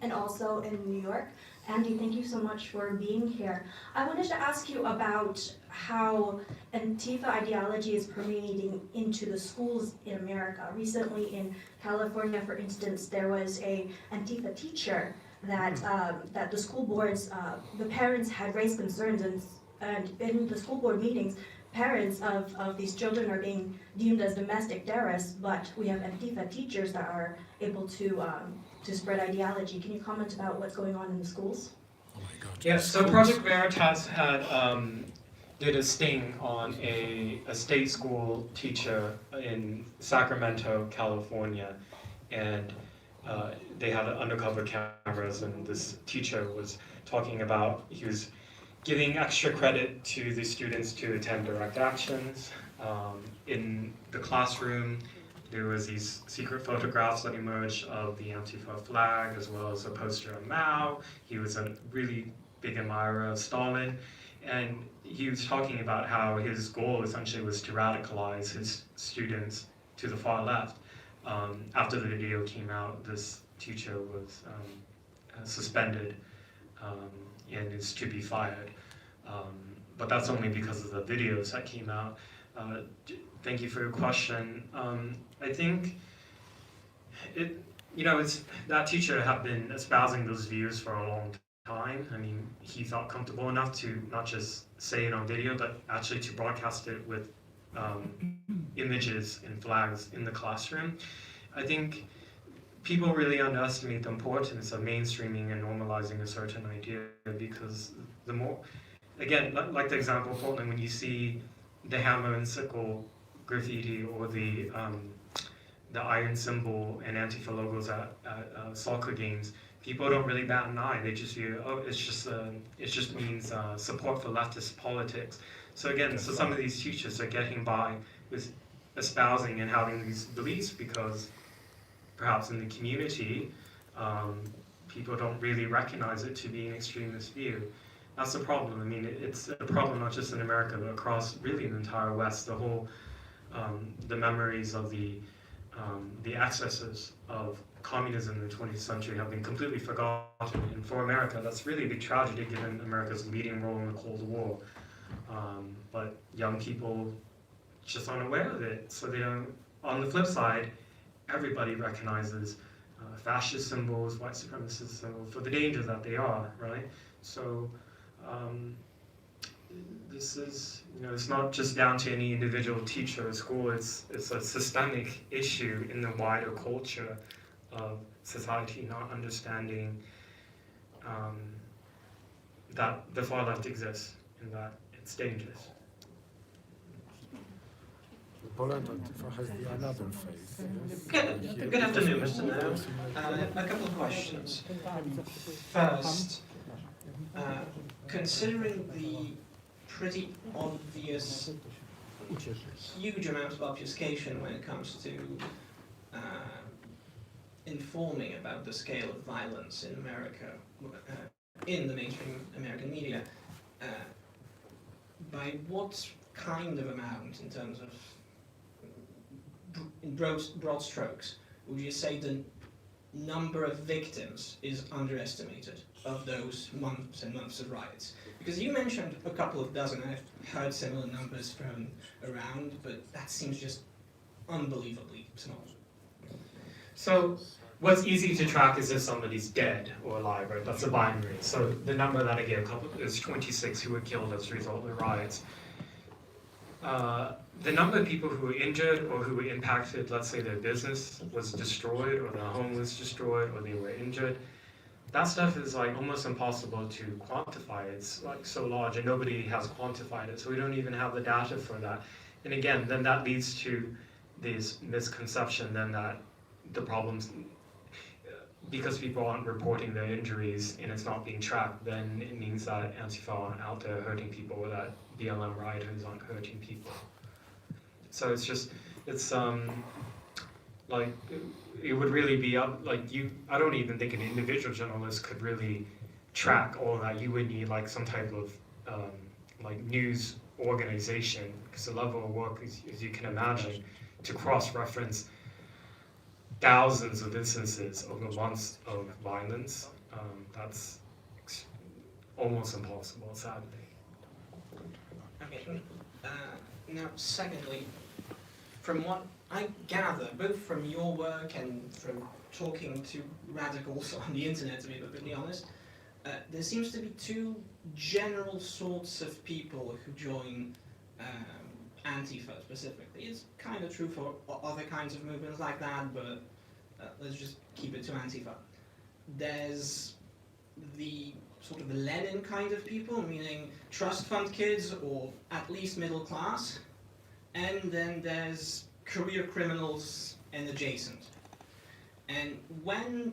and also in New York. Andy, thank you so much for being here. I wanted to ask you about how Antifa ideology is permeating into the schools in America. Recently in California, for instance, there was a Antifa teacher that the school boards, the parents had raised concerns, and in the school board meetings, parents of these children are being deemed as domestic terrorists, but we have Antifa teachers that are able to spread ideology. Can you comment about what's going on in the schools? Yeah, so Project Veritas had did a sting on a state school teacher in Sacramento, California, and they had undercover cameras, and this teacher was talking about, he was giving extra credit to the students to attend direct actions. In the classroom, there was these secret photographs that emerged of the Antifa flag, as well as a poster of Mao. He was a really big admirer of Stalin, and he was talking about how his goal essentially was to radicalize his students to the far left. After the video came out, this teacher was suspended and is to be fired. But that's only because of the videos that came out. Thank you for your question. I think that teacher had been espousing those views for a long time. I mean, he felt comfortable enough to not just say it on video, but actually to broadcast it with images and flags in the classroom. I think people really underestimate the importance of mainstreaming and normalizing a certain idea, because the more, again, like the example of Portland, when you see the hammer and sickle graffiti or the iron symbol and Antifa logos at soccer games, people don't really bat an eye. They just view, oh, it just means support for leftist politics. So again, so some of these teachers are getting by with espousing and having these beliefs because perhaps in the community, people don't really recognize it to be an extremist view. That's the problem. I mean, it's a problem not just in America, but across really the entire West. The whole, the memories of the excesses of communism in the 20th century have been completely forgotten. And for America, that's really a big tragedy given America's leading role in the Cold War. But young people just aren't aware of it. So they don't, on the flip side, everybody recognizes fascist symbols, white supremacist symbols for the danger that they are, right? So this is, it's not just down to any individual teacher or school, it's a systemic issue in the wider culture of society not understanding that the far left exists and that it's dangerous. Poland Antifa has another face. Yes? Good afternoon, Mr. Mayor. A couple of questions. First, considering the pretty obvious huge amount of obfuscation when it comes to informing about the scale of violence in America, in the mainstream American media, by what kind of amount, in terms of in broad strokes, would you say the number of victims is underestimated of those months and months of riots? Because you mentioned a couple of dozen, I've heard similar numbers thrown around, but that seems just unbelievably small. So what's easy to track is if somebody's dead or alive, right? That's a binary. So the number that I gave is 26 who were killed as a result of the riots. the number of people who were injured or who were impacted, let's say their business was destroyed or their home was destroyed or they were injured, that stuff is like almost impossible to quantify. It's like so large and nobody has quantified it, so we don't even have the data for that. And again, then that leads to this misconception then that the problems, because people aren't reporting their injuries and it's not being tracked, then it means that Antifa aren't out there hurting people or that BLM rioters aren't hurting people. So it's just, it's like, it would really be up, like I don't even think an individual journalist could really track all of that. You would need like some type of like news organization, because the level of work, as you can imagine, to cross-reference thousands of instances over months of violence, that's almost impossible, sadly. Okay. Now, secondly, from what I gather, both from your work and from talking to radicals on the internet, to be perfectly honest, there seems to be two general sorts of people who join Antifa specifically. It's kind of true for other kinds of movements like that, but let's just keep it to Antifa. There's the sort of the Lenin kind of people, meaning trust fund kids or at least middle class, and then there's career criminals and adjacent. And when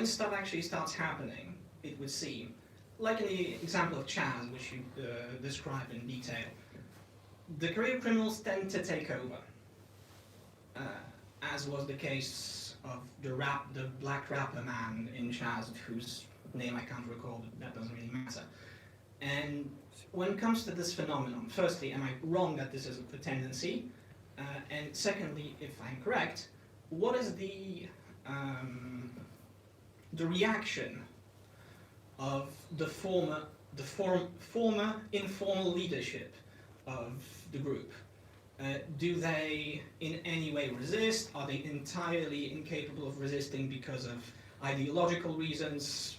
stuff actually starts happening, it would seem, like in the example of Chaz, which you described in detail, the career criminals tend to take over, as was the case of the black rapper man in Chaz, whose name I can't recall, but that doesn't really matter. And when it comes to this phenomenon, firstly, am I wrong that this is a tendency? And secondly, if I'm correct, what is the reaction of the former informal leadership of the group? Do they in any way resist? Are they entirely incapable of resisting because of ideological reasons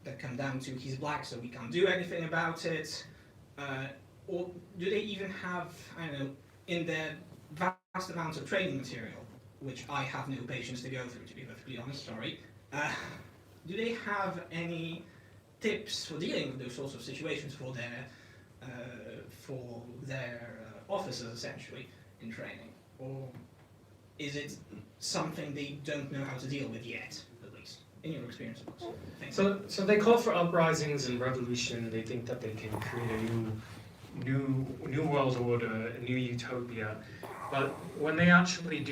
that come down to he's black so we can't do anything about it? Or do they even have, I don't know, in their vast amounts of training material, which I have no patience to go through, to be perfectly honest, sorry, do they have any tips for dealing with those sorts of situations for their officers, essentially, in training? Or is it something they don't know how to deal with yet, at least, in your experience, of course? Thank you. So they call for uprisings and revolution. They think that they can create a new world order, a new utopia. But when they actually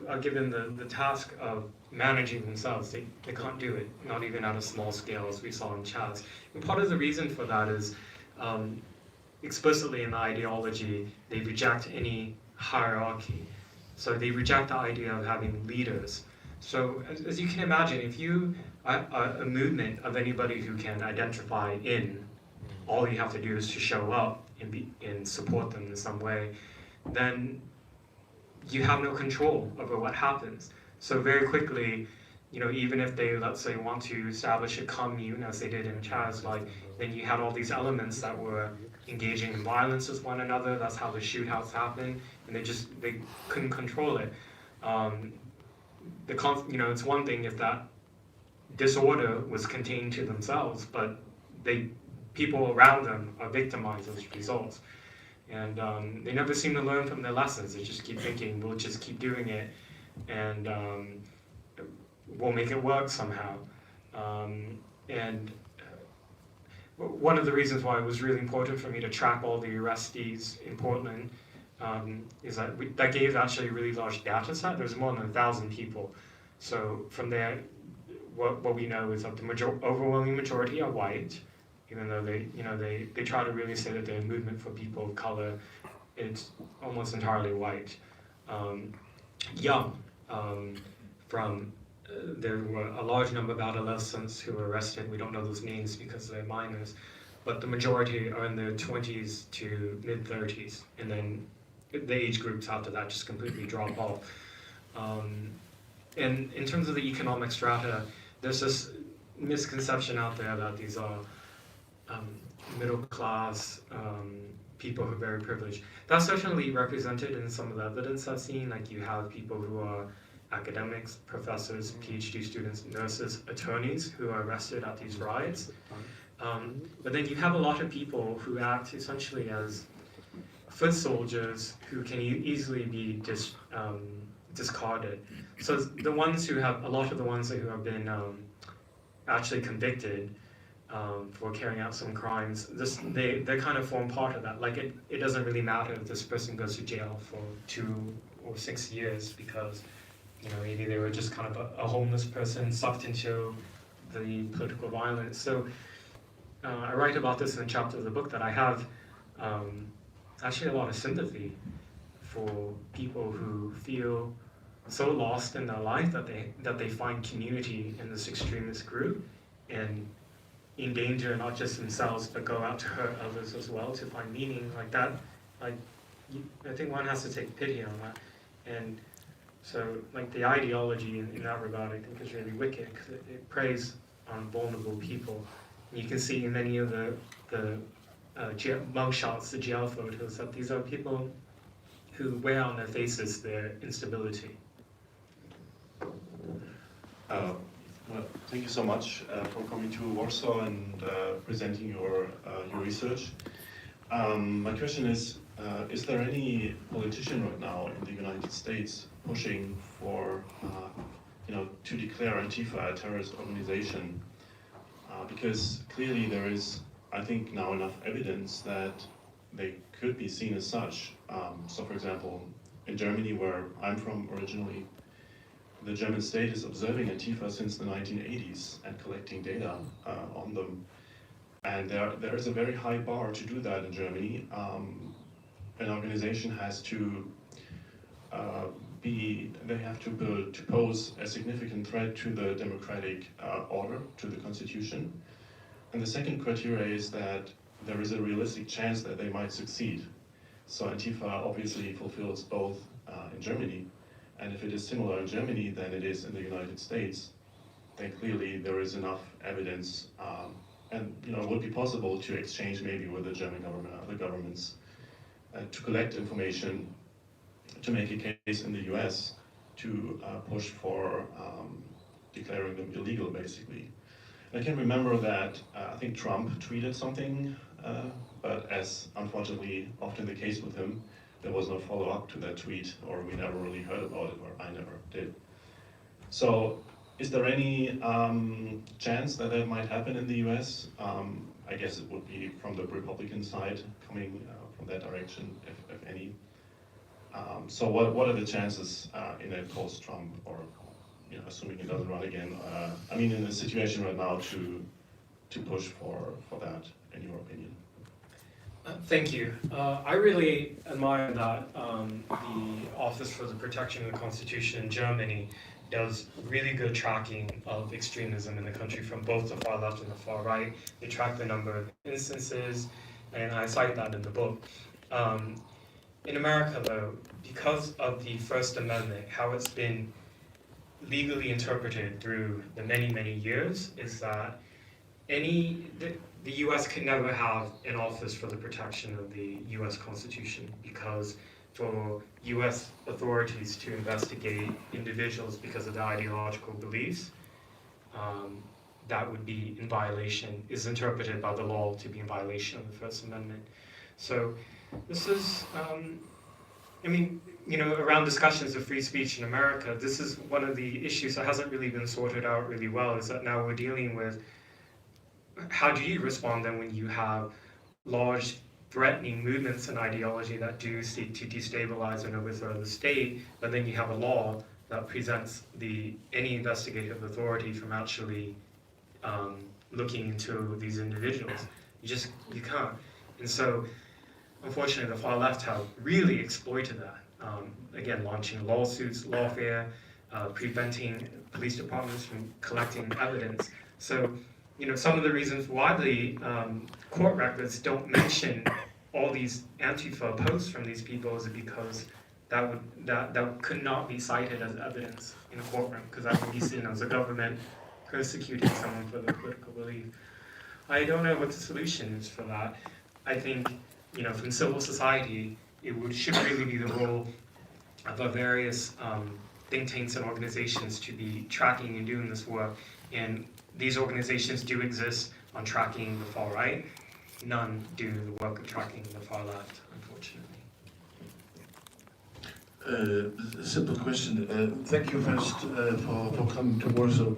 are given the task of managing themselves, they can't do it, not even at a small scale, as we saw in Chaz. And part of the reason for that is explicitly in the ideology, they reject any hierarchy. So they reject the idea of having leaders. So as you can imagine, if you are a movement of anybody who can identify in, all you have to do is to show up and support them in some way, then you have no control over what happens. So very quickly, even if they, let's say, want to establish a commune, as they did in Chaz, then you had all these elements that were engaging in violence with one another. That's how the shootouts happened, and they couldn't control it. It's one thing if that disorder was contained to themselves, but people around them are victimized as a result. And they never seem to learn from their lessons. They just keep thinking, we'll just keep doing it, and we'll make it work somehow. One of the reasons why it was really important for me to track all the arrestees in Portland is that gave actually a really large data set. There's more than 1,000 people. So from there, what we know is that the overwhelming majority are white, even though they try to really say that they're a movement for people of color. It's almost entirely white. Young, there were a large number of adolescents who were arrested. We don't know those names because they're minors, but the majority are in their 20s to mid-30s, and then the age groups after that just completely drop off. And in terms of the economic strata, there's this misconception out there that these are middle class people who are very privileged. That's certainly represented in some of the evidence I've seen. Like you have people who are academics, professors, PhD students, nurses, attorneys who are arrested at these riots. But then you have a lot of people who act essentially as foot soldiers who can easily be discarded. So the ones who have, a lot of the ones who have been actually convicted for carrying out some crimes, they kind of form part of that. Like it doesn't really matter if this person goes to jail for 2 or 6 years because, you know, maybe they were just kind of a homeless person sucked into the political violence. So I write about this in a chapter of the book that I have actually a lot of sympathy for people who feel so lost in their life that they find community in this extremist group and endanger not just themselves but go out to hurt others as well to find meaning like that. Like I think one has to take pity on that. And so like the ideology in that regard I think is really wicked because it preys on vulnerable people. And you can see in many of the mugshots, the jail photos, that these are people who wear on their faces their instability. Well, thank you so much for coming to Warsaw and presenting your research. My question is there any politician right now in the United States pushing for, to declare Antifa a terrorist organization? Because clearly there is, I think, now enough evidence that they could be seen as such. So for example, in Germany, where I'm from originally, the German state is observing Antifa since the 1980s and collecting data on them. And there is a very high bar to do that in Germany. An organization has to to pose a significant threat to the democratic order, to the constitution. And the second criteria is that there is a realistic chance that they might succeed. So Antifa obviously fulfills both in Germany. And if it is similar in Germany than it is in the United States, then clearly there is enough evidence, and it would be possible to exchange maybe with the German government, other governments, to collect information, to make a case in the US to push for declaring them illegal, basically. And I can remember that I think Trump tweeted something, but as unfortunately often the case with him, there was no follow-up to that tweet, or we never really heard about it, or I never did. So is there any chance that that might happen in the US? I guess it would be from the Republican side, coming from that direction, if any. So what are the chances in a post-Trump, or assuming he doesn't run again, in the situation right now to push for that, in your opinion? Thank you. I really admire that the Office for the Protection of the Constitution in Germany does really good tracking of extremism in the country from both the far left and the far right. They track the number of instances, and I cite that in the book. In America, though, because of the First Amendment, how it's been legally interpreted through the many, many years is that the U.S. can never have an office for the protection of the U.S. Constitution, because for U.S. authorities to investigate individuals because of their ideological beliefs, that would be in violation, is interpreted by the law to be in violation of the First Amendment. So this is, around discussions of free speech in America, this is one of the issues that hasn't really been sorted out really well, is that now we're dealing with how do you respond then when you have large threatening movements and ideology that do seek to destabilize and overthrow the state, but then you have a law that prevents any investigative authority from actually looking into these individuals. You can't. And so, unfortunately, the far left have really exploited that. Again, launching lawsuits, lawfare, preventing police departments from collecting evidence. So, some of the reasons why the court records don't mention all these Antifa posts from these people is because that could not be cited as evidence in a courtroom, because that would be seen as a government persecuting someone for their political belief. I don't know what the solution is for that. I think, from civil society, should really be the role of our various think tanks and organizations to be tracking and doing this work. And these organizations do exist on tracking the far right. None do the work of tracking the far left, unfortunately. Simple question. Thank you first for coming to Warsaw.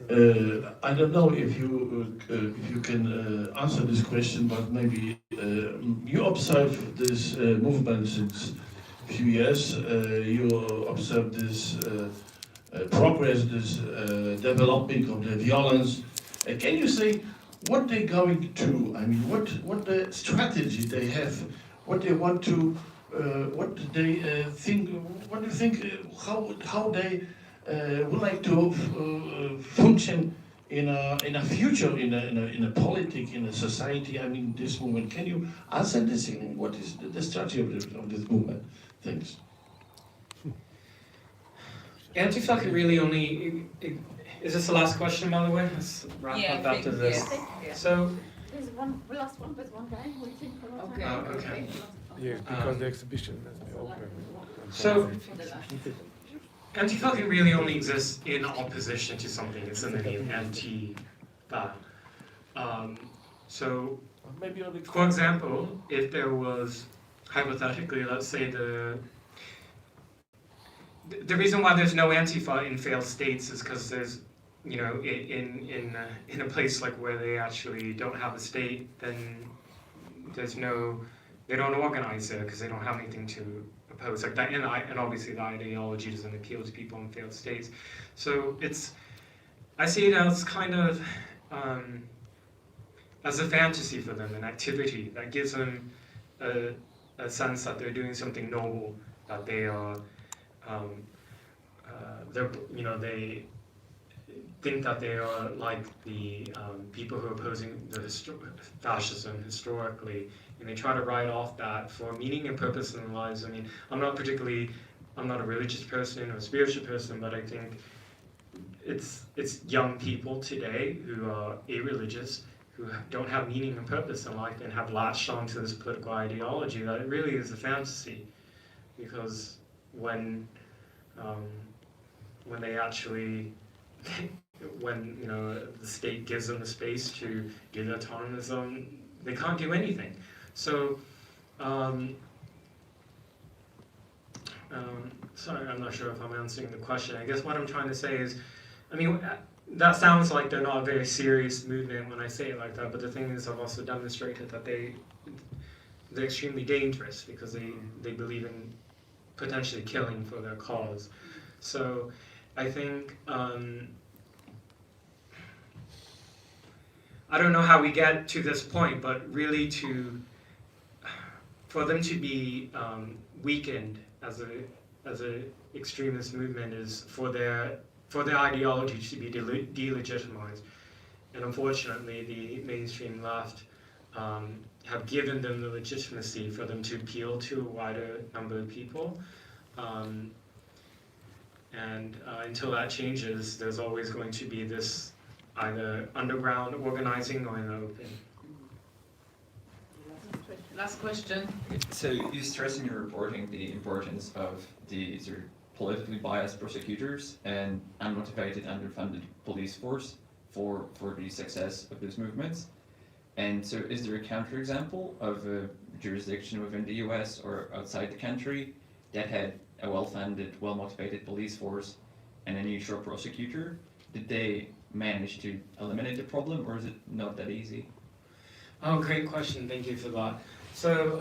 I don't know if you can answer this question, but maybe you observe this movement since a few years. You observe this progress, this developing of the violence. Can you say what they're going to? I mean, what the strategy they have? What they want to? What do they think? What do you think? How they would like to function in a future, in a politic, in a society? I mean, this movement. Can you answer this? What is the strategy of this movement? Thanks. Antifa can really only. Is this the last question, by the way? Let's wrap up after this. Yeah. So. There's one last one, but one guy waiting for a Okay. time. Okay. Yes, because the exhibition has been open. So, Antifa can really only exist in opposition to something. It's in the name, Antifa. So, for example, if there was, hypothetically, let's say the reason why there's no Antifa in failed states is because there's, in a place like where they actually don't have a state, then they don't organize there because they don't have anything to oppose. Like that, and obviously the ideology doesn't appeal to people in failed states. So I see it as kind of as a fantasy for them, an activity that gives them a sense that they're doing something noble, that they are, they think that they are like the people who are opposing the fascism historically, and they try to write off that for meaning and purpose in their lives. I mean, I'm not a religious person or a spiritual person, but I think it's young people today who are irreligious, who don't have meaning and purpose in life, and have latched onto this political ideology that it really is a fantasy, because when they actually when the state gives them the space to give autonomism, they can't do anything. So, sorry, I'm not sure if I'm answering the question. I guess what I'm trying to say is, I mean, that sounds like they're not a very serious movement when I say it like that, but the thing is, I've also demonstrated that they're extremely dangerous because they believe in potentially killing for their cause. So, I think, I don't know how we get to this point, but really for them to be weakened as a extremist movement is for their ideology to be delegitimized. And unfortunately, the mainstream left have given them the legitimacy for them to appeal to a wider number of people. And until that changes, there's always going to be this either underground organizing or in the open. Last question. So you stress in your reporting the importance of the sort of politically biased prosecutors and unmotivated, underfunded police force for the success of those movements. And so is there a counterexample of a jurisdiction within the US or outside the country that had a well-funded, well-motivated police force and a neutral prosecutor? Did they manage to eliminate the problem, or is it not that easy? Oh, great question. Thank you for that. So,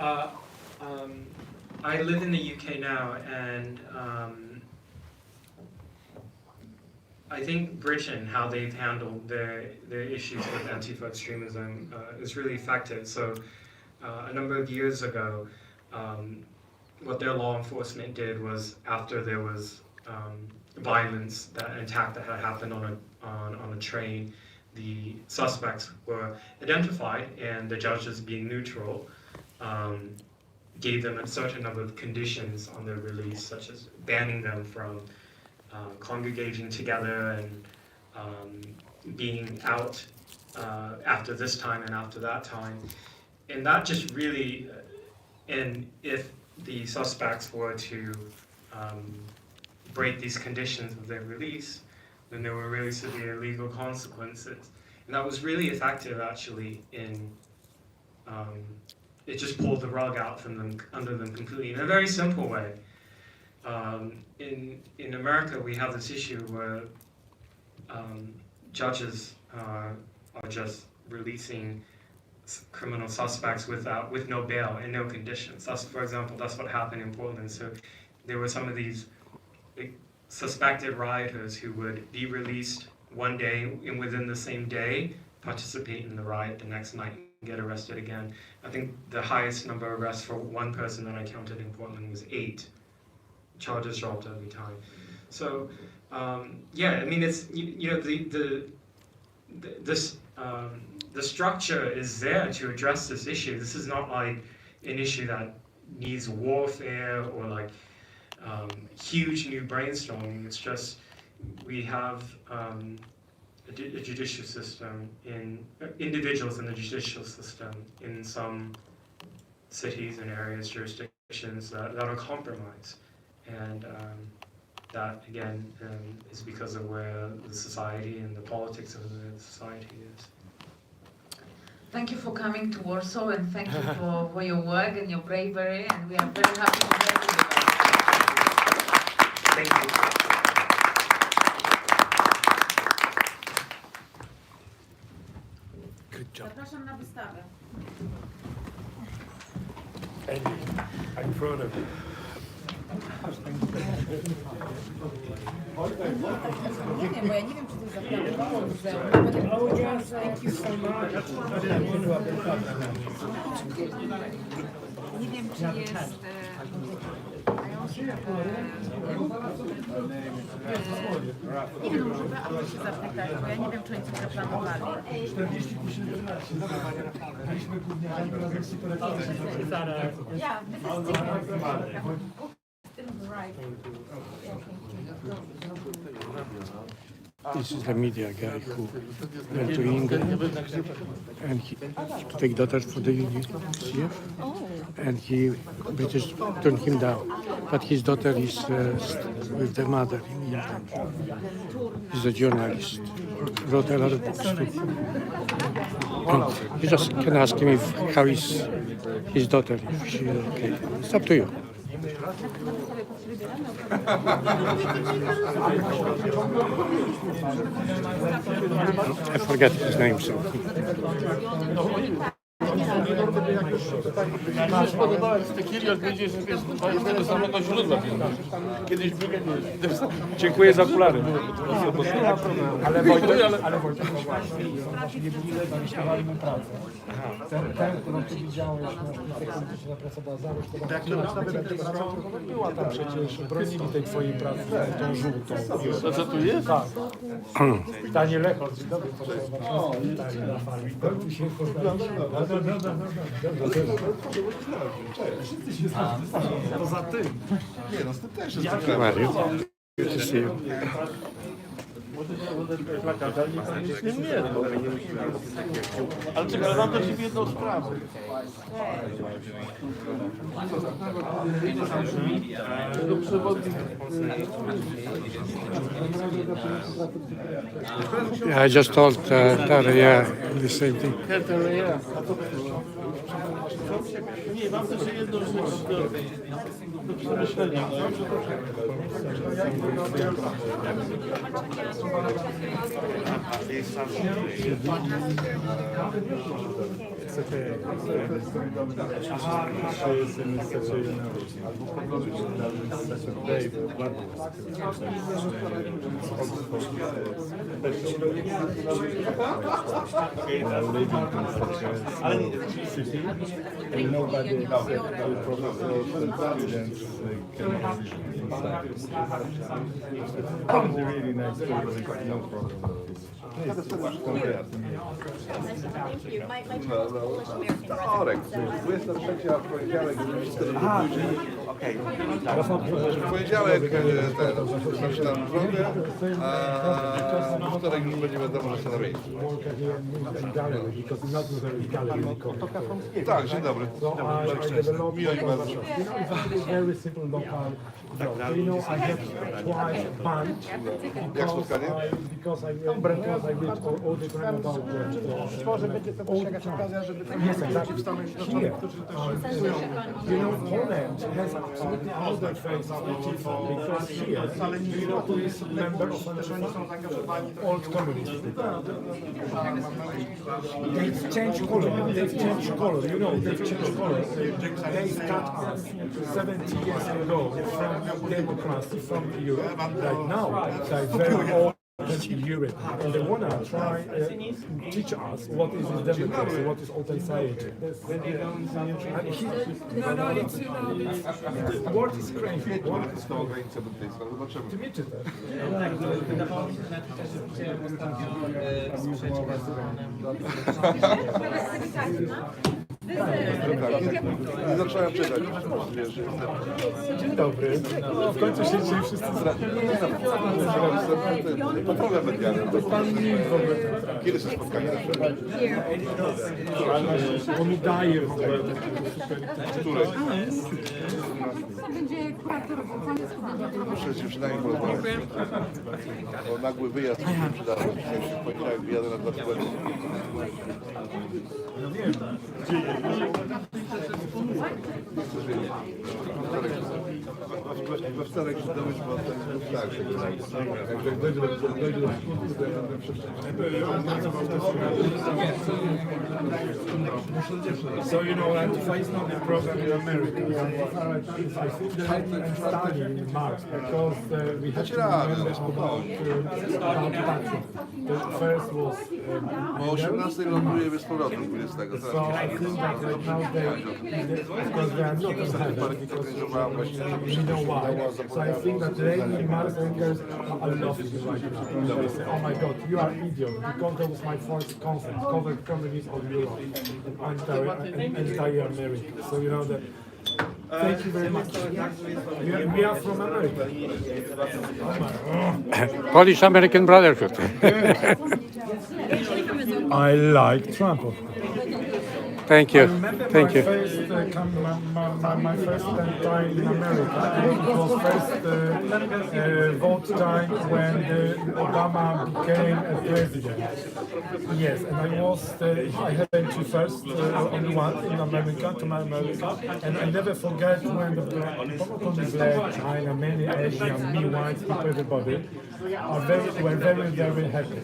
I live in the UK now, and I think Britain, how they've handled their issues with Antifa extremism is really effective. So, a number of years ago, what their law enforcement did was, after there was violence, an attack that had happened on a train, the suspects were identified, and the judges, being neutral, gave them a certain number of conditions on their release, such as banning them from congregating together and being out after this time and after that time. And that just really, and if the suspects were to break these conditions of their release, then there were really severe legal consequences. And that was really effective, actually, in it just pulled the rug out from them, under them completely, in a very simple way. In America, we have this issue where judges are just releasing criminal suspects with no bail and no conditions. That's, for example, that's what happened in Portland. So there were some of these suspected rioters who would be released one day, and within the same day participate in the riot the next night and get arrested again. I think the highest number of arrests for one person that I counted in Portland was 8. Charges dropped every time. So yeah, I mean, it's the structure is there to address this issue. This is not like an issue that needs warfare or like huge new brainstorming. It's just we have a judicial system, in individuals in the judicial system in some cities and areas, jurisdictions that are compromised. And that, again, is because of where the society and the politics of the society is. Thank you for coming to Warsaw, and thank you for your work and your bravery, and we are very happy to work with you. Thank you. Good job. Zapraszam na wystawę. I'm proud of you. Nie wiem, bo ja nie wiem, czy to jest zaplanowane muzeum. Nawet jak powiedziałam, że... Nie wiem, czy jest... Nie wiem, może Beatę się zapytać, bo ja nie wiem, czy oni coś zaplanowali. 40-11. Dobra, mieliśmy głównie razem z superetykiem. Yeah, This is the media guy who went to England and he to take daughters for the UNICEF, and British turned him down. But his daughter is with the mother in England. He's a journalist, wrote a lot of books too. And you just can ask him how is his daughter, if she's okay. It's up to you. I forget his name, so. Mi się podobała tequila, jak będziesz z tego samego źródła. Kiedyś byłem... Dziękuję za okulary. Ale Wojtek, nie było zamieszkowali mu pracę. Ten, którą ty widziałeś, na praca była zaraz, była tam przecież, bronili tej twojej pracy, tą żółtą. To co tu jest? Tak. Pytanie Lecho, dzień dobry, poza tym. Nie, no z tym też jest nie, ale czekaj, mam do ciebie jedną sprawę. Yeah, I just told Daria the same thing. Nie, mam też jedną rzecz do przemyślenia. Nobody except the president can Probably really nice people, no problem. Thank you. My child's Polish American resident, so I would- 23, a w poniedziałek, okej. W poniedziałek zaczynam drogę, a w wtorek już będzie wiadomo, że się na miejscu. Tak, dzień dobry. Miło mi bardzo. Very simple local job. You know, I have twice banned Jak spotkanie? because I read all different about Może będzie to też jakaś okazja, żeby tak ludzi w Stanach Zjednoczonych, którzy też pracują. You know, Poland has absolutely other faces Antifa because here, you know, who is member of old communists. They've changed color, you know, they've changed color. They cut us 70 years ago from democracy, from Europe. Right now, they're very old. In Europe, and they want to try teach us what is democracy, what is open society. The word is crazy. Word is to me too. Nie zacząłem czytać. Dzień dobry. W końcu się dzisiaj wszyscy Poprawę medialną. Kiedy się spotkanie? On mi daje w ogóle. Której? Muszę się przynajmniej porozmawiać. O nagły wyjazd mi się przydało. W poniedziałek wyjadę na 2 tygodnie. No wiem. We wtorek się dowiedzieć, bo tak, So you know, Antifa is not a program in America. I think that I'm studying in March because we have to remember about patriotism. The first was o 18 ląduje bez powrotu 20. So I think that right now because they are not in heaven, because we know why. So I think that lady Markers are laughing right now. They say, oh my God, you are idiot, because that was my first concert, covered communities of Europe, entire America. So you know that. Thank you very much. We are from America. Polish American Brotherhood. I like Trump. Thank you. I remember Thank you. My first time in America. It was first vote time when Obama became a president. Yes, and I had entry first, only one in America, to my America, and I never forget when the black, China, many Asian, me, white people, everybody were very happy.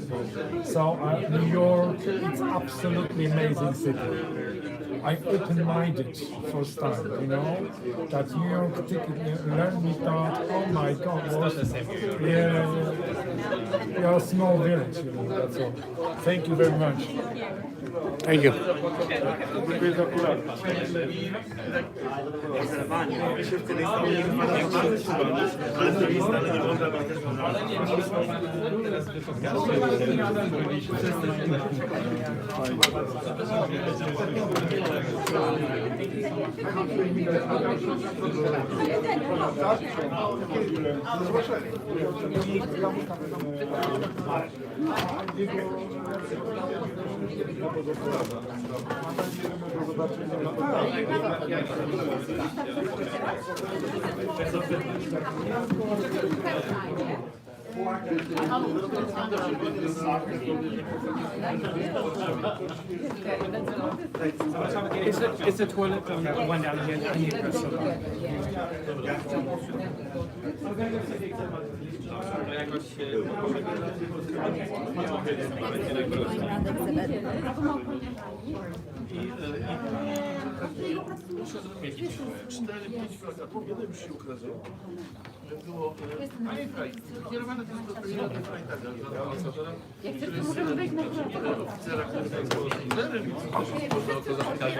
So New York, it's absolutely amazing city. I'm open-minded first time, you know, that New York ticket learned me that, oh my God, you're a small village, you know, that's all. Thank you very much. Thank you. It's a toilet, one down here. I need to press Muszę zrobić 4-5 plakatów. Jeden już się ukazał. Było kierowane do prezydenta i tak dalej. Jak chcesz, to możemy wejść na oficera, który był liderem i można o to zapytać.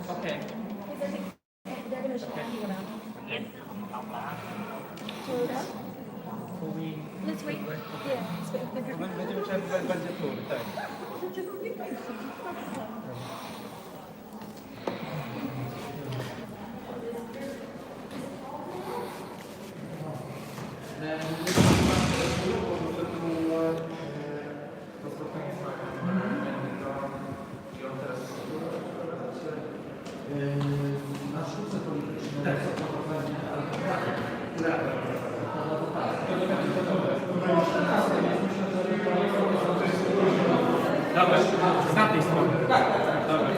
Okay. They're going to show you around. Let's wait. Yeah. Będziemy chcieli będzie tu, tak. Na sztuce politycznej Dobra, z tamtej strony. Dobra.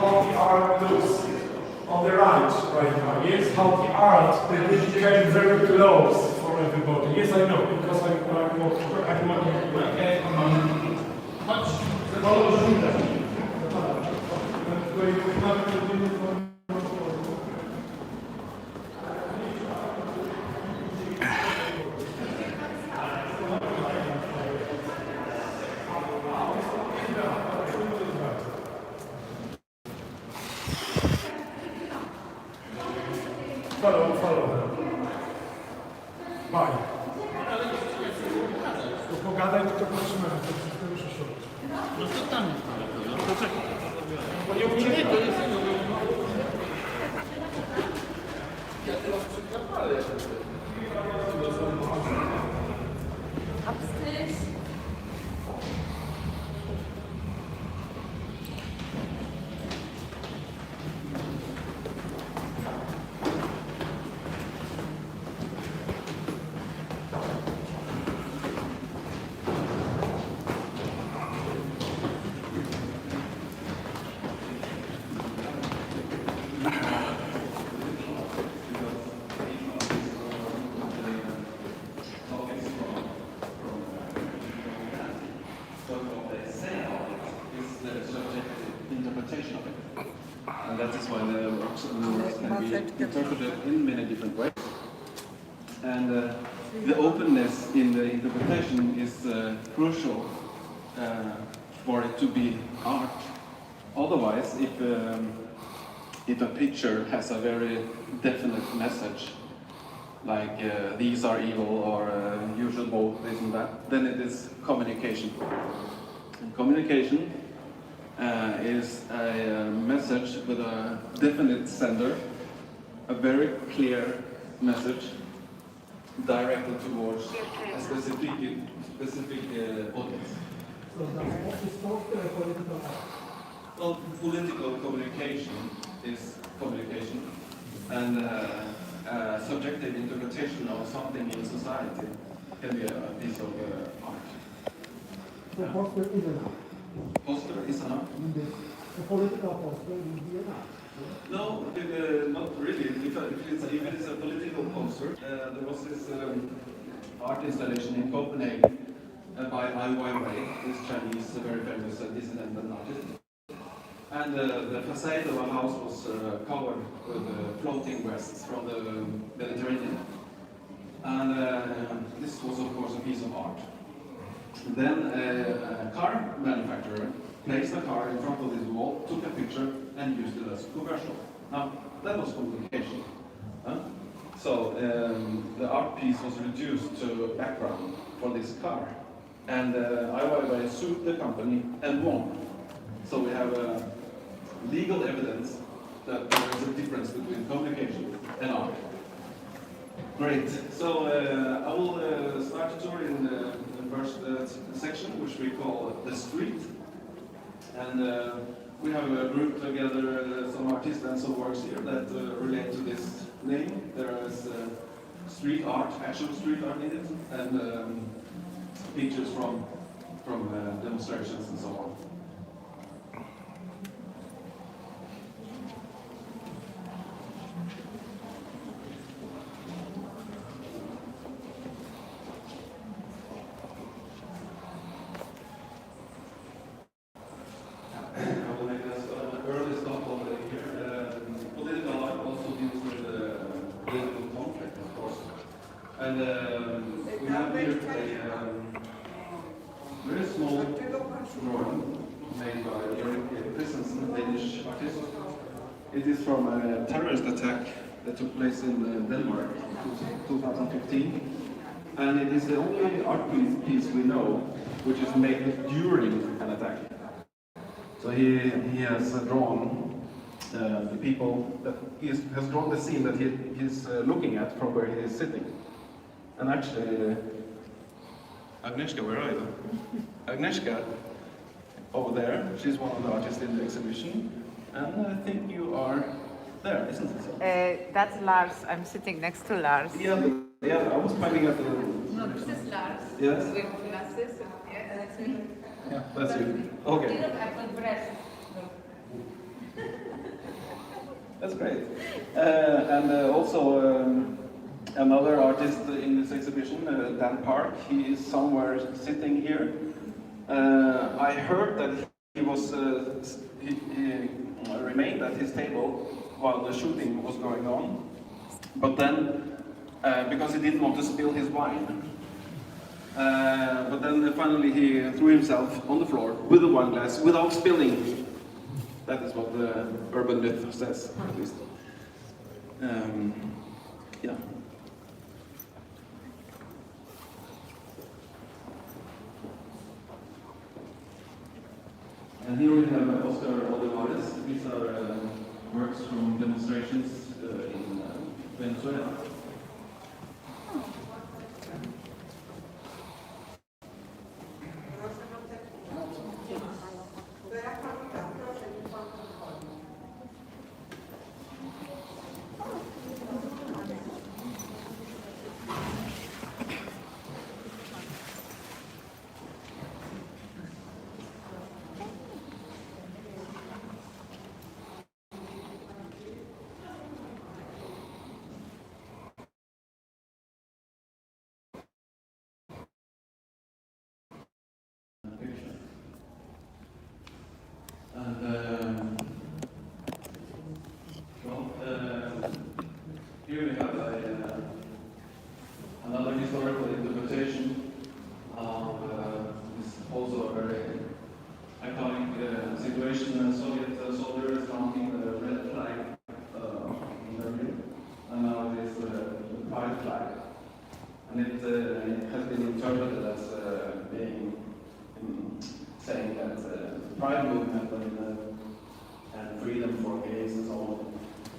How the art looks on the right now. Yes, how the art became very close for everybody. Yes, I know, because I'm follow. Bye. Pogadaj, tylko patrzymy, to już się. No to tam jest daleko, no to czekaj. Bo nie ucieknie, to jest... Ja teraz przykrapalę. Upstairs. interpretation of it. And that is why the works can be interpreted in many different ways. And the openness in the interpretation is crucial for it to be art. Otherwise, if a picture has a very definite message, like these are evil or you should vote this and that, then it is communication. And communication is a message with a definite sender, a very clear message directed towards a specific audience. So what is software political? Well, political communication is communication, and subjective interpretation of something in society can be a piece of art. So poster is an art. Poster is an art? A political poster would be an art. No, not really. If it is a political poster, there was this art installation in Copenhagen by Ai Weiwei, this Chinese very famous dissident and artist. And the facade of a house was covered with floating rests from the Mediterranean. And this was, of course, a piece of art. Then a car manufacturer placed a car in front of this wall, took a picture, and used it as commercial. Now, that was communication. So the art piece was reduced to a background for this car. And Ai Weiwei sued the company and won. So we have legal evidence that there is a difference between communication and art. Great. So I will start a tour in the first section, which we call The Street. And we have grouped together some artists and some works here that relate to this name. There is street art, actual street art in it, and pictures from demonstrations and so on. And we have here a very small drawing made by Erik Christensen, Danish artist. It is from a terrorist attack that took place in Denmark in 2015. And it is the only art piece we know which is made during an attack. So he has drawn the people, that he has drawn the scene that he's looking at from where he is sitting. And actually, Agnieszka, where are you? Agnieszka, over there, she's one of the artists in the exhibition. And I think you are there, isn't it? That's Lars. I'm sitting next to Lars. Yeah, I was pointing at the... No, this is Lars. Yes? With glasses. Yeah, that's me. Yeah, that's you. Okay. Look, I've got breasts. That's great. And also another artist in this exhibition, Dan Park, he is somewhere sitting here. I heard that he was he remained at his table while the shooting was going on, but then because he didn't want to spill his wine. But then finally he threw himself on the floor with a wine glass without spilling. That is what the urban myth says, at least. Yeah. And here we have Oscar Olivares. These are works from demonstrations in Venezuela.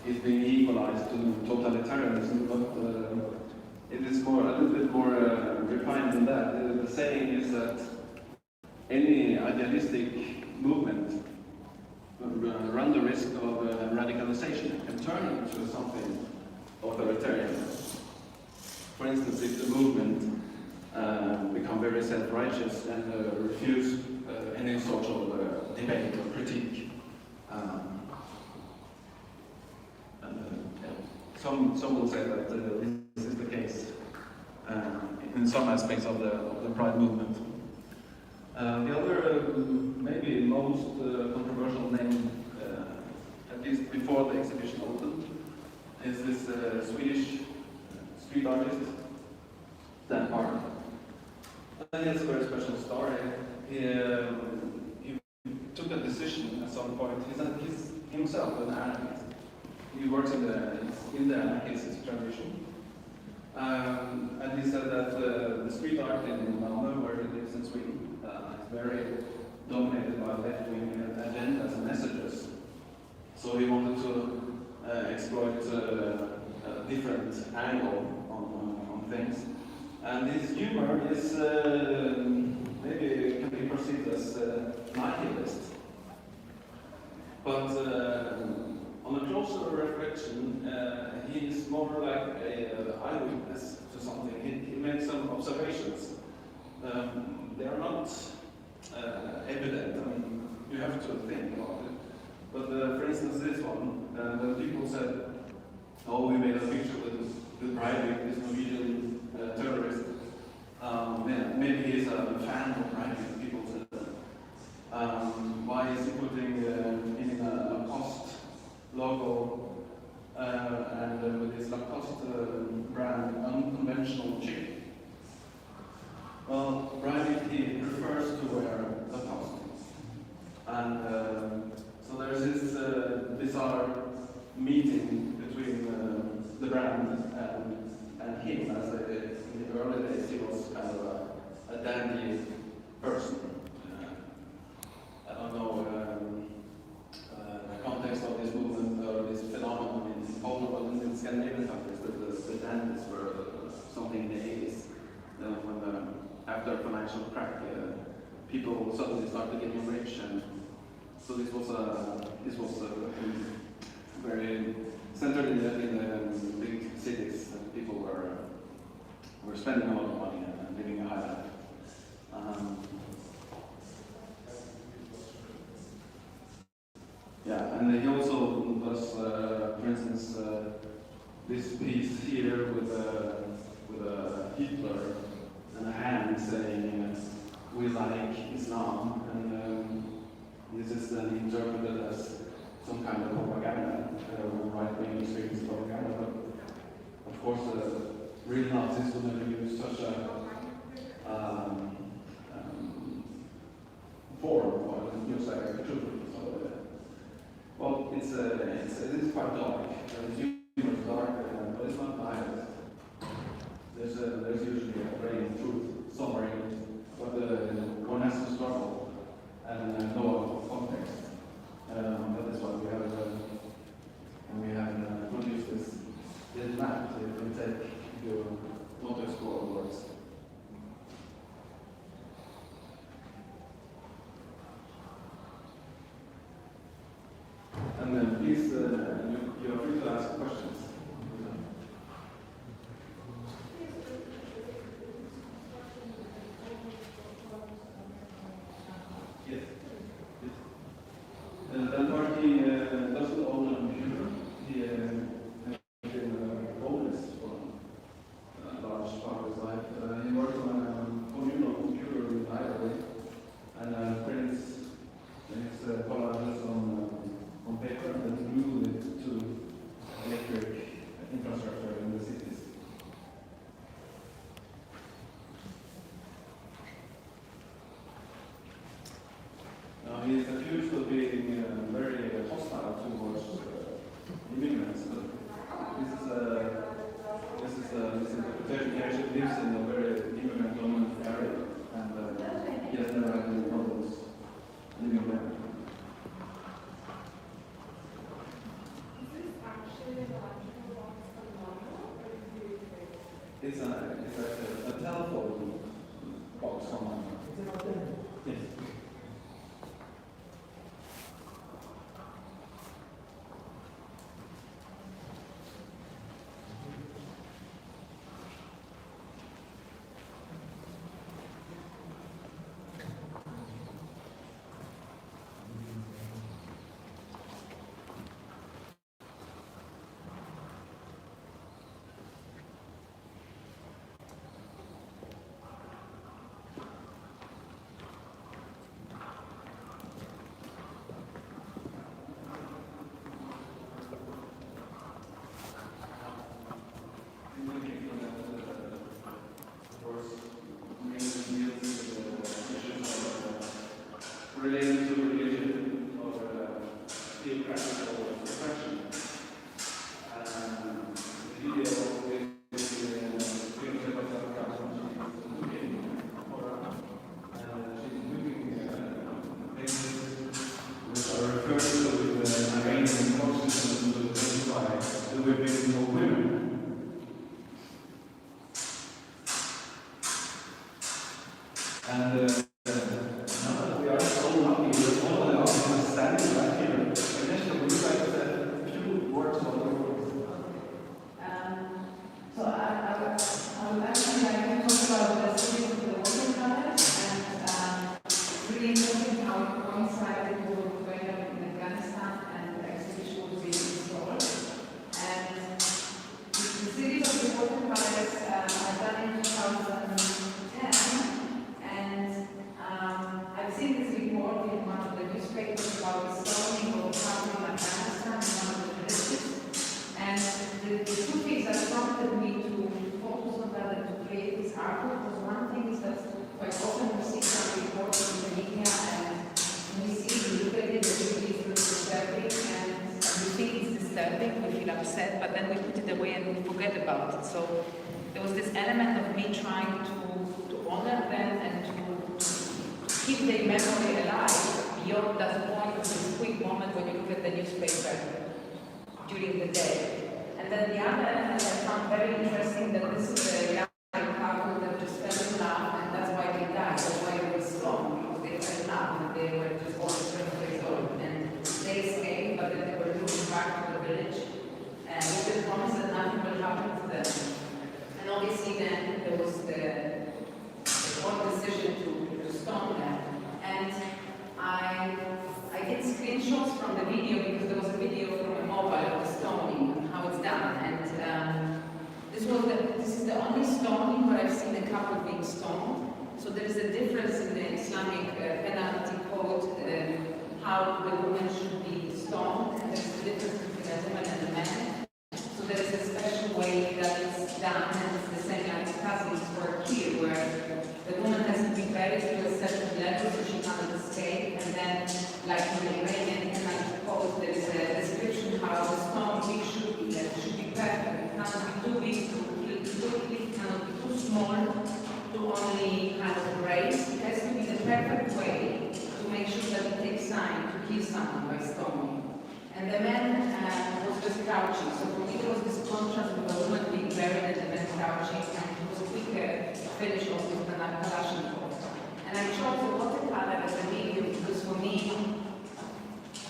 is being equalized to totalitarianism, but it is a little bit more refined than that. The saying is that any idealistic movement run the risk of radicalization and turn into something authoritarian. For instance, if the movement become very self-righteous and refuse any sort of debate or critique. Some will say that this is the case in some aspects of the Pride movement. The other, maybe most controversial name, at least before the exhibition opened, is this Swedish street artist, Dan Park. And it's a very special story. He took a decision at some point. He's himself an anarchist. He works in the anarchist tradition. And he said that the street art in Malmö, where he lives in Sweden, is very dominated by left-wing agendas and messages. So he wanted to exploit a different angle on things. And his humor is maybe can be perceived as nihilist. But on a closer reflection, he is more like an eyewitness to something. He makes some observations. They are not evident. I mean, you have to think about it. But for instance, this one, the people said, "Oh, we made a picture with Breivik, this Norwegian terrorist. Maybe he's a fan of Breivik," people said. Why is he putting in a Lacoste logo and with his Lacoste brand, unconventional chic? Well, Breivik, he prefers to wear Lacoste. And so there's this bizarre meeting between the brand and him, as in the early days he was kind of a dandy person. I don't know the context of this movement or this phenomenon in Poland, but in Scandinavian countries, the dandies were something in the 80s, when after financial crack, people suddenly started getting rich, and so this was very centered in the big cities. People were spending a lot of money and living a high life. Yeah, and he also does, for instance, this piece here with a Hitler and a hand saying, "We like Islam," and this is then interpreted as some kind of propaganda, right-wing extremist propaganda. But of course, real Nazis would never use such a form or use like a truth. So, well, it is quite dark. The humor is dark, but it's not violent. There's usually a grain of truth somewhere in it, but one has to struggle and know context. That is why we have produced this little map so you can take your not explore words. And then please, you are free to ask questions. Yes. That party doesn't own a computer. He has been a bonus for a large part of his life. He works on a communal computer in Ireland and prints his collages on paper and then glue it to electric infrastructure in the cities. He is accused of being very hostile towards immigrants, but this interpretation. He actually lives in a very immigrant-dominant area, and he has never had any problems living there. related to religion or theocratical oppression. The video which are referred to the Iranian court system to identify the women for women. And now that we are so lucky with all the arguments standing right here, Agnieszka, would you like to say a few words about your work? So I would actually like to talk about the series of the watercolors, and it's really interesting how it coincided with what was going on in Afghanistan and the exhibition was being installed. And the series of the watercolors I've done in 2010, and I've seen this report in one of the newspapers about the stoning of people in Afghanistan in one of the villages. And the two things that prompted me to focus on that and to create this artwork was one thing is that quite often we see some reports in the media and we look at it, the really looks disturbing, and we think it's disturbing, we feel upset, but then we put it away and we forget about it. So there was this element of me trying to honor them and to keep their memory alive beyond that point of this quick moment when you look at the newspaper during the day. And then the other element I found very interesting that this is a young couple that just fell in love, and that's why they died, that's why they were strong, because they fell in love and they were just almost 20 years old. And they escaped, but then they were looking back to the village and with the promise that nothing will happen to them. And obviously then there was the one decision to stone them. And I did screenshots from the video because there was a video from a mobile of the stoning and how it's done. And this is the only stoning where I've seen a couple being stoned. So there is a difference in the Islamic penalty code how the woman should be stoned, and there's a difference between a woman and a man. So there is a special way that it's done, and it's the same like cousins work here, where the woman has to be buried to a certain level so she cannot escape, and then, like in the Iranian penalty code, there is a description how the stone should be. It should be perfect. It cannot be too big to kill too quickly, it cannot be too small to only kind of graze. It has to be the perfect way to make sure that it takes time to kill someone by stoning. And the man was just crouching. So for me, there was this contrast with the woman being buried and the man crouching, and it was a quicker finish of with the Kalashnikov. And I chose the watercolor as a medium because for me,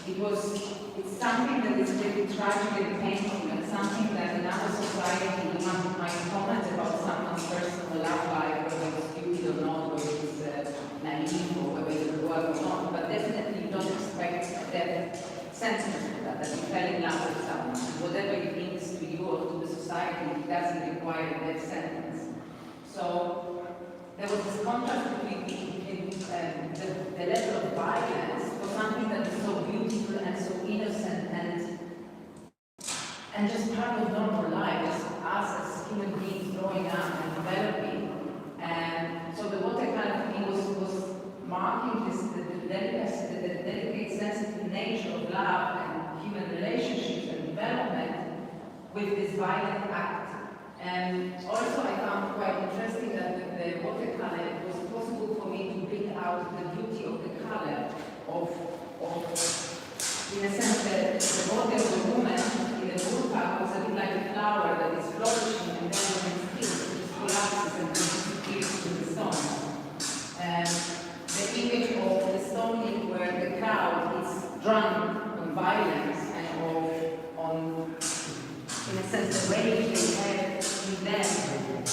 it's something that is really tragic and painful, and something that in our society one might comment about someone's personal love life, whether it's stupid or not, whether it's naive or whether it's work or not, but definitely you don't expect that sentiment that you fell in love with someone. Whatever it means to you or to the society, it doesn't require that sentence. So there was this contrast between the level of violence for something that is so beautiful and so innocent and just part of normal life, as us as human beings growing up and developing. And so the watercolor for me was marking the delicate, sensitive nature of love and human relationships and development with this violent act. And also I found quite interesting that the watercolor, it was possible for me to bring out the beauty of the color of in a sense that the body of the woman in the burqa was a bit like a flower that is flourishing, and then when it speaks, it just collapses and disappears to the stone. And the image of the stoning where the crowd is drunk on violence and on, in a sense, the rage they have in them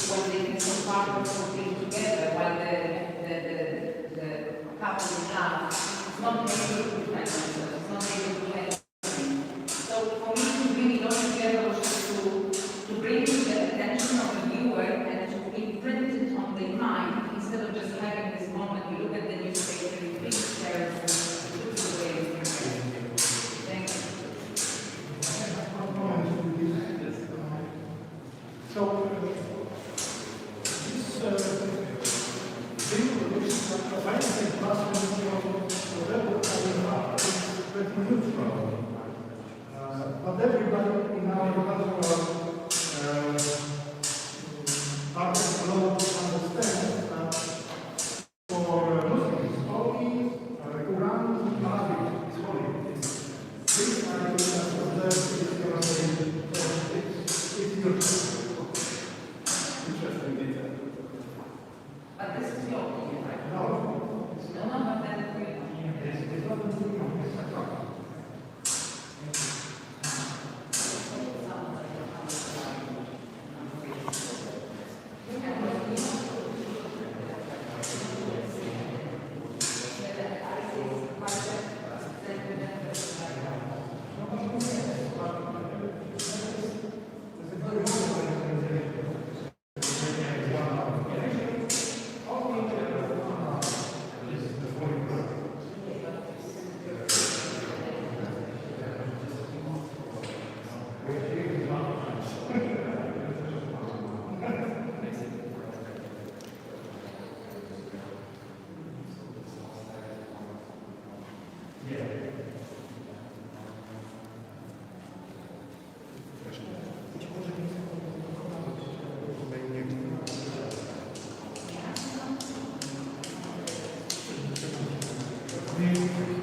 when they feel so powerful for being together, while the couple in love is not able to defend themselves, it's not able to do anything. So for me to bring it all together was just to bring the attention of the viewer and to imprint it on their mind, instead of just having this moment, you look at the newspaper, you think it's terrible, you look away. Thank you. So, this thing, which is a financing class, But everybody in our culture started to understand that for Muslims, only Quran and Arabic is holy. This idea is your interesting detail. But this is your opinion, right? No. No, but then It's not an opinion, it's a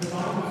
fact.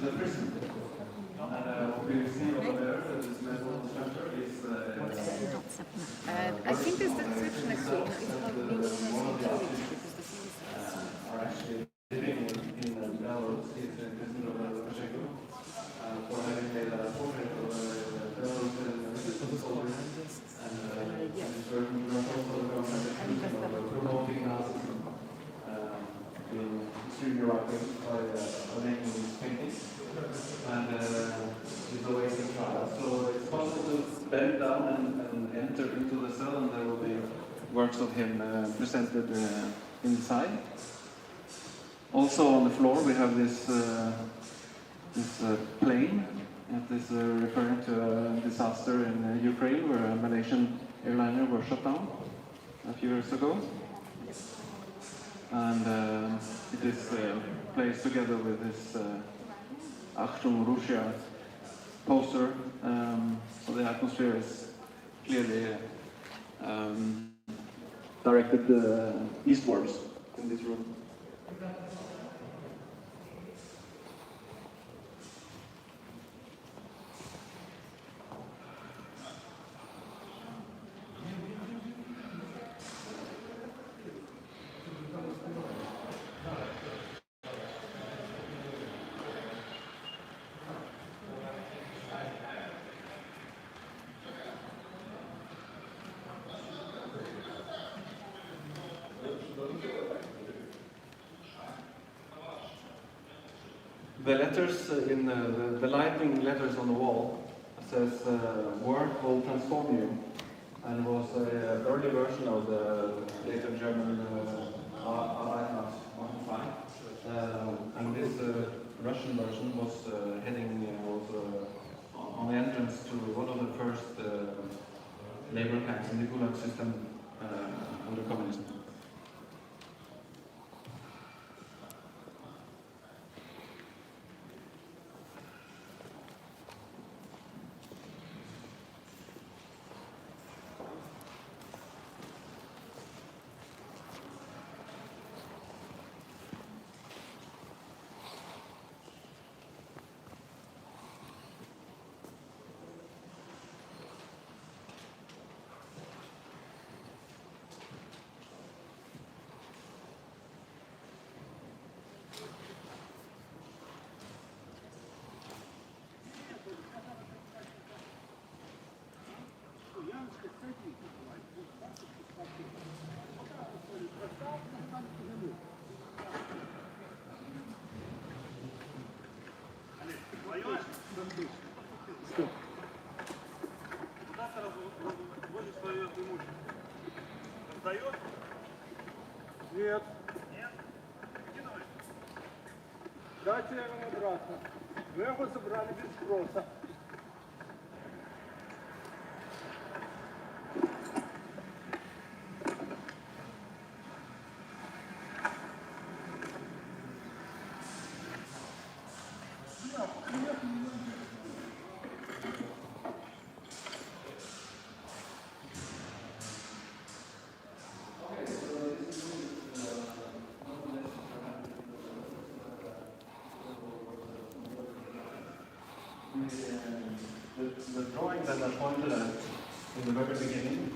the prison. And what we see over there, this metal structure is... I think there's the description next to it. It's called being security because the thing is... are actually living in Belarus, is in Lukashenko, for having made a portrait of Belarusian soldiers and certain also promoting Nazism in extremely rapid by making these paintings and it's awaiting trial. So it's possible to bend down and enter into the cell, and there will be works of him presented inside. Also on the floor we have this plane that is referring to a disaster in Ukraine where a Malaysian airliner was shot down a few years ago. And it is placed together with this Achtung Russia poster, so the atmosphere is clearly directed eastwards in this room. the letters in the lightning letters on the wall says "Work will transform you," and was an early version of the later German Antifa. And this Russian version was heading on the entrance to one of the first labor camps in the Gulag system under communism. Нет. Дайте ему обратно. Мы его забрали без спроса. The drawing that I pointed at in the very beginning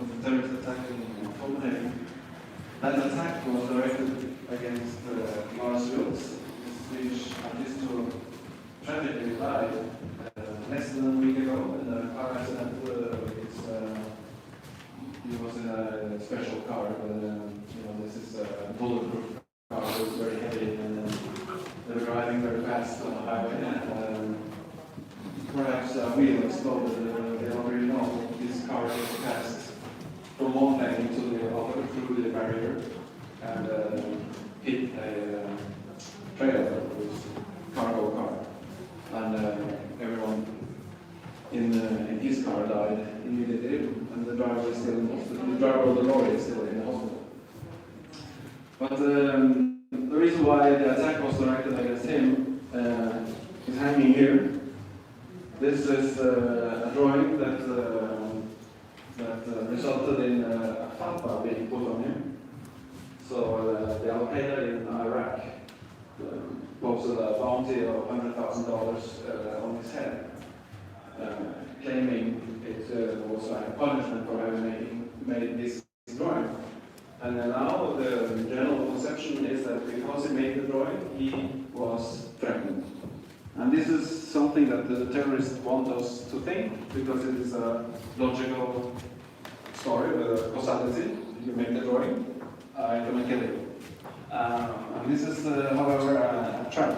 of the terrorist attack in Copenhagen, that attack was directed against Warsaw, this Swedish artist who tragically died less than a week ago in a car accident. He was in a special car, but this is a bulletproof car, it was very heavy, and they were driving very fast on the highway. Perhaps a wheel exploded, they don't really know. This car was passed from one lane to the other through the barrier and hit a trailer, it was a cargo car. And everyone in his car died immediately, and the driver is still in the hospital. The driver of the lorry is still in the hospital. But the reason why the attack was directed against him is hanging here. This is a drawing that resulted in a fatwa being put on him. So the Al-Qaeda in Iraq posted a bounty of $100,000 on his head, claiming it was a punishment for having made this drawing. And now the general conception is that because he made the drawing, he was threatened. And this is something that the terrorists want us to think, because it is a logical story with a causality. You make the drawing, I'm going to kill you. And this is, however, a trap.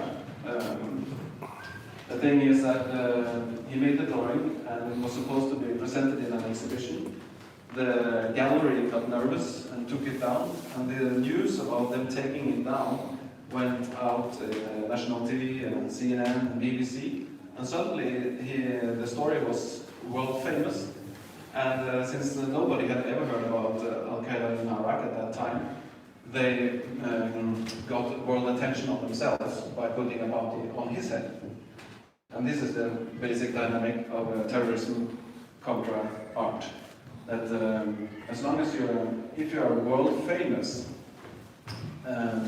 The thing is that he made the drawing, and it was supposed to be presented in an exhibition. The gallery got nervous and took it down, and the news about them taking it down went out national TV and CNN and BBC, and suddenly the story was world famous. And since nobody had ever heard about Al-Qaeda in Iraq at that time, they got world attention on themselves by putting a bounty on his head. And this is the basic dynamic of terrorism contra art. That as long as if you are world famous,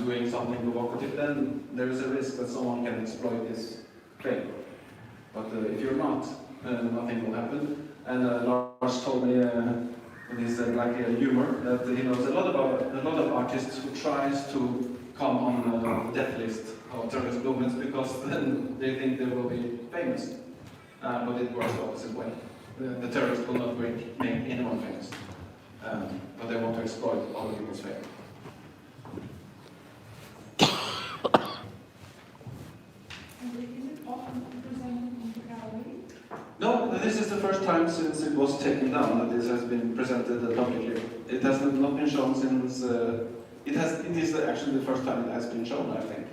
doing something provocative, then there is a risk that someone can exploit this claim. But if you're not, nothing will happen. And Lars told me with his like humor that he knows a lot of artists who tries to come on the death list of terrorist movements because then they think they will be famous. But it works the opposite way. The terrorists will not make anyone famous, but they want to exploit other people's fame. the first time since it was taken down that this has been presented publicly. It has not been shown since. It is actually the first time it has been shown, I think.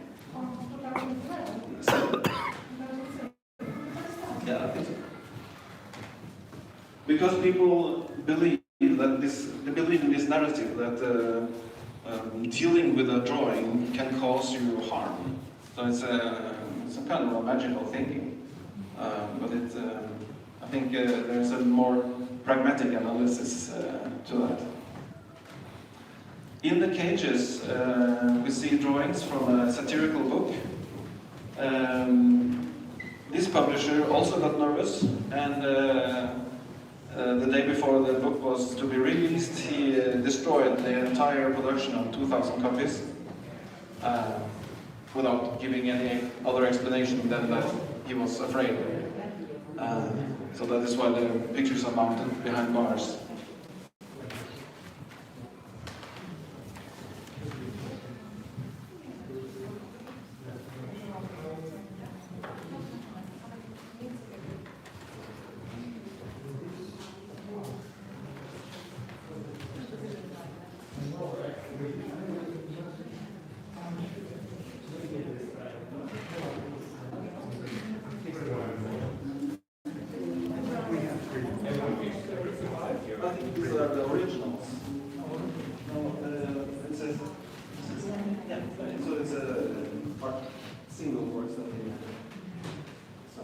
Yeah, I think so. Because people believe that they believe in this narrative that dealing with a drawing can cause you harm. So it's some kind of a magical thinking. But I think there's a more pragmatic analysis to that. In the cages, we see drawings from a satirical book. This publisher also got nervous, and the day before the book was to be released, he destroyed the entire production of 2,000 copies without giving any other explanation than that he was afraid. So that is why the pictures are mounted behind bars. I think these are the originals. So it's a single words that they so.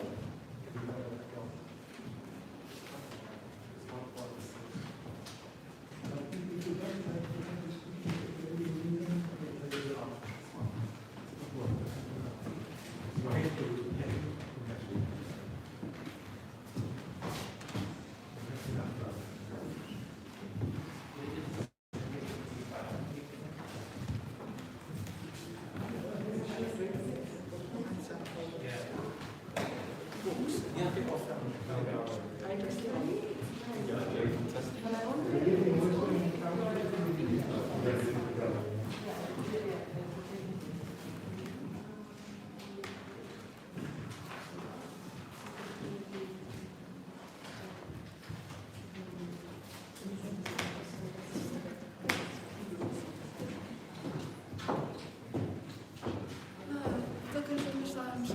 Tylko, że myślałam, że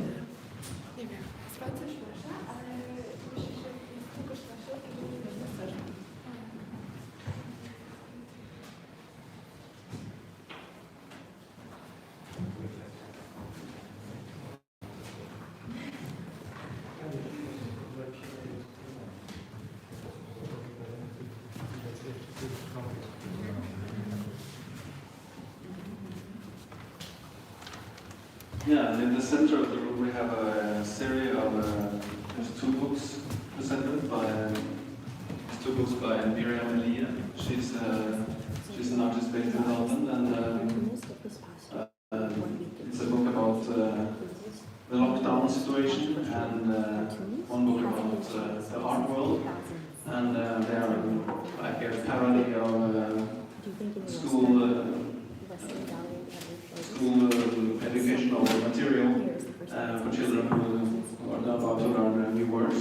nie wiem, sprawdzę ślesia, ale myślę, że jest tylko ślesia, to nie jest na serze. Yeah, and in the center of the room we have a series of there's two books presented by Emilia. She's an artist based in London, and it's a book about the lockdown situation, and one book about the art world, and they are like a parody of school educational material for children who are now about to learn new words.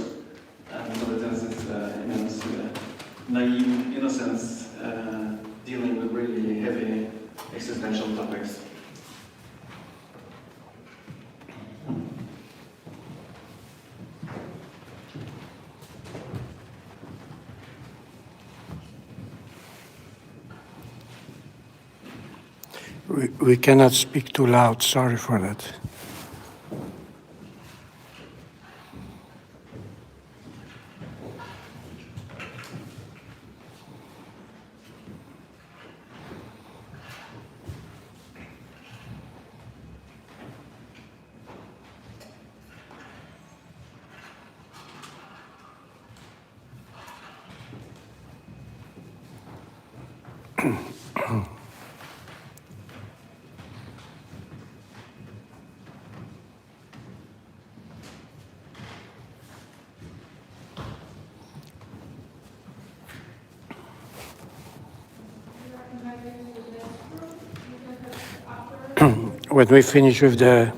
And so it has this immense naive innocence dealing with really heavy existential topics. We cannot speak too loud, sorry for that. When we finish with the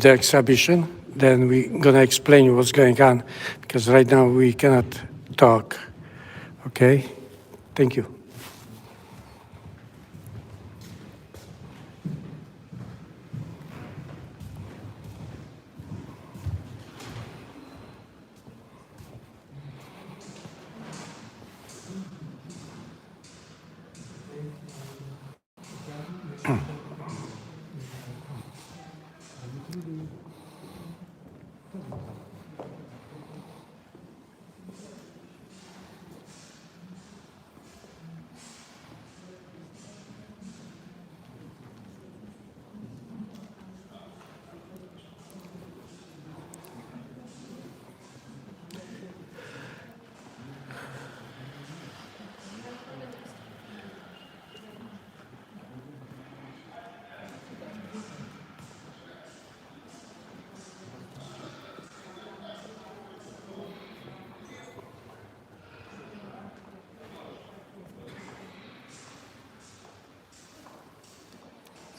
exhibition, then we're gonna explain what's going on, because right now we cannot talk. Okay? Thank you.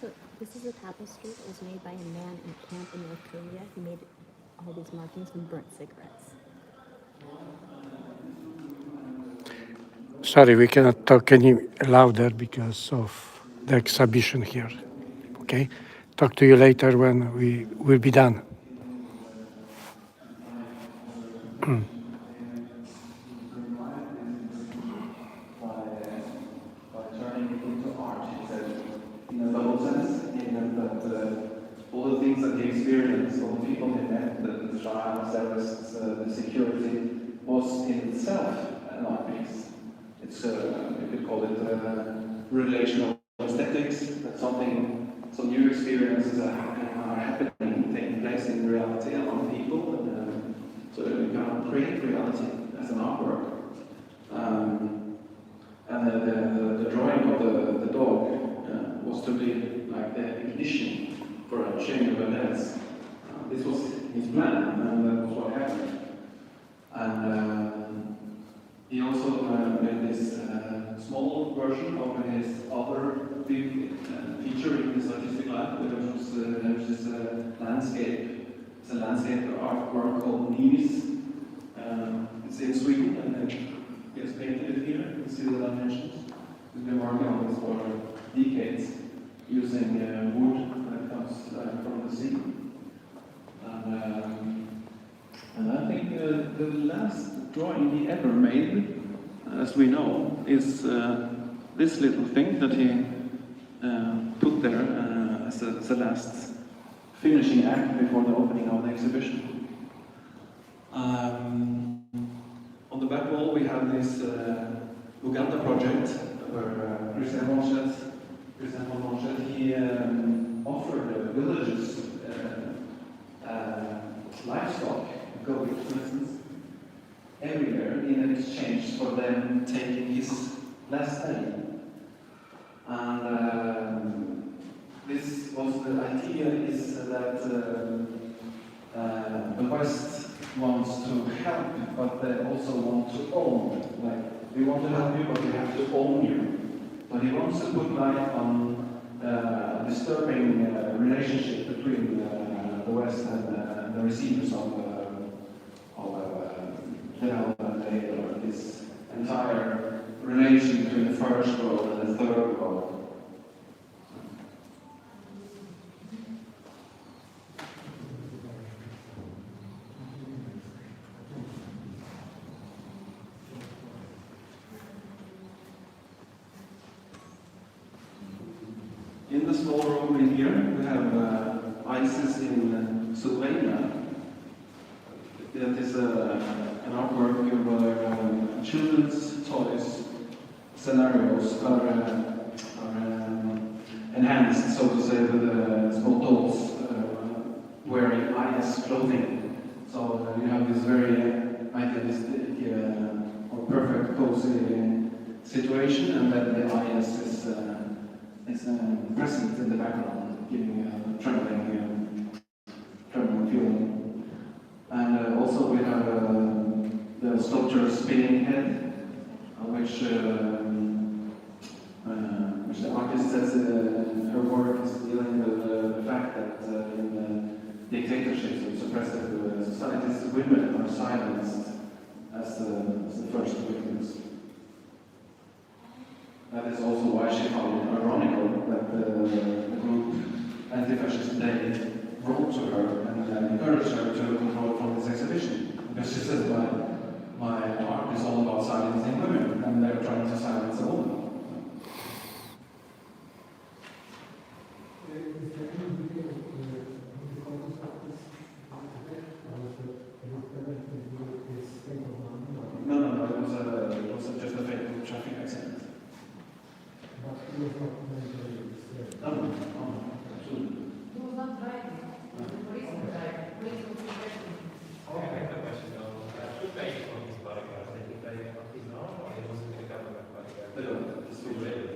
So this is a tapestry that was made by a man in a camp in North Korea. He made all these markings from burnt cigarettes. Sorry, we cannot talk any louder because of the exhibition here. Okay? Talk to you later when we will be done. All the things that he experienced, all the people he met, the trials, arrests, the security, was in itself an art piece. It's, you could call it relational aesthetics, that some new experiences are happening, taking place in reality among people, and so you can create reality as an artwork. And the drawing of the dog was to be like the ignition for a chain of events. This was his plan, and that was what happened. And he also made this small version of his other big feature in this artistic life. There's this landscape. It's a landscape artwork called Nivis. It's in Sweden, and he has painted it here. You can see the dimensions. He's been working on this for decades, using wood that comes from the sea. And I think the last drawing he ever made, as we know, is this little thing that he put there as the last finishing act before the opening of the exhibition. On the back wall we have this Uganda project where Christian von Monchet, he offered villages livestock, goats for instance, everywhere in exchange for them taking his last day. And this was the idea is that the West wants to help, but they also want to own. Like, we want to help you, but we have to own you. So he wants to put light on a disturbing relationship between the West and the receivers of development aid, or this entire relation between the first world and the third world. In the small room in here, we have ISIS in Slovenia. That is an artwork where children's toys scenarios are enhanced, so to say, with small dolls wearing IS clothing. So you have this very idealistic or perfect cozy situation, and then the IS is present in the background, giving a trembling feeling. And also we have the sculpture Spinning Head, which the artist says her work is dealing with the fact that in dictatorships or suppressed scientists' women are silenced as the first victims. That is also why she found it ironical that the group Anti-Fascist Day wrote to her and encouraged her to withdraw from this exhibition. Because she says, my art is all about silencing women, and they're trying to silence a woman. No, it was just a fatal traffic accident. No, absolutely. He was not driving. The police were driving. The police were protecting him. Okay, the question who paid for his bodyguard? Did he pay on his own, or it was the government bodyguard? The government. It's too late.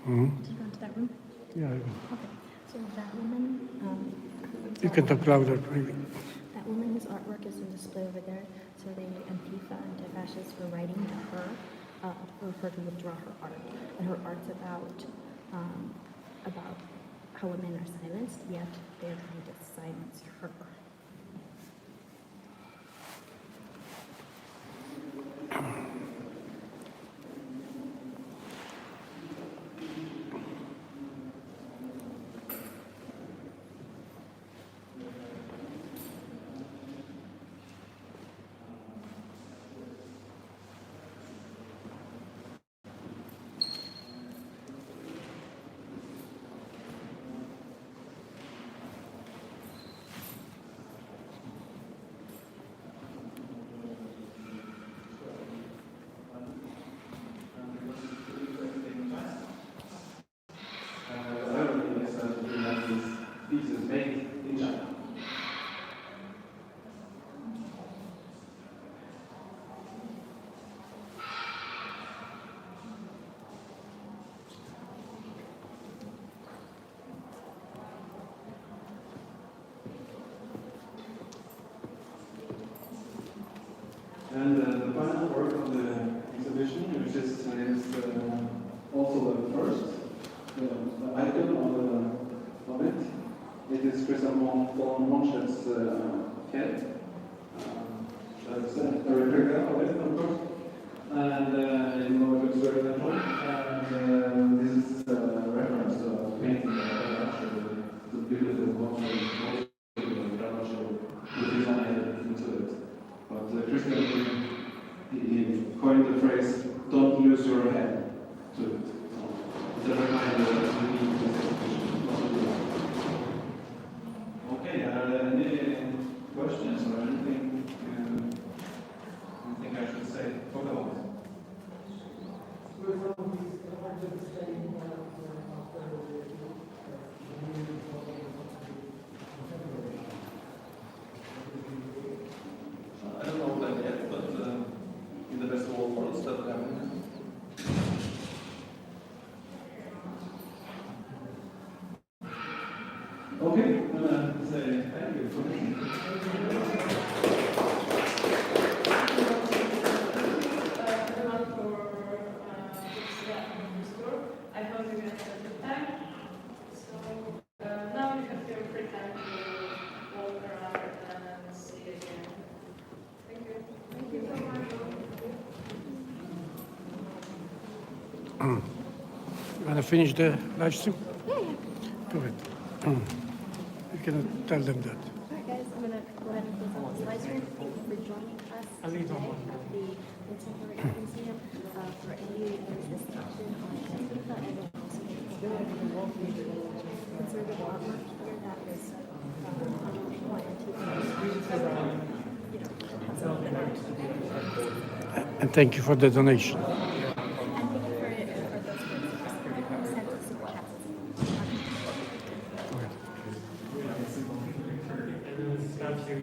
Mm-hmm. Did you go into that room? Yeah. Okay. So that woman. You can talk louder, maybe. That woman, whose artwork is on display over there. So the Antifa anti-fascists were writing to her for her to withdraw her art, and her art's about how women are silenced, yet they're trying to silence her. And the final work of the exhibition, which is also the first, the icon of it. It is Christian von Monschet's head. That's a replica of it, of course. And you know, it looks very natural. And this is a reference to a painting that I actually, the beautiful Monschet, which is added into it. But Christian, he coined the phrase, "Don't lose your head," to it. So it's a reminder that we need this exhibition. Okay, are there any questions or anything you think I should say? Talk about it. I don't know that yet, but in the best of all worlds, that would happen. You want to finish the live stream? Yeah, yeah. Go ahead. You can tell them that. Alright guys, I'm gonna go ahead and close out this live stream. Thank you for joining us today at the Contemporary Art Museum. For any there's this section on Antifa and then also conservative artwork here that is on Antifa. And thank you for the donation. Statue.